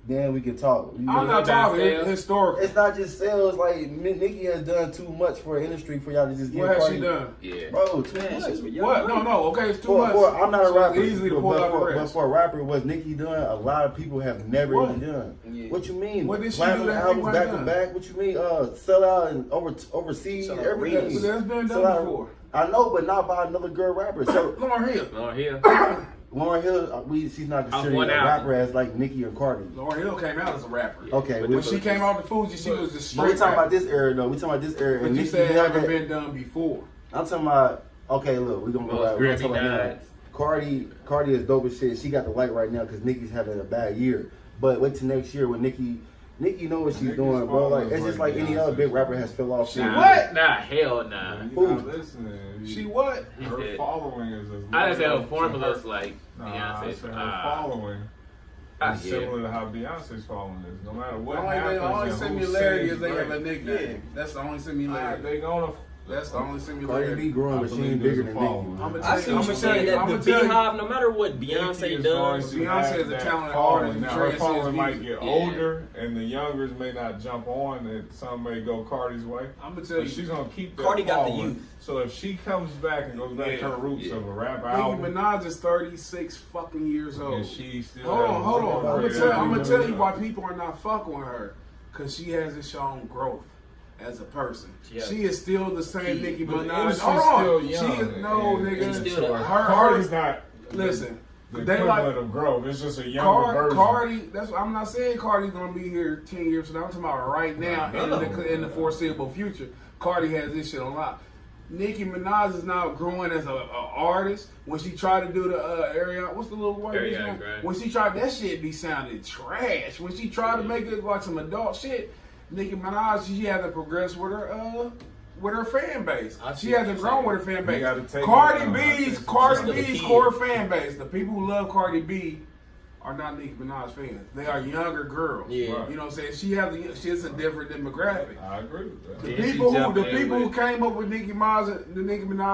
Speaker 7: then we can talk. You
Speaker 4: I'm
Speaker 7: know,
Speaker 4: not talking historical.
Speaker 7: It's not just sales. Like Nicki has done too much for the industry for y'all to just get
Speaker 4: What has
Speaker 7: Cardi.
Speaker 4: she done?
Speaker 5: Yeah.
Speaker 7: Bro, too
Speaker 6: Man,
Speaker 7: much.
Speaker 6: she's with
Speaker 4: What? No. Okay, it's too
Speaker 7: For,
Speaker 4: much.
Speaker 7: I'm not a
Speaker 4: So
Speaker 7: rapper,
Speaker 4: it's easy to pull out the
Speaker 7: but
Speaker 4: rest.
Speaker 7: for a rapper, what Nicki doing, a lot of people have never
Speaker 4: What?
Speaker 7: even done.
Speaker 6: Yeah.
Speaker 7: What you mean?
Speaker 4: What did she
Speaker 7: Platinum
Speaker 4: do that
Speaker 7: albums
Speaker 4: everyone
Speaker 7: back
Speaker 4: done?
Speaker 7: to back? What you mean? Sell out and overseas,
Speaker 6: Sell out
Speaker 7: everything.
Speaker 6: arenas.
Speaker 4: But that's been
Speaker 7: Sell
Speaker 4: done
Speaker 7: out-
Speaker 4: before.
Speaker 7: I know, but not by another girl rapper. So
Speaker 4: Lauryn Hill.
Speaker 5: Lauren Hill.
Speaker 7: Lauren Hill, she's not considered
Speaker 5: one
Speaker 7: a
Speaker 5: album.
Speaker 7: rapper as like Nicki or Cardi.
Speaker 4: Lauryn Hill came out as a rapper.
Speaker 7: Okay,
Speaker 5: But
Speaker 7: we-
Speaker 4: When she came out the Fuji, she was just
Speaker 7: but we
Speaker 4: straight
Speaker 7: talking about
Speaker 4: rap.
Speaker 7: this era though. We talking about this era.
Speaker 4: But
Speaker 7: and
Speaker 4: you
Speaker 7: Nicki
Speaker 4: said it
Speaker 7: had
Speaker 4: haven't
Speaker 7: that-
Speaker 4: been done before.
Speaker 7: I'm talking about. Okay, look, we gonna go
Speaker 5: Well,
Speaker 7: right. We're
Speaker 5: Grammy
Speaker 7: talking about now.
Speaker 5: nods.
Speaker 7: Cardi is dope as shit. She got the light right now because Nicki's having a bad year. But wait till next year when Nicki know what she's
Speaker 9: Nicki's
Speaker 7: doing, bro. Like it's
Speaker 9: following
Speaker 7: just like any
Speaker 9: Beyonce.
Speaker 7: other big rapper has fell off.
Speaker 4: She
Speaker 7: shit.
Speaker 4: what?
Speaker 5: Nah, hell nah.
Speaker 9: You're not listening.
Speaker 4: She what?
Speaker 5: He
Speaker 9: Her
Speaker 5: said-
Speaker 9: following is as
Speaker 5: I just
Speaker 9: low
Speaker 5: have
Speaker 9: as
Speaker 5: formulas
Speaker 9: her-
Speaker 5: like
Speaker 9: Nah, I
Speaker 5: Beyonce.
Speaker 9: said her following
Speaker 5: Ah,
Speaker 9: is
Speaker 5: yeah.
Speaker 9: similar to how Beyonce's following is. No matter what
Speaker 4: The
Speaker 9: happens,
Speaker 4: only
Speaker 9: and who
Speaker 4: similarity
Speaker 9: sings
Speaker 4: is they have a
Speaker 9: great.
Speaker 4: nickname. That's the only similarity.
Speaker 9: They gonna.
Speaker 4: That's the only
Speaker 7: Cardi
Speaker 4: similarity.
Speaker 7: B growing, but she ain't bigger than Nicki.
Speaker 6: I see what you're saying. That the Beehive, no matter what Beyonce does,
Speaker 4: Beyonce is a talented
Speaker 9: following.
Speaker 4: artist.
Speaker 9: Now
Speaker 4: She
Speaker 9: her
Speaker 4: transcends
Speaker 9: following might
Speaker 4: music.
Speaker 9: get older, and the youngers may not jump on, and some may go Cardi's way.
Speaker 4: I'm gonna tell
Speaker 9: But
Speaker 4: you,
Speaker 9: she's gonna keep that
Speaker 6: Cardi got the
Speaker 9: following.
Speaker 6: youth.
Speaker 9: So if she comes back and goes back to
Speaker 4: Yeah,
Speaker 9: her roots
Speaker 5: yeah.
Speaker 9: of a rap
Speaker 4: Nicki
Speaker 9: album,
Speaker 4: Minaj is 36 fucking years old.
Speaker 9: and she still
Speaker 4: Hold
Speaker 9: has
Speaker 4: on. I'm
Speaker 9: great
Speaker 4: gonna
Speaker 9: album,
Speaker 4: tell you why people are not fucking with her. Cause she hasn't shown growth as a person.
Speaker 6: Yeah.
Speaker 4: She is still the same Nicki
Speaker 9: But the
Speaker 4: Minaj.
Speaker 9: industry's
Speaker 4: Hold on.
Speaker 9: still
Speaker 4: She
Speaker 9: young,
Speaker 4: is no
Speaker 9: and-
Speaker 4: nigga.
Speaker 6: and still the-
Speaker 9: Cardi's not.
Speaker 4: Listen.
Speaker 9: The
Speaker 4: They
Speaker 9: equivalent
Speaker 4: like
Speaker 9: of growth. It's just a younger version.
Speaker 4: Cardi. That's I'm not saying Cardi's gonna be here 10 years from now. I'm talking about right now and in the foreseeable future. Cardi has this shit on lock. Nicki Minaj is now growing as a artist. When she tried to do the area, what's the little white bitch
Speaker 5: Ariana
Speaker 4: name?
Speaker 5: Grande.
Speaker 4: When she tried that shit, be sounding trash. When she tried to make it like some adult shit, Nicki Minaj, she had to progress with her fan base.
Speaker 6: I see
Speaker 4: She had
Speaker 6: what
Speaker 4: to
Speaker 6: you're
Speaker 4: grow
Speaker 6: saying.
Speaker 4: with her fan
Speaker 9: You gotta
Speaker 4: base.
Speaker 9: take
Speaker 4: Cardi
Speaker 9: it down. I
Speaker 4: B's
Speaker 9: think
Speaker 4: Cardi
Speaker 6: she's still a
Speaker 4: B's
Speaker 6: kid.
Speaker 4: core fan base. The people who love Cardi B are not Nicki Minaj fans. They are younger girls.
Speaker 6: Yeah.
Speaker 4: You know what I'm saying? She's a different demographic.
Speaker 9: I agree with that.
Speaker 4: The
Speaker 5: Yeah,
Speaker 4: people
Speaker 5: she
Speaker 4: who
Speaker 5: jumped in
Speaker 4: who
Speaker 5: with-
Speaker 4: came up with Nicki Minaj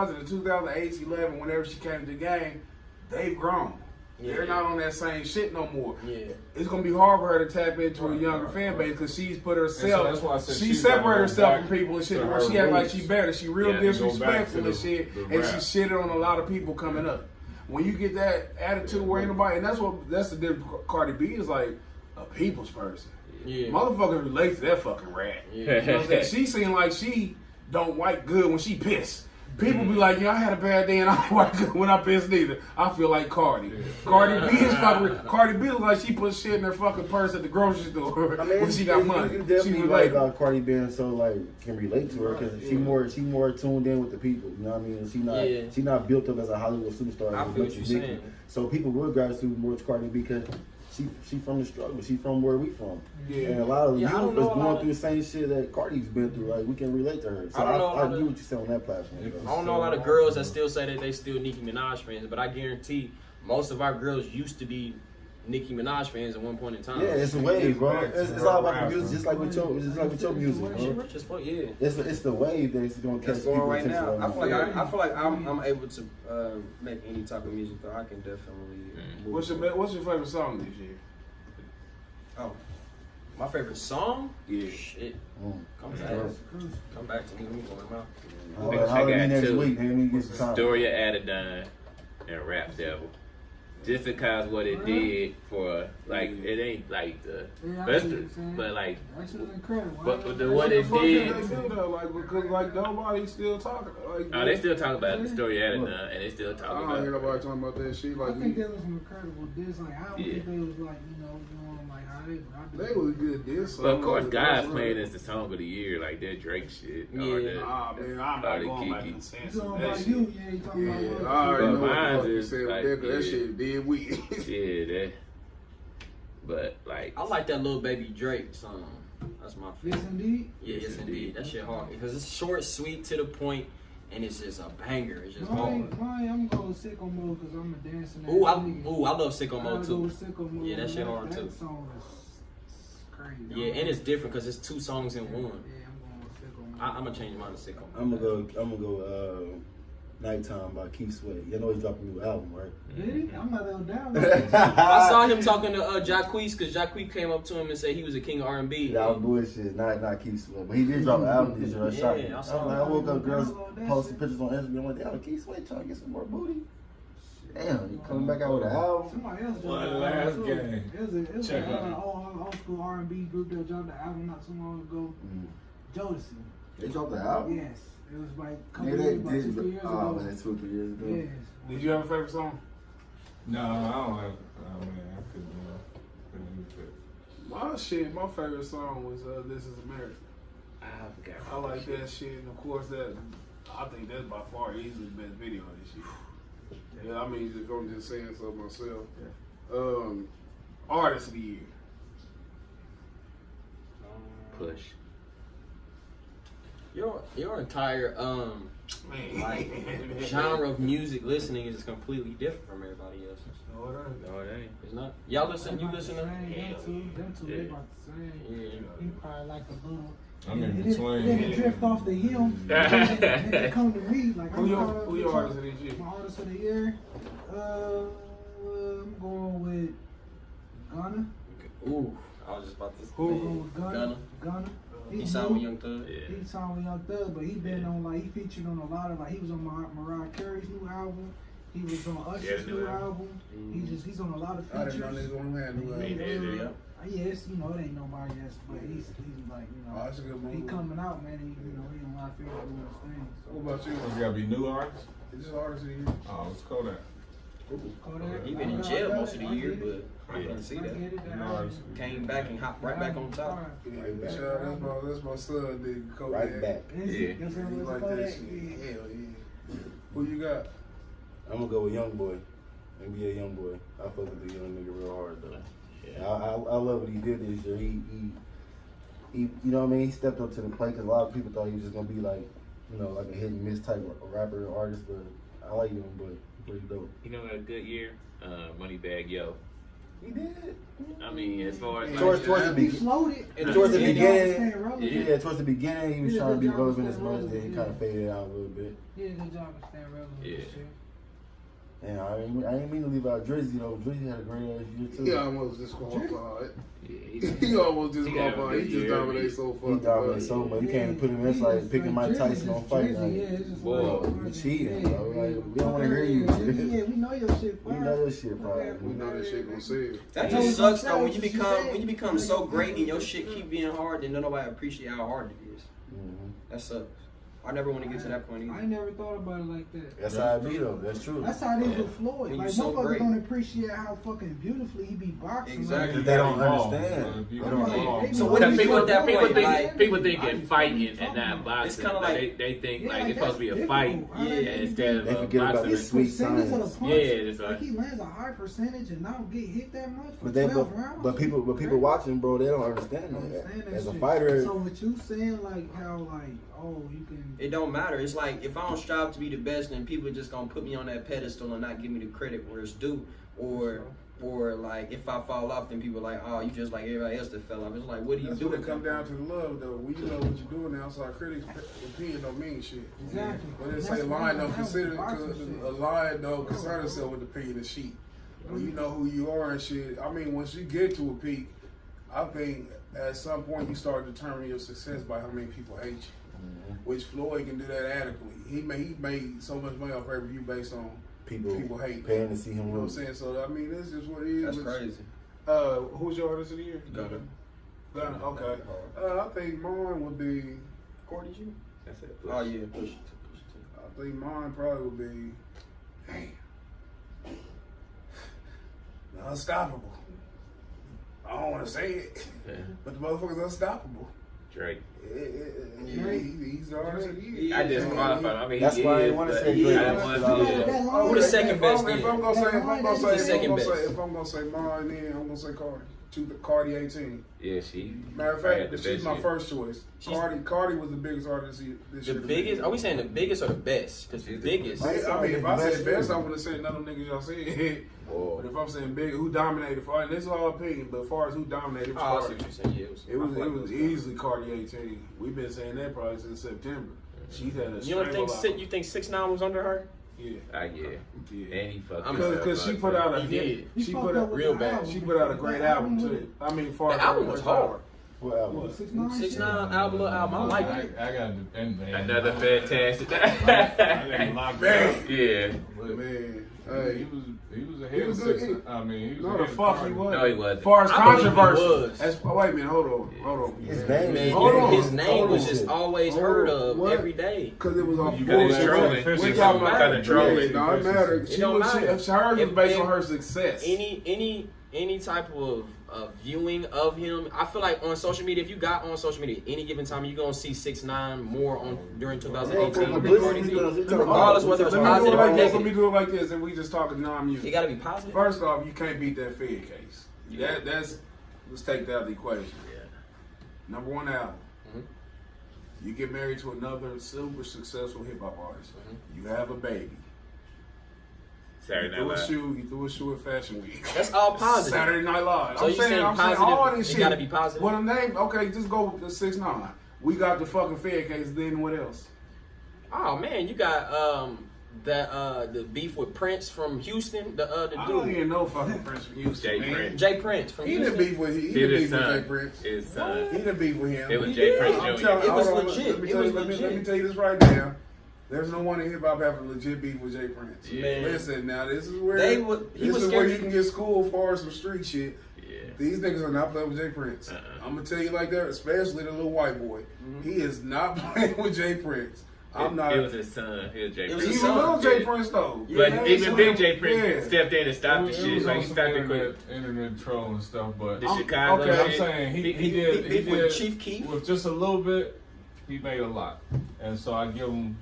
Speaker 4: in the 2008, 11, whenever she came to the game, they've grown. They're not on that same shit no more.
Speaker 6: yeah.
Speaker 4: It's gonna be hard for her to tap into a younger fan base because she's put herself.
Speaker 9: that's why I said
Speaker 4: she
Speaker 9: she's gotta
Speaker 4: separated
Speaker 9: go
Speaker 4: herself
Speaker 9: back
Speaker 4: from people and shit.
Speaker 9: to
Speaker 4: Where
Speaker 9: her
Speaker 4: she act like
Speaker 9: roots.
Speaker 4: she better. She real
Speaker 5: Yeah, and go
Speaker 4: disrespectful
Speaker 9: back
Speaker 4: and
Speaker 9: to
Speaker 4: shit,
Speaker 9: the
Speaker 4: and she
Speaker 9: rap.
Speaker 4: shitted on a lot of people coming up. When you get that attitude where ain't nobody, and that's the difference. Cardi B is like a people's person.
Speaker 6: Yeah.
Speaker 4: Motherfuckers relate to that fucking rat.
Speaker 6: Yeah.
Speaker 4: You know what I'm saying? She seem like she don't wipe good when she pissed. People be like, I had a bad day and I when I pissed neither. I feel like Cardi. Cardi B is fucking. Cardi B looks like she put shit in her fucking purse at the grocery store when she got money.
Speaker 7: You definitely
Speaker 4: She
Speaker 7: like Cardi being so like can relate to her because she more tuned in with the people. You know what I mean? She not built up as a Hollywood superstar.
Speaker 6: I feel what you're saying.
Speaker 7: So people would gravitate more to Cardi B because she from the struggle. She from where we from. Yeah. And a lot of youth is going through the same shit that Cardi's been through. Like we can relate to her. So I get what you say on that platform.
Speaker 6: I don't know a lot of girls that still say that they still Nicki Minaj fans, but I guarantee most of our girls used to be Nicki Minaj fans at one point in time.
Speaker 7: Yeah, it's a wave, bro. It's all about the music, just like with your music, bro.
Speaker 6: Just for, yeah.
Speaker 7: It's the wave that's gonna catch people
Speaker 6: right
Speaker 7: attention
Speaker 6: now.
Speaker 7: right now.
Speaker 6: I feel like I'm able to make any type of music, though. I can definitely.
Speaker 4: What's your favorite song this year?
Speaker 6: Oh, my favorite song?
Speaker 4: Yeah.
Speaker 6: Shit. Come back to me. Let me go in my mouth.
Speaker 5: I got
Speaker 7: next
Speaker 5: two.
Speaker 7: week, man. We get some time.
Speaker 5: Story of Adidon and Rap Devil. Just because what it did for, like, it ain't like the best, but like,
Speaker 8: that shit was incredible.
Speaker 5: but the what it did.
Speaker 4: Because like nobody still talking. Like,
Speaker 5: Oh, they still talk about the story of Adidon, and they still
Speaker 4: I
Speaker 5: talk
Speaker 4: don't hear
Speaker 5: about.
Speaker 4: nobody talking about that shit. Like
Speaker 8: I think that was some incredible diss. Like I don't think they was like doing like how
Speaker 4: they was good diss.
Speaker 5: But of course, guys playing as the song of the year, like that Drake shit.
Speaker 6: Yeah.
Speaker 4: Man, I'm not going back
Speaker 5: Kiki.
Speaker 4: and saying
Speaker 8: You
Speaker 4: some
Speaker 8: talking
Speaker 4: that
Speaker 8: about
Speaker 4: shit.
Speaker 8: you? Yeah, you talking
Speaker 4: Yeah,
Speaker 8: about
Speaker 4: I already know
Speaker 5: But
Speaker 4: what the
Speaker 5: mine
Speaker 4: fuck you
Speaker 5: is
Speaker 4: said
Speaker 5: like,
Speaker 4: with that, 'cause that
Speaker 5: yeah.
Speaker 4: shit dead weak.
Speaker 5: Yeah, that. But like,
Speaker 6: I like that little baby Drake song. That's my favorite.
Speaker 8: Yes, indeed.
Speaker 6: Yeah, yes, indeed. That shit hard because it's short, sweet, to the point, and it's just a banger. It's just hard.
Speaker 8: I'm going sicko mode because I'm a dancing.
Speaker 6: Ooh, I love Sicko Mode too.
Speaker 8: Sicko mode.
Speaker 6: Yeah, that shit hard too.
Speaker 8: That song is crazy.
Speaker 6: Yeah, and it's different because it's two songs in one.
Speaker 8: Yeah, I'm going with sicko mode.
Speaker 6: I'm gonna change mine to Sicko Mode.
Speaker 7: I'm gonna go Nighttime by Keith Sweat. You know he's dropping a new album, right?
Speaker 8: Did he? I'm not that down.
Speaker 6: I saw him talking to Jacquees because Jacquees came up to him and said he was a king of R&B.
Speaker 7: Yeah, I was bullshit. Not Keith Sweat, but he did drop an album this year. I shot me.
Speaker 6: I
Speaker 7: I
Speaker 6: saw
Speaker 7: was like, I woke up, girls posting pictures on Instagram. I'm like, damn, Keith Sweat trying to get some more booty. Damn, he coming back out with an album.
Speaker 8: Somebody else
Speaker 9: One
Speaker 8: dropped
Speaker 9: last
Speaker 8: an
Speaker 9: game.
Speaker 8: It was
Speaker 9: Check
Speaker 8: an
Speaker 9: it.
Speaker 8: old school R&B group that dropped the album not too long ago. Jodeci.
Speaker 7: They dropped the album?
Speaker 8: Yes. It was like a couple
Speaker 7: Yeah, they
Speaker 8: years, about
Speaker 7: did.
Speaker 8: 2-3 years
Speaker 7: Oh,
Speaker 8: ago.
Speaker 7: man, 2-3 years ago.
Speaker 8: Yes.
Speaker 4: Did you have a favorite song?
Speaker 9: No, I don't have. Oh man, I couldn't fit.
Speaker 4: My shit, my favorite song was "This Is America." I like that shit, and of course I think that's by far easily the best video of this shit. Yeah, I mean, if I'm just saying so myself. Artist of the year.
Speaker 5: push.
Speaker 6: Your entire like genre of music listening is completely different from everybody else's.
Speaker 4: No, it ain't.
Speaker 5: No, it ain't.
Speaker 6: It's not. Y'all listen. You listen to?
Speaker 8: Them two, they about the same.
Speaker 6: Yeah.
Speaker 8: You probably like a little.
Speaker 9: I'm in
Speaker 8: It
Speaker 9: between.
Speaker 8: didn't drift off the him. They come to me like
Speaker 4: Who your artist of this year?
Speaker 8: My artist of the year. I'm going with Gunna.
Speaker 6: Ooh, I was just about to.
Speaker 8: I'm going with Gunna. Gunna.
Speaker 6: He signed with Young Thug.
Speaker 5: Yeah.
Speaker 8: He signed with Young Thug, but he been on like he featured on a lot of like he was on Mariah Carey's new album. He was on Usher's new album. He's on a lot of
Speaker 4: I
Speaker 8: features.
Speaker 4: didn't know niggas on that new album.
Speaker 8: Yes, you know it ain't nobody else, but he's like
Speaker 4: Oh, that's a good movie.
Speaker 8: he coming out, man. He he on a lot of features doing his thing.
Speaker 4: What about you?
Speaker 9: It's gotta be new artists.
Speaker 4: Is this artist of the year?
Speaker 9: Oh, it's Kodak.
Speaker 8: Kodak.
Speaker 6: He been in jail most of the year, but I didn't see that.
Speaker 9: New artists.
Speaker 6: Came back and hopped right back on top.
Speaker 4: Yeah, that's my son, nigga. Kodak.
Speaker 7: Right back.
Speaker 5: Yeah.
Speaker 8: That's
Speaker 4: He
Speaker 8: what
Speaker 4: like that shit. Hell yeah. Who you got?
Speaker 7: I'm gonna go with Young Boy. NBA Young Boy. I fuck with the young nigga real hard though.
Speaker 5: Yeah.
Speaker 7: I love what he did this year. He you know what I mean? He stepped up to the plate because a lot of people thought he was just gonna be like, you know, like a hit and miss type of rapper or artist. But I like Young Boy. Pretty dope.
Speaker 5: You know, a good year. Moneybag Yo.
Speaker 7: He did.
Speaker 5: I mean, as far as
Speaker 7: Towards the
Speaker 8: He
Speaker 7: beginning.
Speaker 8: floated.
Speaker 7: Towards the
Speaker 8: He
Speaker 7: beginning,
Speaker 8: staying relevant.
Speaker 7: yeah, towards the beginning, he was
Speaker 8: He did a
Speaker 7: trying to be
Speaker 8: good job of
Speaker 7: relevant as
Speaker 8: staying
Speaker 7: much,
Speaker 8: relevant,
Speaker 7: then he
Speaker 8: yeah.
Speaker 7: kind of faded out a little bit.
Speaker 8: He did a good job of staying relevant.
Speaker 5: Yeah.
Speaker 8: This shit.
Speaker 7: And I ain't mean to leave out Drizzy though. Drizzy had a great ass year too.
Speaker 4: He almost disqualified.
Speaker 5: yeah,
Speaker 4: He almost
Speaker 5: He got a
Speaker 4: disqualified.
Speaker 5: good
Speaker 4: He just
Speaker 5: year.
Speaker 4: dominated so
Speaker 7: He
Speaker 4: fucking
Speaker 7: dominated so much. You can't put him in like picking Mike Tyson on fight night.
Speaker 5: Whoa,
Speaker 7: you cheating, bro. Like, we don't want to hear you.
Speaker 8: Yeah, we know your shit.
Speaker 7: We know your shit, bro.
Speaker 4: We know that shit gonna sell.
Speaker 6: That just sucks though when you become so great and your shit keep being hard and then nobody appreciate how hard it is. That sucks. I never want to get to that point
Speaker 8: I
Speaker 6: either.
Speaker 8: ain't never thought about it like that.
Speaker 7: That's how it be though. That's true.
Speaker 8: That's how it is with Floyd.
Speaker 6: When
Speaker 8: Like
Speaker 6: you so
Speaker 8: motherfuckers
Speaker 6: great.
Speaker 8: don't appreciate how fucking beautifully he be boxing.
Speaker 6: Exactly.
Speaker 8: Like,
Speaker 7: They don't
Speaker 9: Evolve.
Speaker 7: understand.
Speaker 9: If you
Speaker 7: They don't
Speaker 9: evolve.
Speaker 8: They
Speaker 6: So
Speaker 8: be
Speaker 6: what do
Speaker 8: like,
Speaker 6: you do at that
Speaker 5: people
Speaker 6: point?
Speaker 5: think
Speaker 6: Like,
Speaker 5: people think
Speaker 8: I
Speaker 5: in
Speaker 8: be
Speaker 5: fighting
Speaker 8: talking
Speaker 5: and not
Speaker 8: about.
Speaker 5: boxing.
Speaker 6: It's kinda
Speaker 5: like
Speaker 6: like-
Speaker 5: they think
Speaker 8: Yeah,
Speaker 5: like
Speaker 8: like,
Speaker 5: it's supposed to be a
Speaker 8: that's
Speaker 5: fight
Speaker 8: difficult. How they
Speaker 5: instead of
Speaker 7: They forget about
Speaker 5: boxing.
Speaker 7: the
Speaker 8: His
Speaker 7: sweet
Speaker 8: percentage of
Speaker 7: science.
Speaker 8: the punch,
Speaker 5: Yeah, it's
Speaker 8: like
Speaker 5: like
Speaker 8: he lands a high percentage and not get hit that much for
Speaker 7: But they,
Speaker 8: 12 rounds.
Speaker 7: but people watching, bro, they don't understand
Speaker 8: I don't
Speaker 7: that.
Speaker 8: understand that
Speaker 7: As a
Speaker 8: shit.
Speaker 7: fighter,
Speaker 8: So what you saying, like how, like, oh, you can.
Speaker 6: It don't matter. It's like if I don't strive to be the best, then people are just gonna put me on that pedestal and not give me the credit where it's due. Or like if I fall off, then people are like, oh, you just like everybody else that fell off. It's like, what do you
Speaker 4: That's
Speaker 6: do?
Speaker 4: when it come down to the love, though. When you know what you're doing, the outside critics' opinion don't mean shit.
Speaker 8: Exactly.
Speaker 4: But it's
Speaker 8: That's
Speaker 4: like
Speaker 8: why
Speaker 4: lion
Speaker 8: I
Speaker 4: don't
Speaker 8: have
Speaker 4: consider
Speaker 8: boxing shit.
Speaker 4: a lion don't concern itself with the opinion of sheep. When you know who you are and shit. I mean, once you get to a peak, I think at some point you start determining your success by how many people hate you. Which Floyd can do that adequately. He made so much money off pay-per-view based on people hate.
Speaker 7: paying to see him
Speaker 4: You know what I'm
Speaker 7: lose.
Speaker 4: saying? So I mean, this is what it is.
Speaker 6: That's
Speaker 4: Which,
Speaker 6: crazy.
Speaker 4: Who's your artist of the year?
Speaker 6: Gunna.
Speaker 4: Gunna. Okay. I think mine would be.
Speaker 6: Cordy, you?
Speaker 5: That's it.
Speaker 6: Oh yeah. Push.
Speaker 4: I think mine probably would be. Damn. Unstoppable. I don't want to say it, but the motherfucker's unstoppable.
Speaker 5: Drake.
Speaker 4: He's the artist of the year.
Speaker 5: I just qualified. I mean,
Speaker 7: That's
Speaker 5: he
Speaker 7: why I
Speaker 5: is,
Speaker 7: wanna
Speaker 5: but
Speaker 7: say
Speaker 5: he-
Speaker 7: Drake.
Speaker 5: I didn't want to do that.
Speaker 6: Who the second best
Speaker 4: If
Speaker 6: then?
Speaker 4: I'm gonna say
Speaker 6: Second
Speaker 4: if I'm gonna say mine, then I'm gonna say Cardi. Cardi 18.
Speaker 5: Yeah, she.
Speaker 4: Matter of
Speaker 5: I had
Speaker 4: fact,
Speaker 5: the
Speaker 4: she's
Speaker 5: best
Speaker 4: my
Speaker 5: year.
Speaker 4: first choice. Cardi was the biggest artist this
Speaker 6: The
Speaker 4: year.
Speaker 6: biggest? Are we saying the biggest or the best? Because the biggest.
Speaker 4: I mean, if I
Speaker 7: Best
Speaker 4: said best,
Speaker 7: year.
Speaker 4: I would have said none of them niggas y'all said.
Speaker 5: Oh.
Speaker 4: But if I'm saying big, who dominated? And this is all opinion, but as far as who dominated, it
Speaker 6: Oh, I
Speaker 4: was
Speaker 6: see
Speaker 4: Cardi.
Speaker 6: what you're saying. Yeah,
Speaker 4: It was easily Cardi 18. We've been saying that probably since September. She's had a
Speaker 6: You don't think
Speaker 4: strangle out.
Speaker 6: you think 6ix9ine was under her?
Speaker 4: Yeah.
Speaker 5: Yeah. And he fucked
Speaker 4: Because she put out a
Speaker 6: He
Speaker 4: hit.
Speaker 6: did.
Speaker 8: He
Speaker 4: She
Speaker 8: fucked
Speaker 4: put
Speaker 8: up
Speaker 4: out
Speaker 8: with
Speaker 6: real
Speaker 8: the
Speaker 6: bad.
Speaker 8: album.
Speaker 4: She put out a great album
Speaker 8: with
Speaker 4: too.
Speaker 8: it.
Speaker 4: I mean, far
Speaker 6: The album was hard.
Speaker 7: What album?
Speaker 8: 6ix9ine shit?
Speaker 6: 6ix9ine album, I like it.
Speaker 9: I got to defend man.
Speaker 5: Another fantastic.
Speaker 9: I locked
Speaker 4: Man.
Speaker 9: up.
Speaker 5: Yeah.
Speaker 9: But
Speaker 4: Man,
Speaker 9: he
Speaker 4: hey.
Speaker 9: was ahead
Speaker 4: He
Speaker 9: of
Speaker 4: was good.
Speaker 9: 6. I mean, he was
Speaker 4: No,
Speaker 9: ahead
Speaker 4: the
Speaker 9: of
Speaker 4: fuck
Speaker 9: Cardi.
Speaker 4: he was.
Speaker 5: No, he wasn't.
Speaker 4: As far as
Speaker 6: I believe he
Speaker 4: controversy.
Speaker 6: was.
Speaker 4: Wait a minute, hold on.
Speaker 7: His name
Speaker 6: Man,
Speaker 4: Hold on.
Speaker 6: his name was just always
Speaker 4: Hold
Speaker 6: heard
Speaker 4: on.
Speaker 6: of
Speaker 4: What?
Speaker 6: every day.
Speaker 4: Because it was on
Speaker 9: You
Speaker 4: full
Speaker 9: got
Speaker 4: shit.
Speaker 5: trolling.
Speaker 4: We're talking about
Speaker 5: Kinda trolling.
Speaker 4: No, it matters.
Speaker 6: It
Speaker 4: She
Speaker 6: don't
Speaker 4: was
Speaker 6: matter.
Speaker 4: hers was
Speaker 6: If-
Speaker 4: based
Speaker 6: if
Speaker 4: on her success.
Speaker 6: Any type of viewing of him, I feel like on social media, if you got on social media any given time, you're gonna see 6ix9ine more on during 2018. Regardless whether it's positive or
Speaker 4: Let
Speaker 6: negative,
Speaker 4: me do it like this, and we just talking non-music.
Speaker 6: it gotta be positive.
Speaker 4: First off, you can't beat that Fed case. That's let's take that out of the equation.
Speaker 5: Yeah.
Speaker 4: Number one album.
Speaker 6: Mhm.
Speaker 4: You get married to another super successful hip hop artist.
Speaker 6: Mhm.
Speaker 4: You have a baby.
Speaker 5: Saturday Night Live.
Speaker 4: You threw a shoe at Fashion Week.
Speaker 6: That's all positive.
Speaker 4: Saturday Night Live.
Speaker 6: So
Speaker 4: I'm
Speaker 6: you
Speaker 4: saying
Speaker 6: saying
Speaker 4: all
Speaker 6: positive?
Speaker 4: this
Speaker 6: It
Speaker 4: shit.
Speaker 6: gotta be positive.
Speaker 4: Well, the name. Okay, just go with the 6ix9ine. We got the fucking Fed case. Then what else?
Speaker 6: Oh man, you got the beef with Prince from Houston. The
Speaker 4: I don't
Speaker 6: dude
Speaker 4: even know fucking Prince from Houston.
Speaker 5: Jay
Speaker 4: man.
Speaker 5: Prince.
Speaker 6: Jay Prince from
Speaker 4: He didn't
Speaker 6: Houston.
Speaker 4: beef with he
Speaker 5: Did
Speaker 4: didn't
Speaker 5: his
Speaker 4: beef with Jay
Speaker 5: son.
Speaker 4: Prince.
Speaker 5: His son.
Speaker 4: He didn't beef with him.
Speaker 5: It was
Speaker 6: He
Speaker 5: Jay
Speaker 6: did.
Speaker 5: Prince
Speaker 4: I'm
Speaker 5: Jr.
Speaker 4: telling-
Speaker 6: It was
Speaker 4: hold on,
Speaker 6: legit.
Speaker 4: Let me
Speaker 6: It
Speaker 4: tell
Speaker 6: was
Speaker 4: you- let me
Speaker 6: legit.
Speaker 4: tell you this right now. There's no one in hip hop having a legit beef with Jay Prince.
Speaker 6: Man.
Speaker 4: Listen, now this is where
Speaker 6: He
Speaker 4: this
Speaker 6: was
Speaker 4: is where
Speaker 6: scared.
Speaker 4: you can get schooled for some street shit.
Speaker 5: Yeah.
Speaker 4: These niggas are not playing with Jay Prince. I'm gonna tell you like that, especially the little white boy. He is not playing with Jay Prince. I'm not.
Speaker 5: It was his son. It was Jay
Speaker 6: It was
Speaker 5: Prince.
Speaker 6: his
Speaker 4: Even
Speaker 6: son.
Speaker 4: little Jay Prince though.
Speaker 5: But
Speaker 4: Yeah,
Speaker 5: even
Speaker 4: son.
Speaker 5: big Jay Prince
Speaker 4: Yeah.
Speaker 5: stepped in and stopped the
Speaker 9: It
Speaker 5: shit.
Speaker 9: was
Speaker 5: Like
Speaker 9: on
Speaker 5: he
Speaker 9: some
Speaker 5: stopped it quick.
Speaker 9: internet troll and stuff, but
Speaker 5: The Chicago
Speaker 4: okay,
Speaker 9: I'm
Speaker 5: shit.
Speaker 9: saying he did
Speaker 6: beef with Chief Keef.
Speaker 9: with just a little bit. He made a lot, and so I give him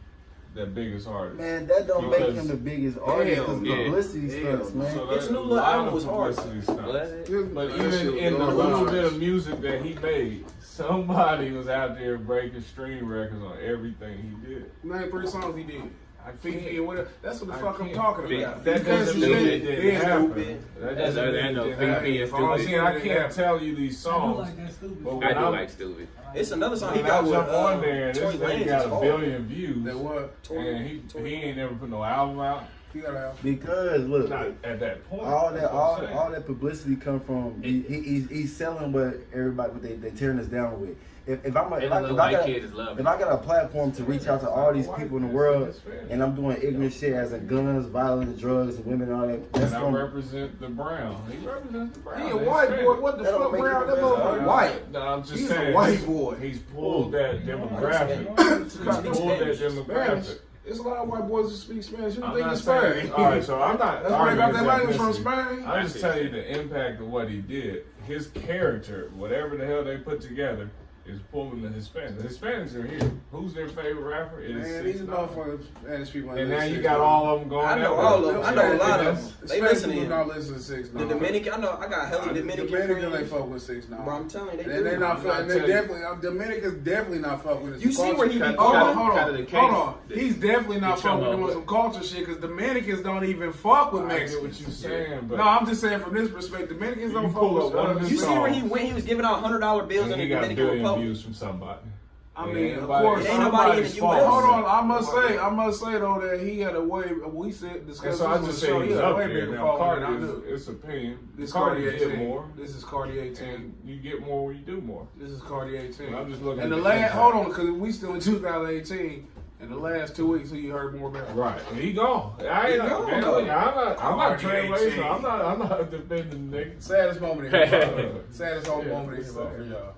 Speaker 9: that biggest artist.
Speaker 7: Man, that don't make
Speaker 9: Because-
Speaker 7: him the biggest artist because
Speaker 5: yeah.
Speaker 7: publicity
Speaker 4: Hell.
Speaker 7: stunts, man.
Speaker 9: So
Speaker 6: His
Speaker 9: that-
Speaker 6: new
Speaker 9: a
Speaker 6: little
Speaker 9: lot
Speaker 6: album
Speaker 9: of
Speaker 6: was hard.
Speaker 9: publicity stunts.
Speaker 5: Was it?
Speaker 9: But
Speaker 4: That
Speaker 9: even
Speaker 4: shit
Speaker 9: in the
Speaker 4: was
Speaker 9: little
Speaker 4: hard.
Speaker 9: bit of music that he made, somebody was out there breaking stream records on everything he did.
Speaker 4: Name 3 songs he did.
Speaker 9: I
Speaker 4: Fifi and whatever. That's what the
Speaker 9: I
Speaker 4: fuck I'm
Speaker 9: can't.
Speaker 4: talking about.
Speaker 9: That doesn't
Speaker 4: Because
Speaker 9: mean
Speaker 4: you
Speaker 9: it
Speaker 4: said-
Speaker 9: didn't
Speaker 4: yeah,
Speaker 9: happen.
Speaker 6: stupid.
Speaker 9: That
Speaker 5: That's
Speaker 9: doesn't
Speaker 5: other
Speaker 9: mean
Speaker 5: than
Speaker 9: it
Speaker 5: no
Speaker 9: didn't
Speaker 5: Fifi
Speaker 9: happen.
Speaker 5: and
Speaker 9: I'm
Speaker 5: Stupid.
Speaker 9: saying I can't tell you these
Speaker 8: I do
Speaker 9: songs,
Speaker 8: like that stupid.
Speaker 9: but
Speaker 5: I
Speaker 9: when
Speaker 5: do
Speaker 9: I'm,
Speaker 5: like Stupid.
Speaker 6: It's another song he
Speaker 9: when I
Speaker 6: got with
Speaker 9: jump on there and
Speaker 6: Tory
Speaker 9: this
Speaker 6: Lanez.
Speaker 9: thing got
Speaker 6: It's
Speaker 9: a
Speaker 6: hard.
Speaker 9: billion views,
Speaker 4: That what?
Speaker 9: and he ain't never put no album out.
Speaker 4: He got out.
Speaker 7: Because look,
Speaker 9: Not at that point.
Speaker 7: all
Speaker 9: That's
Speaker 7: that
Speaker 9: what I'm saying.
Speaker 7: all that publicity come from he's selling what everybody what they tearing us down with. If I'm
Speaker 5: And the little white kid is loving
Speaker 7: if I got a platform to reach out to all these people in the world and I'm doing ignorant shit as in guns, violence, drugs, and women and all that, that's
Speaker 9: And I
Speaker 7: gonna
Speaker 9: represent the brown. He represents the brown.
Speaker 4: He a
Speaker 9: That's
Speaker 4: white
Speaker 9: fair.
Speaker 4: boy. What the
Speaker 7: That don't
Speaker 4: fuck,
Speaker 7: make
Speaker 4: Brown?
Speaker 7: him
Speaker 4: That
Speaker 7: the best
Speaker 4: motherfucker
Speaker 7: artist.
Speaker 4: white.
Speaker 9: No, I'm just
Speaker 4: He's
Speaker 9: saying.
Speaker 4: a white boy.
Speaker 9: He's pulled that demographic.
Speaker 6: Spanish.
Speaker 9: He's pulled that demographic.
Speaker 4: It's a lot of white boys who speak Spanish. You don't
Speaker 9: I'm
Speaker 4: think
Speaker 9: not
Speaker 4: he's
Speaker 9: saying.
Speaker 4: Spanish?
Speaker 9: All right, so I'm not.
Speaker 4: That's why they got that language from
Speaker 9: ethnicity.
Speaker 4: Spain.
Speaker 9: I'm just telling you the impact of what he did. His character, whatever the hell they put together, is pulling the Hispanics. The Hispanics are here. Who's their favorite rapper? It is
Speaker 4: Man,
Speaker 9: 6
Speaker 4: these
Speaker 9: 9
Speaker 4: motherfuckers Spanish people.
Speaker 9: And now you got all of them going.
Speaker 6: I know
Speaker 9: that
Speaker 6: all
Speaker 9: way.
Speaker 6: of them. I know a lot of them. They
Speaker 4: Spanish
Speaker 6: listen to
Speaker 4: people
Speaker 6: him.
Speaker 4: don't listen to 6
Speaker 6: The
Speaker 4: 9
Speaker 6: Dominican, I know, I got hella Dominican
Speaker 4: Dominican, they
Speaker 6: friends.
Speaker 4: fuck with 6 9
Speaker 6: Bro, I'm telling you, they
Speaker 4: And they
Speaker 6: do.
Speaker 4: not fuck. They
Speaker 9: tell you.
Speaker 4: definitely. Dominicans definitely not fuck with his.
Speaker 6: You see
Speaker 4: culture.
Speaker 6: where he be
Speaker 4: Hold
Speaker 6: going?
Speaker 4: on, hold on.
Speaker 5: The-
Speaker 4: He's definitely not
Speaker 5: the
Speaker 4: fucking with
Speaker 5: chum
Speaker 4: doing
Speaker 5: up.
Speaker 4: some culture shit because Dominicans don't even fuck with
Speaker 9: I get
Speaker 4: Mexicans.
Speaker 9: what you're saying, but
Speaker 4: No, I'm just saying from this perspective, Dominicans
Speaker 9: You
Speaker 4: don't fuck
Speaker 9: pull
Speaker 4: with
Speaker 9: up one of
Speaker 4: us.
Speaker 9: his
Speaker 6: You see where he
Speaker 9: songs.
Speaker 6: went? He was giving out $100 bills in
Speaker 9: and
Speaker 6: the
Speaker 9: he got a
Speaker 6: Dominican
Speaker 9: billion
Speaker 6: Republic.
Speaker 9: views from somebody.
Speaker 4: I
Speaker 9: And
Speaker 4: mean, of
Speaker 9: everybody-
Speaker 4: course,
Speaker 6: Ain't nobody in the
Speaker 9: somebody's
Speaker 6: US.
Speaker 9: fault.
Speaker 4: Hold on, I must say though that he had a way. We said
Speaker 9: And
Speaker 4: discussed
Speaker 9: so I
Speaker 4: this
Speaker 9: just
Speaker 4: on
Speaker 9: say
Speaker 4: the show. He
Speaker 9: he's
Speaker 4: had a
Speaker 9: up
Speaker 4: way
Speaker 9: there.
Speaker 4: bigger
Speaker 9: Now,
Speaker 4: following than I
Speaker 9: Cardi
Speaker 4: knew.
Speaker 9: is his opinion.
Speaker 4: This
Speaker 9: Cardi
Speaker 4: Cardi
Speaker 9: did
Speaker 4: 18.
Speaker 9: more,
Speaker 4: This is Cardi 18.
Speaker 9: and you get more when you do more.
Speaker 4: This is Cardi 18.
Speaker 9: I'm just looking
Speaker 4: And
Speaker 9: at
Speaker 4: the
Speaker 9: the
Speaker 4: last,
Speaker 9: impact.
Speaker 4: hold on, because we still in 2018. In the last 2 weeks, who you heard more about?
Speaker 9: Right, and he gone. I ain't.
Speaker 6: gone,
Speaker 9: Man,
Speaker 6: though.
Speaker 9: I'm not
Speaker 4: Cardi
Speaker 9: translating.
Speaker 4: 18.
Speaker 9: I'm not defending the nigga.
Speaker 4: Saddest moment in hip hop. Saddest moment in hip hop for y'all.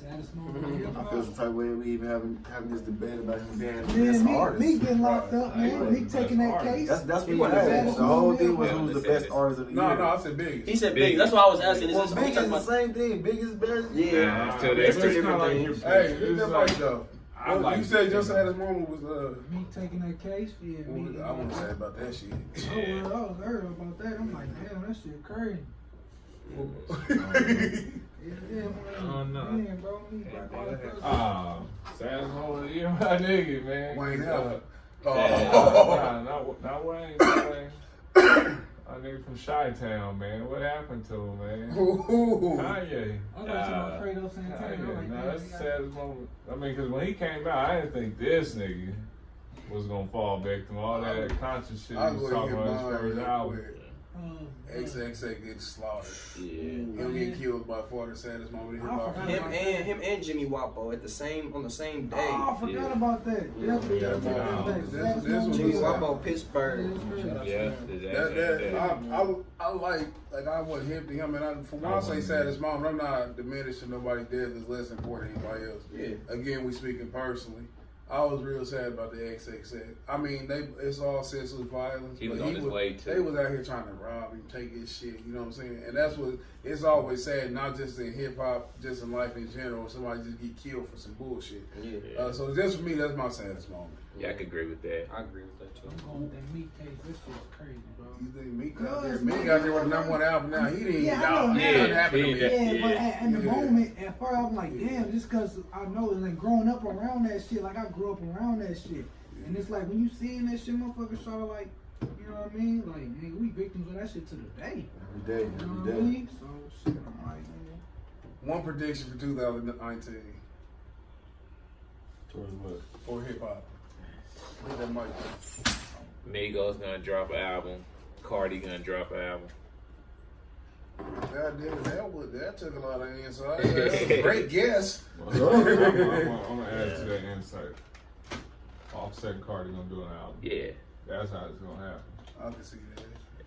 Speaker 8: Saddest moment in hip
Speaker 7: I
Speaker 8: hop.
Speaker 7: feel some type of way we even having this debate about him being the
Speaker 8: Man,
Speaker 7: best
Speaker 8: Meek
Speaker 7: artist.
Speaker 8: getting locked up, man.
Speaker 9: Right.
Speaker 8: Meek taking that case.
Speaker 7: That's what
Speaker 6: He
Speaker 7: he
Speaker 6: wasn't the
Speaker 7: had.
Speaker 6: best.
Speaker 7: The whole thing was
Speaker 5: Yeah,
Speaker 7: who's the
Speaker 5: let's say
Speaker 7: best
Speaker 5: this.
Speaker 7: artist of the
Speaker 4: No,
Speaker 7: year.
Speaker 4: no, I said big.
Speaker 6: He said big. That's why I was asking. Is
Speaker 7: Well,
Speaker 6: this
Speaker 7: Big is
Speaker 6: talking
Speaker 7: the
Speaker 6: about?
Speaker 7: same thing. Big is better.
Speaker 6: Yeah,
Speaker 5: Still
Speaker 6: it's
Speaker 5: there.
Speaker 6: two different
Speaker 9: Like
Speaker 6: things.
Speaker 4: Hey,
Speaker 9: it's
Speaker 4: get that
Speaker 9: like-
Speaker 4: right though.
Speaker 9: I like
Speaker 4: you said
Speaker 9: Big.
Speaker 4: your saddest moment was
Speaker 8: Meek taking that case. Yeah, Meek.
Speaker 4: I want to say about that shit.
Speaker 8: I was heard about that. I'm like, damn, that shit crazy. Yeah,
Speaker 5: Oh, no.
Speaker 8: Man, bro, Meek got that.
Speaker 9: Saddest moment of the year, my nigga, man.
Speaker 4: Wayne Allen.
Speaker 9: Not Wayne. Not Wayne. My nigga from Chi-Town, man. What happened to him, man? Kanye.
Speaker 8: I like some Alfredo Santana. I'm
Speaker 9: Kanye.
Speaker 8: like,
Speaker 9: Nah,
Speaker 8: damn,
Speaker 9: that's
Speaker 8: he
Speaker 9: the
Speaker 8: got-
Speaker 9: saddest moment. I mean, because when he came out, I didn't think this nigga was gonna fall victim. All that conscious shit he
Speaker 4: I'll
Speaker 9: was
Speaker 4: go
Speaker 9: talking
Speaker 4: ahead and
Speaker 9: about
Speaker 4: get
Speaker 9: his first
Speaker 4: mine
Speaker 9: album.
Speaker 4: real quick. XXX gets slaughtered.
Speaker 5: Yeah.
Speaker 4: Him getting killed by far the saddest moment in hip hop.
Speaker 6: Him and Jimmy Wapo on the same day.
Speaker 8: Oh, I forgot about that. Definitely
Speaker 4: Yeah,
Speaker 8: gotta take
Speaker 4: man.
Speaker 8: that back.
Speaker 4: This
Speaker 8: Saddest
Speaker 4: was
Speaker 8: moment
Speaker 6: Jimmy
Speaker 8: in hip hop.
Speaker 6: Wapo, Pittsburgh.
Speaker 5: Yeah.
Speaker 4: I like I wasn't hip to him, and for when I say saddest moment, I'm not diminishing nobody's death is less important than anybody else.
Speaker 6: Yeah.
Speaker 4: Again, we speaking personally. I was real sad about the XXX. I mean, it's all senseless violence.
Speaker 5: He was
Speaker 4: but
Speaker 5: on his way too.
Speaker 4: They was out here trying to rob him, take his shit. You know what I'm saying? And that's what it's always sad, not just in hip hop, just in life in general. Somebody just get killed for some bullshit.
Speaker 6: Yeah.
Speaker 4: So just for me, that's my saddest moment.
Speaker 5: Yeah, I could agree with that.
Speaker 6: I agree with that too.
Speaker 8: I'm going with that Meek case. This shit's crazy, bro.
Speaker 4: You think Meek out
Speaker 8: Cuz,
Speaker 4: there? Meek out there with the #1 album now. He didn't
Speaker 8: Yeah, I
Speaker 4: die.
Speaker 8: know.
Speaker 4: Nothing
Speaker 5: Yeah,
Speaker 4: happened to
Speaker 5: he
Speaker 4: me.
Speaker 5: did.
Speaker 8: Yeah, but in the
Speaker 4: Yeah.
Speaker 8: moment, at first I'm like, damn, just because I know and like growing up around that shit, like I grew up around that shit. And it's like when you seeing that shit, motherfuckers try to like, you know what I mean? Like, nigga, we victims of that shit to the day.
Speaker 7: Every day,
Speaker 8: You know
Speaker 7: every
Speaker 8: what I
Speaker 7: day.
Speaker 8: mean? So shit, I'm like, man.
Speaker 4: One prediction for 2019
Speaker 7: Towards what?
Speaker 4: for hip hop. Look at that mic.
Speaker 5: Migos gonna drop an album. Cardi gonna drop an album.
Speaker 4: God damn it, that took a lot of insight. That was a great guess.
Speaker 9: I'm gonna add to that insight. Offset and Cardi gonna do an album.
Speaker 5: Yeah.
Speaker 9: That's how it's gonna happen.
Speaker 4: I can see that.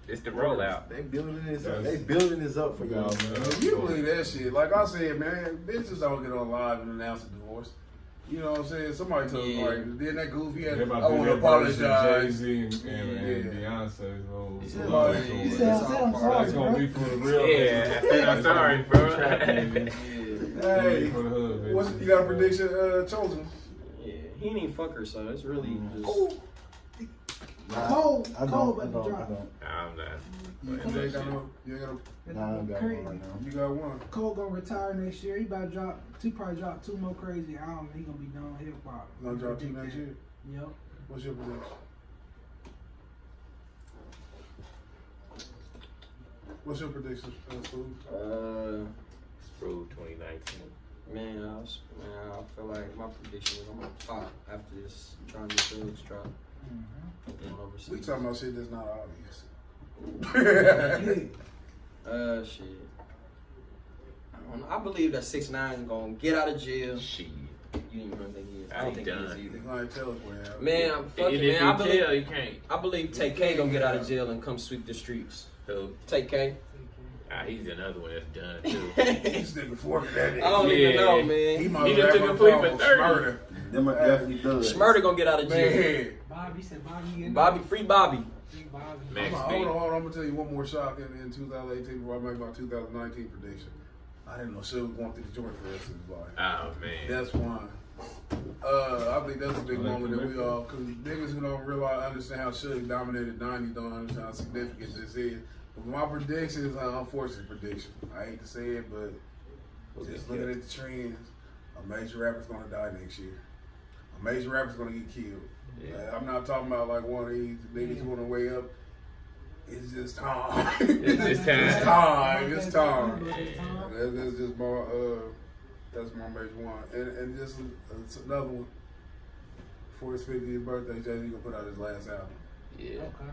Speaker 5: It's the rollout.
Speaker 7: They building this.
Speaker 9: That's-
Speaker 7: They building this up for y'all,
Speaker 9: Yeah,
Speaker 7: man.
Speaker 4: If you believe that shit, like I said, man, bitches don't get on live and announce a divorce. You know what I'm saying? Somebody told me, like, then that goofy had,
Speaker 9: They're
Speaker 4: I
Speaker 9: about to
Speaker 4: want
Speaker 9: do
Speaker 4: to
Speaker 9: their version of
Speaker 4: apologize.
Speaker 9: Jay-Z and
Speaker 4: Yeah.
Speaker 9: Beyonce's whole
Speaker 8: He
Speaker 9: tour.
Speaker 8: said, I'm sorry,
Speaker 9: That's gonna be
Speaker 8: bro.
Speaker 9: for the real.
Speaker 5: Yeah,
Speaker 9: niggas.
Speaker 5: I said I'm
Speaker 9: That's gonna
Speaker 5: sorry,
Speaker 9: be for the
Speaker 5: bro.
Speaker 9: trap niggas.
Speaker 4: Hey,
Speaker 9: For the hood, bitch.
Speaker 4: what's, you got a prediction, Chosen?
Speaker 6: Yeah, he ain't even fuck her, so it's really just.
Speaker 8: Cole,
Speaker 7: I
Speaker 8: Cole
Speaker 7: don't. I
Speaker 8: about to
Speaker 7: don't.
Speaker 8: drop.
Speaker 5: I'm not.
Speaker 4: You ain't got no, you ain't got
Speaker 7: Nah, I don't got one right now.
Speaker 4: no, you got one.
Speaker 8: Cole gonna retire next year. He about to drop, probably drop 2 more crazy albums. He gonna be done with hip hop.
Speaker 4: You gonna drop 2 next year?
Speaker 8: Yep.
Speaker 4: What's your prediction? What's your prediction, Sprove?
Speaker 5: Sprove 2019.
Speaker 6: Man, I feel like my prediction is I'm gonna pop after this trying to drugs drop. Overseas.
Speaker 4: We talking about shit that's not obvious.
Speaker 6: Shit. I believe that 6ix9ine is gonna get out of jail.
Speaker 5: Shit.
Speaker 6: You didn't even think he is. I
Speaker 5: I
Speaker 6: don't
Speaker 5: ain't
Speaker 6: think he is
Speaker 5: done.
Speaker 6: either.
Speaker 4: You gonna tell us what happened.
Speaker 6: Man, I'm
Speaker 5: And
Speaker 6: fucking
Speaker 5: if
Speaker 6: man.
Speaker 5: you tell, you can't.
Speaker 6: I believe Take K gonna get out of jail and come sweep the streets.
Speaker 5: So,
Speaker 6: Take K.
Speaker 5: I Nah, he's another one that's done too.
Speaker 4: This nigga 40 that
Speaker 6: I don't
Speaker 4: nigga.
Speaker 6: even know,
Speaker 5: Yeah.
Speaker 6: man.
Speaker 4: He might
Speaker 5: He
Speaker 4: have
Speaker 5: just took a plea for 30.
Speaker 4: murder.
Speaker 7: Them are definitely thugs.
Speaker 6: Schmurder gonna get out of jail.
Speaker 4: Man.
Speaker 8: Bobby said Bobby getting
Speaker 6: Bobby, free Bobby.
Speaker 8: Free Bobby.
Speaker 5: Max
Speaker 4: Hold
Speaker 5: B.
Speaker 4: on. I'm gonna tell you one more shock in 2018 before I make my 2019 prediction. I didn't know shit was going through the joint for the rest of his life.
Speaker 5: Oh man.
Speaker 4: That's one. I think that's a big moment that we all, because niggas who don't realize, understand how Suge dominated 90 don't understand how significant this is. But my prediction is an unfortunate prediction. I hate to say it, but just looking at the trends, a major rapper's gonna die next year. A major rapper's gonna get killed.
Speaker 5: Yeah.
Speaker 4: I'm not talking about like one of these niggas who on the way up. It's just time.
Speaker 5: It's time.
Speaker 4: It's time. It's time.
Speaker 5: Yeah.
Speaker 4: That's just my that's my major one. And just it's another one. For his 50th birthday, Jay-Z gonna put out his last album.
Speaker 5: Yeah.
Speaker 8: Okay.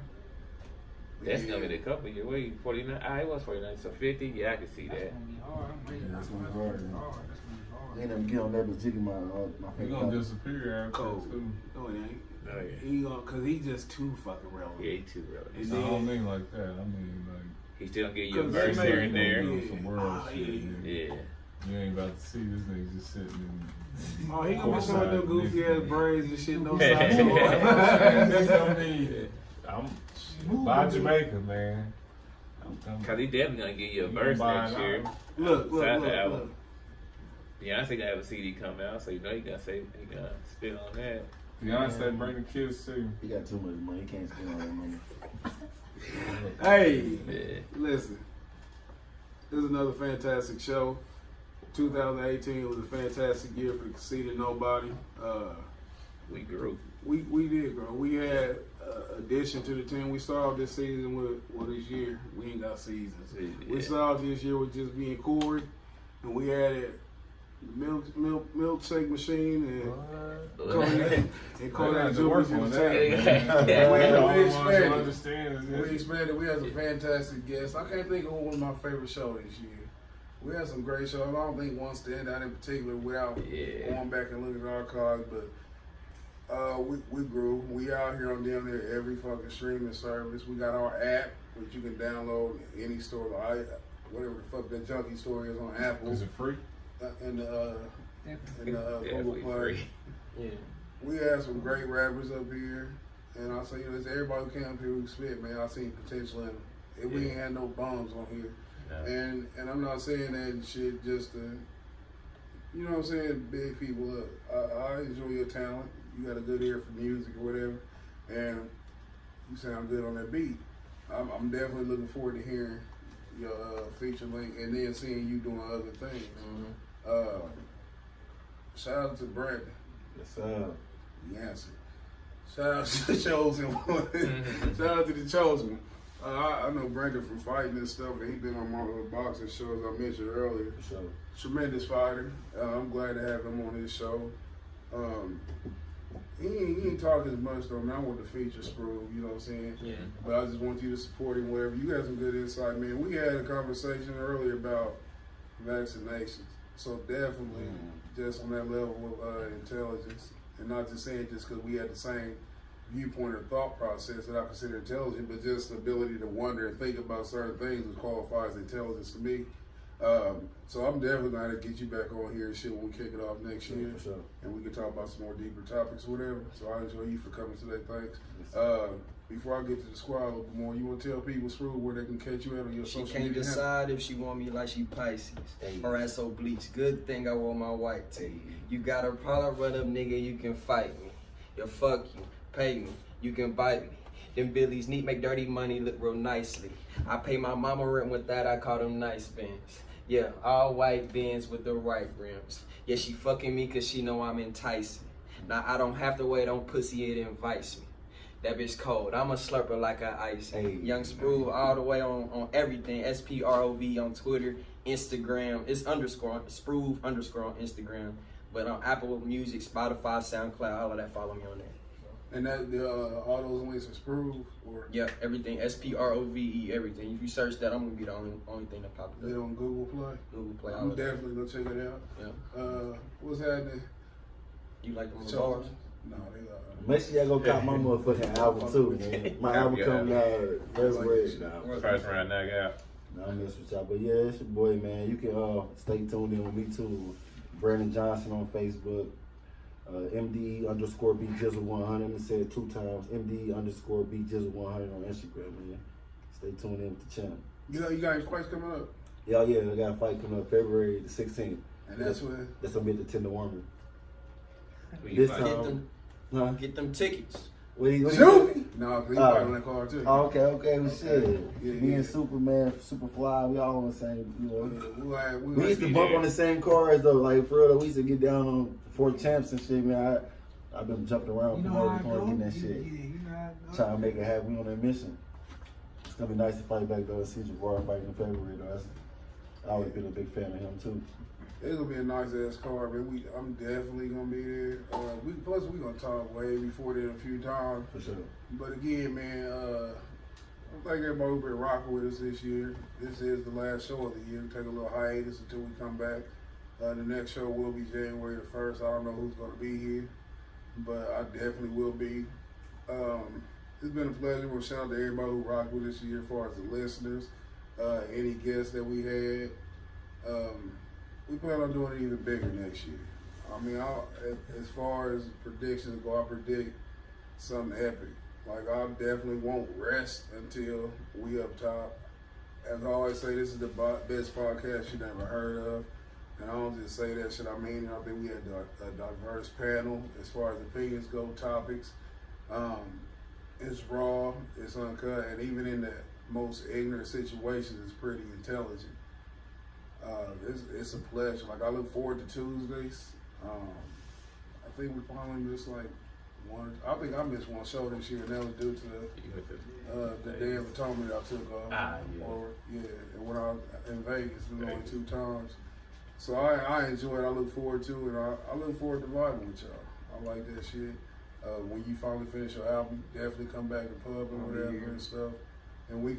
Speaker 5: That's gonna be a couple years. Wait, 49. Ah, it was 49. So 50. Yeah, I can see
Speaker 8: That's
Speaker 5: that.
Speaker 8: gonna be hard. I'm ready.
Speaker 7: Yeah, that's gonna be
Speaker 8: That's
Speaker 7: hard,
Speaker 8: gonna be
Speaker 7: man.
Speaker 8: hard. That's gonna be hard.
Speaker 7: Ain't them get on that, but Jiggy my
Speaker 9: He
Speaker 7: favorite.
Speaker 9: gonna disappear after
Speaker 4: Cold.
Speaker 9: that, too.
Speaker 4: No, it ain't.
Speaker 5: Oh yeah.
Speaker 4: He gonna, cause he just too fucking relevant.
Speaker 5: Yeah, he too relevant.
Speaker 4: And
Speaker 9: No, I don't
Speaker 4: then,
Speaker 9: mean like that. I mean like
Speaker 5: He still gonna give you a
Speaker 4: 'Cause
Speaker 5: verse
Speaker 4: they
Speaker 5: here
Speaker 4: made
Speaker 5: and there.
Speaker 9: doing some world shit.
Speaker 5: Yeah.
Speaker 9: You ain't about to see this nigga just sitting in.
Speaker 4: oh, he gonna be showing them goofy ass braids and shit. No
Speaker 9: That's
Speaker 4: socks.
Speaker 9: what I mean. I'm by Jamaica, man. I'm
Speaker 5: Cause he definitely gonna give you a
Speaker 9: You
Speaker 5: verse
Speaker 9: gonna buy
Speaker 5: next
Speaker 9: an
Speaker 5: year.
Speaker 9: album.
Speaker 4: Look,
Speaker 5: Side the
Speaker 4: look.
Speaker 5: album. Beyonce gonna have a CD come out, so you know he gonna spit on that.
Speaker 9: Beyonce bring the kids too.
Speaker 7: He got too much money. He can't spend all that money.
Speaker 4: Hey,
Speaker 5: Yeah.
Speaker 4: listen. This is another fantastic show. 2018 was a fantastic year for the Conceited Knowbody.
Speaker 5: We grew.
Speaker 4: We did grow. We had addition to the team. We started this season with, well, this year, we ain't got seasons. We
Speaker 5: Yeah.
Speaker 4: started this year with just being Corey, and we added milkshake machine and Kodak Jewelry to the table. We expanded. We had some fantastic guests. I can't think of who was my favorite show this year. We had some great shows. I don't think one stand out in particular without going back and looking at our cards, but we grew. We out here on damn near every fucking streaming service. We got our app, which you can download any store, whatever the fuck that junkie store is on Apple.
Speaker 9: Is it free?
Speaker 4: And Google
Speaker 5: Definitely
Speaker 4: Play.
Speaker 5: free.
Speaker 6: Yeah.
Speaker 4: We had some great rappers up here, and I say, it's everybody who came up here who spit, man. I seen potential in them. And we ain't had no bombs on here,
Speaker 5: No.
Speaker 4: and I'm not saying that shit just to, you know what I'm saying, big people up. I enjoy your talent. You got a good ear for music or whatever, and you sound good on that beat. I'm definitely looking forward to hearing your feature link and then seeing you doing other things. Shout out to Brandon.
Speaker 7: Yes, sir.
Speaker 4: The answer. Shout out to the chosen one. Shout out to the chosen one. I know Brandon from fighting and stuff, and he been on my boxing shows I mentioned earlier.
Speaker 7: For sure.
Speaker 4: Tremendous fighter. I'm glad to have him on this show. He ain't talking as much though, man. I want to feature Sprove, you know what I'm saying?
Speaker 6: Yeah.
Speaker 4: But I just want you to support him wherever. You got some good insight, man. We had a conversation earlier about vaccinations. So definitely just on that level of intelligence, and not just saying just because we had the same viewpoint or thought process that I consider intelligent, but just the ability to wonder and think about certain things that qualifies intelligence to me. So I'm definitely going to get you back on here and shit when we kick it off next year.
Speaker 7: For sure.
Speaker 4: And we can talk about some more deeper topics or whatever. So I enjoy you for coming today. Thanks. Before I get to the squad a little bit more, you want to tell people, Sprove, where they can catch you at on your
Speaker 6: She
Speaker 4: social
Speaker 6: can't
Speaker 4: media?
Speaker 6: decide if she want me like she Pisces or ass so bleach. Good thing I wore my white tee. You got a problem, run up, nigga, you can fight me. You fuck you, pay me, you can bite me. Them Billies neat, make dirty money look real nicely. I pay my mama rent with that, I call them nice Benz. Yeah, all white Benz with the right rims. Yeah, she fucking me cause she know I'm enticing. Now I don't have to wait on pussy, it invites me. That bitch cold. I'm a slurper like a ice.
Speaker 7: Hey.
Speaker 6: Young Sprove all the way on everything. SPROV on Twitter, Instagram. It's Sprove _ on Instagram. But on Apple Music, Spotify, SoundCloud, all of that, follow me on there.
Speaker 4: And that all those links are Sprove or
Speaker 6: Yep, everything. SPROVE, everything. If you search that, I'm gonna be the only thing that pops
Speaker 4: they
Speaker 6: up.
Speaker 4: on Google Play.
Speaker 6: Google Play. All
Speaker 4: I'm
Speaker 6: of that.
Speaker 4: definitely gonna check it out.
Speaker 6: Yeah.
Speaker 4: What's happening?
Speaker 6: You like them
Speaker 4: So-
Speaker 6: bars?
Speaker 4: No, they
Speaker 7: Make sure y'all go cop my motherfucking album too, man. My album coming out February.
Speaker 5: First round knockout.
Speaker 7: No, I mess with y'all. But yeah, it's your boy, man. You can stay tuned in with me too. Brandon Johnson on Facebook. MD_B Jizzle 100. I'm gonna say it 2 times. MD_B Jizzle 100 on Instagram, man. Stay tuned in with the channel.
Speaker 4: You got any fights coming up?
Speaker 7: Yeah, I got a fight coming up February the 16th.
Speaker 4: And that's when?
Speaker 7: That's gonna be at the Tender Warmer.
Speaker 6: This time, get them tickets.
Speaker 7: What you
Speaker 4: No, he fight on that card too.
Speaker 7: Oh, okay, well, shit.
Speaker 4: Yeah,
Speaker 7: Me and Superman, Superfly, we all on the same, you know.
Speaker 4: Yeah,
Speaker 7: We used to bump on the same cars though, like for real. We used to get down on 4 champs and shit, man. I've been jumping around from every corner getting that shit. Trying to make it happen. We on that mission. It's gonna be nice to fight back though and see Jabbar fight in February though. I always been a big fan of him too.
Speaker 4: It's gonna be a nice ass card, man. I'm definitely gonna be there. We gonna talk way before then a few times.
Speaker 7: For sure.
Speaker 4: But again, man, I think everybody will be rocking with us this year. This is the last show of the year. Take a little hiatus until we come back. The next show will be January the 1st. I don't know who's gonna be here, but I definitely will be. It's been a pleasure. We'll shout out to everybody who rocked with us this year, as far as the listeners, any guests that we had. We plan on doing it even bigger next year. I mean, as far as predictions go, I predict something epic. Like, I definitely won't rest until we up top. As I always say, this is the best podcast you never heard of. And I don't just say that shit, I mean it. I think we had a diverse panel as far as opinions go, topics. It's raw, it's uncut, and even in the most ignorant situations, it's pretty intelligent. It's a pleasure. Like, I look forward to Tuesdays. I think we probably missed like one. I think I missed one show this year, and that was due to the Day of Atonement I took off. And when I was in Vegas, it was only 2 times. So I enjoy it. I look forward to it. I look forward to vibing with y'all. I like that shit. When you finally finish your album, definitely come back to pub or whatever and stuff, and we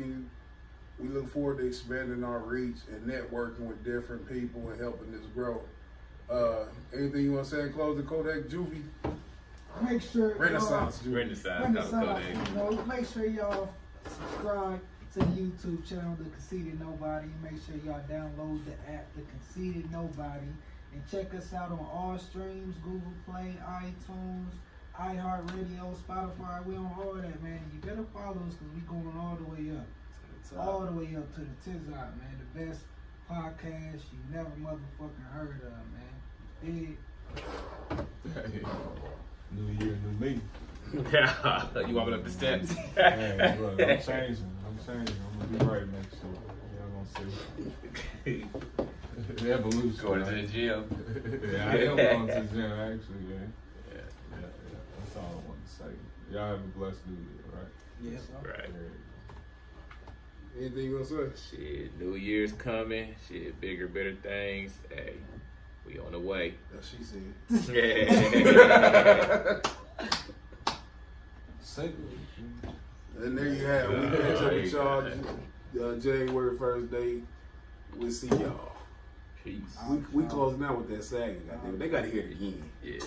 Speaker 4: look forward to expanding our reach and networking with different people and helping this grow. Anything you want to say in closing, Kodak Juvie?
Speaker 8: Make sure
Speaker 5: Renaissance.
Speaker 8: you know, make sure y'all subscribe to the YouTube channel, The Conceited Knowbody. Make sure y'all download the app, The Conceited Knowbody, and check us out on all streams: Google Play, iTunes, iHeartRadio, Spotify. We on all that, man. You better follow us because we going all the way up. All the way up to the Tizot, man. The best podcast you never motherfucking heard of, man. Big.
Speaker 9: New year, new me.
Speaker 5: You walking up the steps.
Speaker 9: Hey, look, I'm changing. I'm gonna be right next year. Y'all gonna see. The evolution.
Speaker 5: Going to the gym.
Speaker 9: Yeah, I am going to the gym actually, man. Yeah. That's all I want to say. Y'all have a blessed new year, right?
Speaker 8: Yes, sir.
Speaker 5: Right.
Speaker 4: Anything you want to say?
Speaker 5: Shit, New Year's coming. Shit, bigger, better things. Hey, we on the way.
Speaker 4: That's she said.
Speaker 5: Yeah.
Speaker 4: And there you have it. We catch up with y'all January 1st date. We'll see y'all.
Speaker 5: Peace.
Speaker 4: We closing out with that sagging. Goddamn, they got to hear it again.
Speaker 5: Yeah.